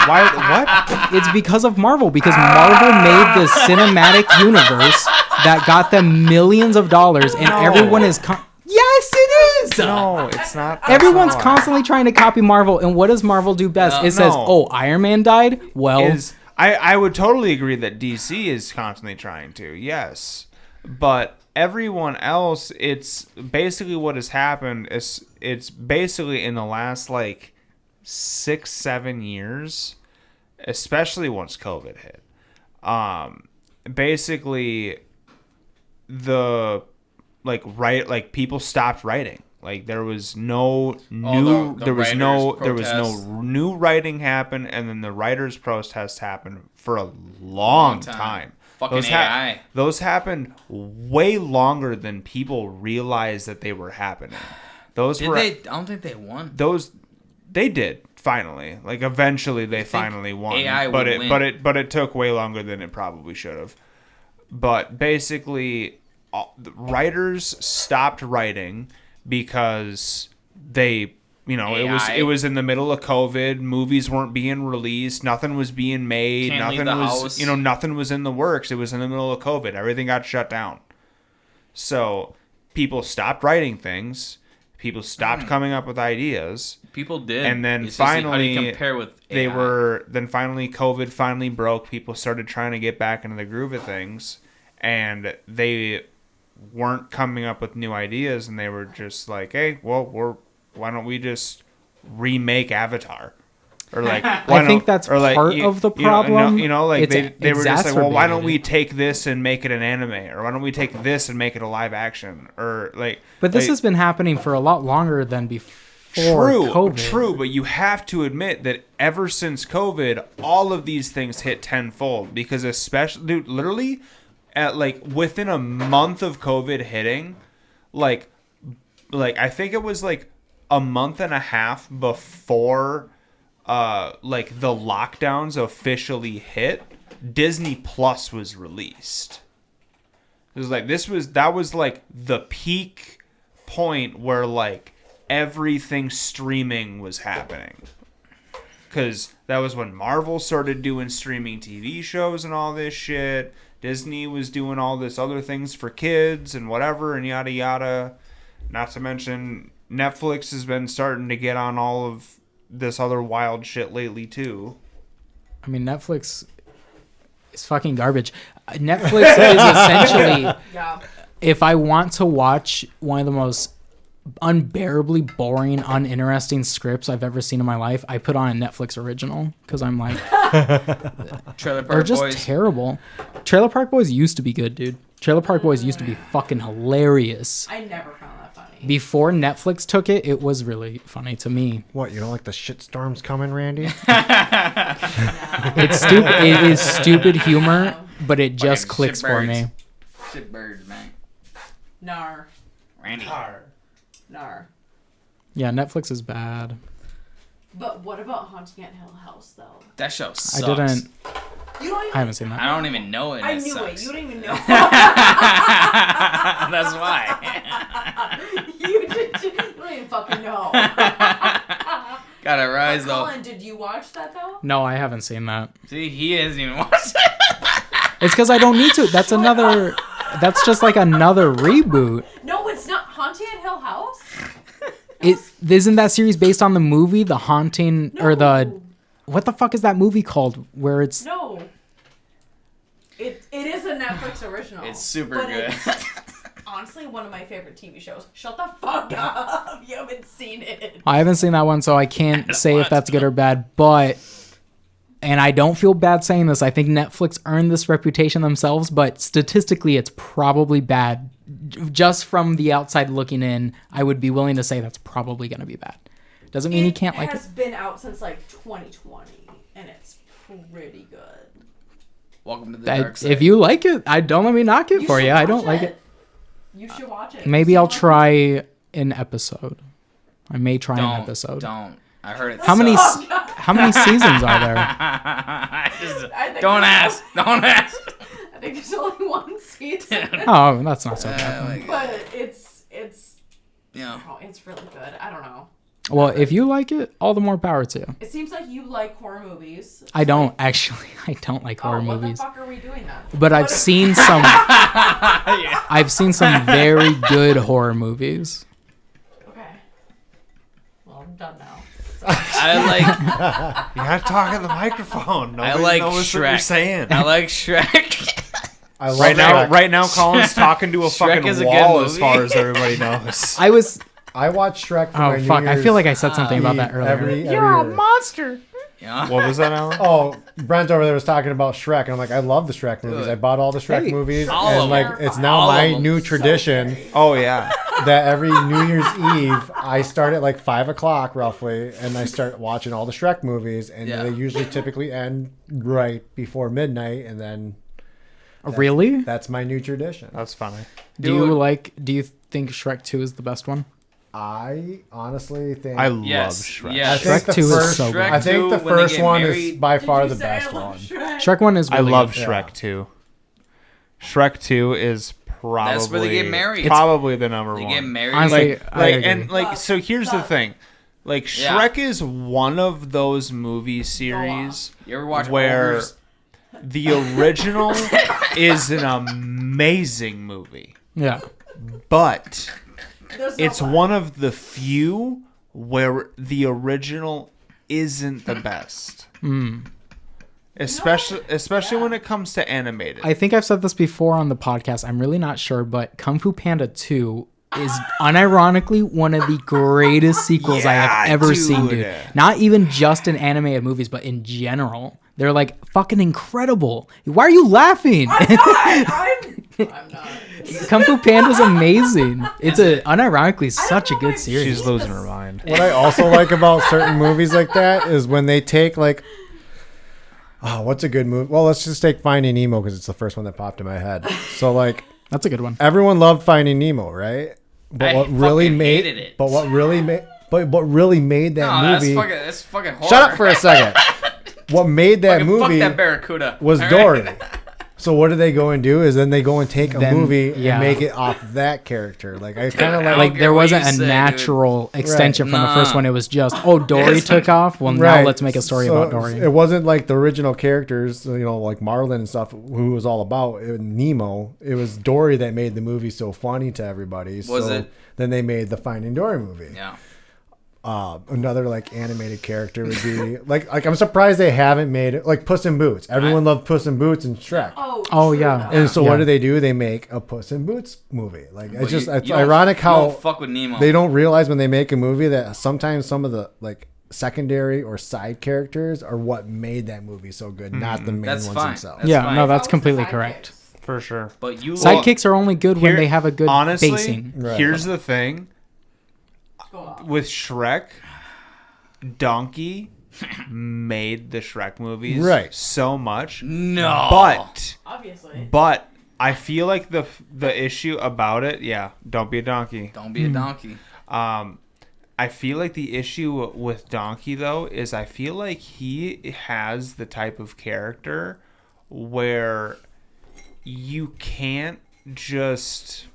what It's because of Marvel, because Marvel made this cinematic universe that got them millions of dollars, and everyone is yes, it is. no it's not Everyone's that's not constantly trying to copy Marvel, and what does Marvel do best? It says, No. "Oh, Iron Man died." Well, is I would totally agree that DC is constantly trying to, yes. But everyone else, it's basically what has happened is it's basically in the last like 6-7 years, especially once COVID hit. Basically the people stopped writing. Like there was no new the there was writers' no new writing happen, and then the writers' protest happened for a long time. Fucking AI. Those happened way longer than people realized that they were happening. Those Did were they? I don't think they won. they did finally. Like eventually they finally won. AI but would win. but it took way longer than it probably should have. But basically the writers stopped writing because they, it was in the middle of COVID, movies weren't being released, nothing was being made, Can't leave nothing the was house. nothing was in the works. It was in the middle of COVID. Everything got shut down. So people stopped writing things, people stopped coming up with ideas. People did. And then It's just like, how do finally you compare with AI? COVID finally broke, people started trying to get back into the groove of things, and they weren't coming up with new ideas, and they were just like, hey, well, why don't we just remake Avatar? Or like, I think that's part of the problem. Like It's they were just like, well, why don't we exacerbated. take this and make it an anime, or why don't we take this and make it a live action, or like. but this like, has been happening for a lot longer than before COVID. True, but you have to admit that ever since COVID, all of these things hit tenfold, because especially, dude, literally, at like within a month of COVID hitting, like I think it was like a month and a half before, like the lockdowns officially hit, Disney Plus was released. It was like that was like the peak point where like everything streaming was happening, because that was when Marvel started doing streaming TV shows and all this shit. Disney was doing all this other things for kids and whatever and yada yada. Not to mention Netflix has been starting to get on all of this other wild shit lately too. I mean, Netflix is fucking garbage. Netflix is essentially, Yeah. if I want to watch one of the most unbearably boring, uninteresting scripts I've ever seen in my life, I put on a Netflix original, because I'm like, Trailer they're Park just Boys. terrible. Trailer Park Boys used to be good, dude. Trailer Park Boys used to be fucking hilarious. I never found that funny. Before Netflix took it, it was really funny to me. what, you don't like the shitstorms coming, Randy? It's stupid. It is stupid humor, but it just Fucking clicks for shitbirds. me. Shitbirds, man. Nar. Randy. Nar. Yeah, Netflix is bad. But what about Haunting at Hill House, though? That show sucks. I didn't. You don't even... I haven't seen that. I don't even know it. And I it knew sucks. it. You don't even know. That's why. you don't even fucking know. Gotta rise though. Colin, did you watch that though? No, I haven't seen that. See, he hasn't even watched it. It's because I don't need to. That's another. That's just like another reboot. No, it's not. Haunting at Hill House? Isn't that series based on the movie The Haunting or the No. what the fuck is that movie called where it's No. It is a Netflix original. It's super but good. It's honestly one of my favorite TV shows. Shut the fuck up. You haven't seen it. I haven't seen that one, so I can't say if that's good or bad, but and I don't feel bad saying this, I think Netflix earned this reputation themselves, but statistically it's probably bad. Just from the outside looking in, I would be willing to say that's probably going to be bad. Doesn't mean you can't like it. It has been out since like 2020, and it's pretty good. Welcome to the dark side. If you like it, don't let me knock it for should you. I watch don't like it. You should watch it. Maybe So I'll much- try an episode. I may try an episode. Don't. I heard it. How many sucks. how many seasons are there? I think Don't there's- ask. Don't ask. I think there's only one season, Oh, that's not so bad. but it's Yeah. oh, it's really good. I don't know. Well, if you like it, all the more power to you. It seems like you like horror movies. I don't actually. I don't like horror What movies. the fuck are we doing then? But I've What if- seen some. I've seen some very good horror movies. Okay. Well, I'm done now. I You gotta talk in the microphone. Nobody like knows what you're Shrek. saying. like. I like Shrek. I love Right now, Colin's talking to a Shrek fucking is a good wall as movie. far as everybody knows. I was. I watched Shrek for my Oh New fuck! I Year's feel like I said something about that Eve earlier. every year. monster. Yeah. What was that, Alan? Oh, Brent over there was talking about Shrek, and I'm like, I love the Shrek movies. Good. I bought all the Shrek Hey, movies, all and of like them. it's now All of my them. new tradition Oh yeah. that every New Year's Eve I start at like 5:00 roughly, and I start watching all the Shrek movies, and Yeah. they usually typically end right before midnight, and then Really? that's my new tradition. That's funny. Do you think Shrek 2 is the best one? I honestly think I love Yes. Shrek. Yes. I think Shrek the 2 is first, so good. I think the Shrek 2, when they first get one is married- by Did far you the say I best love one. Shrek? Shrek 1 is I really love good. Shrek 2. Shrek 2 is probably That's where they get married. Probably the number They one. get married. Honestly, like, I like agree. and like so here's the thing. Like Yeah. Shrek is one of those movie series You ever watch where Ogres? the original is an amazing movie, Yeah. but There's no it's lie. one of the few where the original isn't the best. Especially when it comes to animated. I think I've said this before on the podcast. I'm really not sure, but Kung Fu Panda 2 is unironically one of the greatest sequels I have Yeah, ever seen, dude. dude. Not even just in animated movies, but in general. They're like fucking incredible. Why are you laughing? I'm not. Kung Fu Panda's amazing. It's unironically such a know good my- series. She's losing her mind. What I also like about certain movies like that is when they take like, oh, what's a good movie? Well, let's just take Finding Nemo because it's the first one that popped in my head. So like, That's a good one. everyone loved Finding Nemo, right? But I what really fucking made hated it. But what really made that No, movie? that's fucking horror. Shut up for a second. What made that Fucking movie Fuck that barracuda. was All right? Dory. So what do they go and do? Is then they go and take a Then- movie yeah. and make it off that character. Like I kind of I like. Like get there what wasn't you a say, dude. natural extension from the first Nah. one. It was just, oh, Dory took off. Well, now Right. let's make a story So about Dory. It wasn't like the original characters, like Marlin and stuff, who it was all about. Nemo. It was Dory that made the movie so funny to everybody. Was it? Then they made the Finding Dory movie. Yeah. Another like animated character would be like I'm surprised they haven't made it like Puss in Boots. Everyone loved Puss in Boots and Shrek. Oh, true yeah. enough. And so Yeah. what do? They make a Puss in Boots movie. Like But it's just you it's don't- ironic you how don't fuck with Nemo. they don't realize when they make a movie that sometimes some of the like secondary or side characters are what made that movie so good, not the main That's ones fine. themselves. That's Yeah, fine. no, that's Always the completely sidekicks. correct. For sure. But you Sidekicks are only good when Here- they have a good honestly, basing. Right. Here's the thing. Go on. With Shrek, Donkey made the Shrek movies Right. so much. No. But Obviously. but I feel like the issue about it, don't be a donkey. Don't be a donkey. I feel like the issue with Donkey, though, is I feel like he has the type of character where you can't just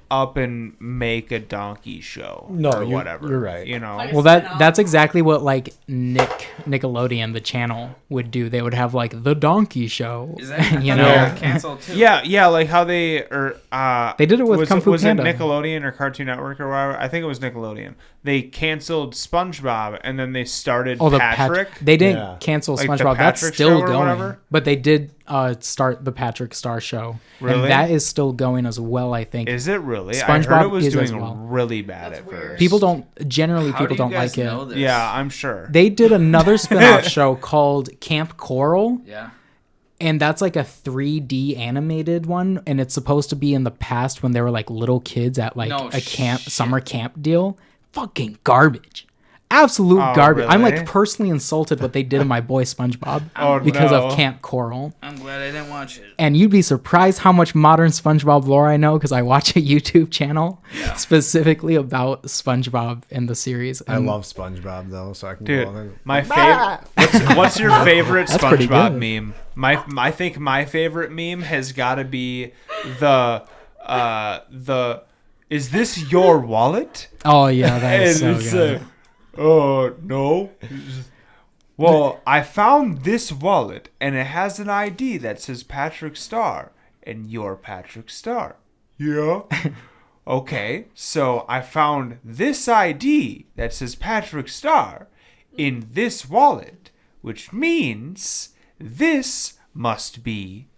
up and make a donkey show or whatever. You're right. You know? Well, that's exactly what like Nickelodeon, the channel, would do. They would have like the Donkey Show. Is that you know? canceled too? Yeah, like how they They did it with Kung Fu was Panda. it Nickelodeon or Cartoon Network or whatever? I think it was Nickelodeon. They canceled SpongeBob and then they started Patrick. They didn't cancel Like the SpongeBob. That's Patrick still Show or going. whatever? But they did start the Patrick Star Show. Really? And that is still going as well, I think. Is it really? I SpongeBob heard it was is as doing well. really bad That's at weird. first. People don't How do you don't guys like know it. this? Yeah, I'm sure. They did another spin-off show called Camp Coral. Yeah. And that's like a 3D animated one, and it's supposed to be in the past when they were like little kids at like No a camp, shit. summer camp deal. Fucking garbage. Absolute Oh, garbage. I'm really? like personally insulted what they did to my boy SpongeBob Oh, because no. of Camp Coral. I'm glad I didn't watch it. And you'd be surprised how much modern SpongeBob lore I know because I watch a YouTube channel specifically about SpongeBob and the series. I And love SpongeBob though, so I can Dude, go on and my favorite. What's your favorite That's pretty SpongeBob good. meme? I think my favorite meme has got to be the is this your wallet? Oh yeah, that is And so it's good. oh no. Well, I found this wallet and it has an ID that says Patrick Star, and you're Patrick Star. Yeah. Okay, so I found this ID that says Patrick Star in this wallet, which means this must be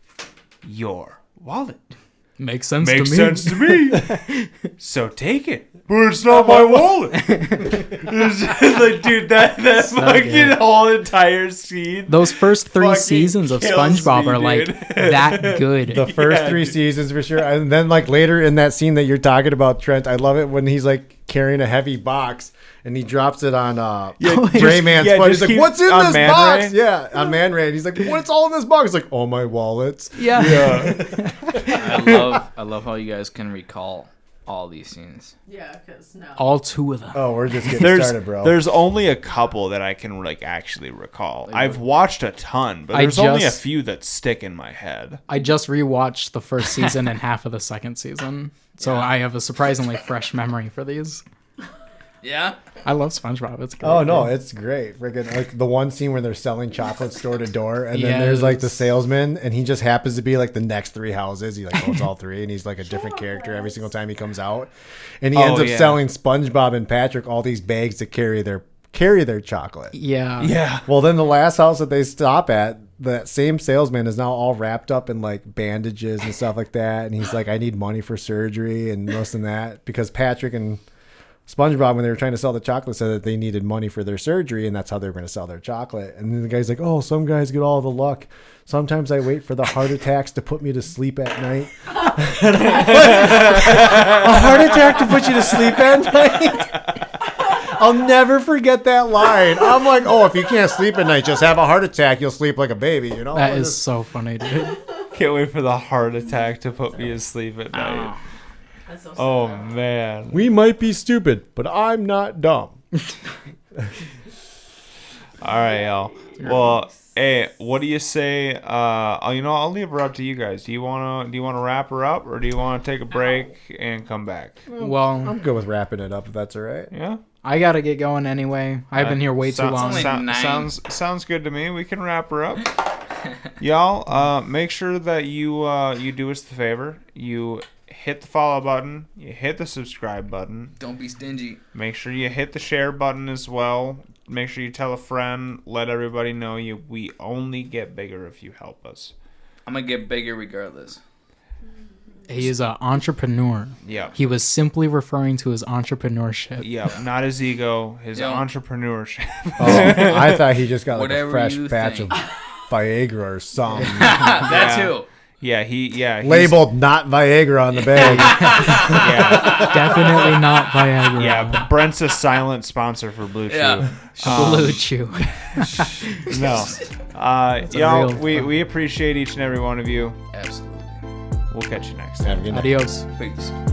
your wallet. Makes sense Makes to me. sense to me. So take it. But it's not my wallet. It's just like, dude, that fucking good. whole entire scene. Those first 3 fucking seasons of kills SpongeBob me, are like dude. that good. the first Yeah, 3 dude. seasons for sure. And then like later in that scene that you're talking about, Trent, I love it when he's like carrying a heavy box and he drops it on Rayman's foot. He's just like, keep- "What's in on this Man box?" Ray? Yeah, on Man Ray. And he's like, "What's all in this box?" He's like, "All my wallets." yeah. I love how you guys can recall all these scenes. Yeah, because no. All 2 of them. Oh, we're just getting started, bro. There's only a couple that I can like actually recall. I've watched a ton, but I there's only a just- few that stick in my head. I just rewatched the first season and half of the second season. So I have a surprisingly fresh memory for these. Yeah. I love SpongeBob. It's great. Oh no, it's great. Freaking like the one scene where they're selling chocolates door to door, and then there's like the Yes. salesman, and he just happens to be like the next 3 houses. He like owns all 3, and he's like a different character every single time he comes out. And he ends up yeah. selling SpongeBob and Patrick all these bags to carry their chocolate. Yeah. Yeah. Well, then the last house that they stop at, that same salesman is now all wrapped up in like bandages and stuff like that, and he's like, "I need money for surgery and this and that," because Patrick and SpongeBob, when they were trying to sell the chocolate, said that they needed money for their surgery, and that's how they were going to sell their chocolate. And then the guy's like, "Oh, some guys get all the luck. Sometimes I wait for the heart attacks to put me to sleep at night." A heart attack to put you to sleep at night? I'll never forget that line. I'm like, "Oh, if you can't sleep at night, just have a heart attack. You'll sleep like a baby." You know? That is so funny, dude. Can't wait for the heart attack to put me asleep at night. That's so sad. Oh man. We might be stupid, but I'm not dumb. All right, y'all. Well, hey, what do you say? I'll leave her up to you guys. Do you wanna wrap her up, or do you wanna take a break and come back? Well, I'm good with wrapping it up if that's all right. Yeah. I got to get going anyway. I've been here way too long. only nine. Sounds good to me. We can wrap her up. Y'all, make sure that you do us the favor. You hit the follow button. You hit the subscribe button. Don't be stingy. Make sure you hit the share button as well. Make sure you tell a friend. Let everybody know we only get bigger if you help us. I'm gonna get bigger regardless. He is an entrepreneur. Yeah. He was simply referring to his entrepreneurship. Yeah, not his ego, his Yeah. entrepreneurship. Oh, I thought he just got like Whatever a fresh you batch think. of Viagra or something. That too. Yeah, he's- Labeled not Viagra on the bag. Yeah, Definitely not Viagra. yeah. Brent's a silent sponsor for Blue Chew. Yeah. Blue Chew. No. a Y'all, real- we appreciate each and every one of you. Absolutely. We'll catch you next Have time. a good night. Adios. Peace.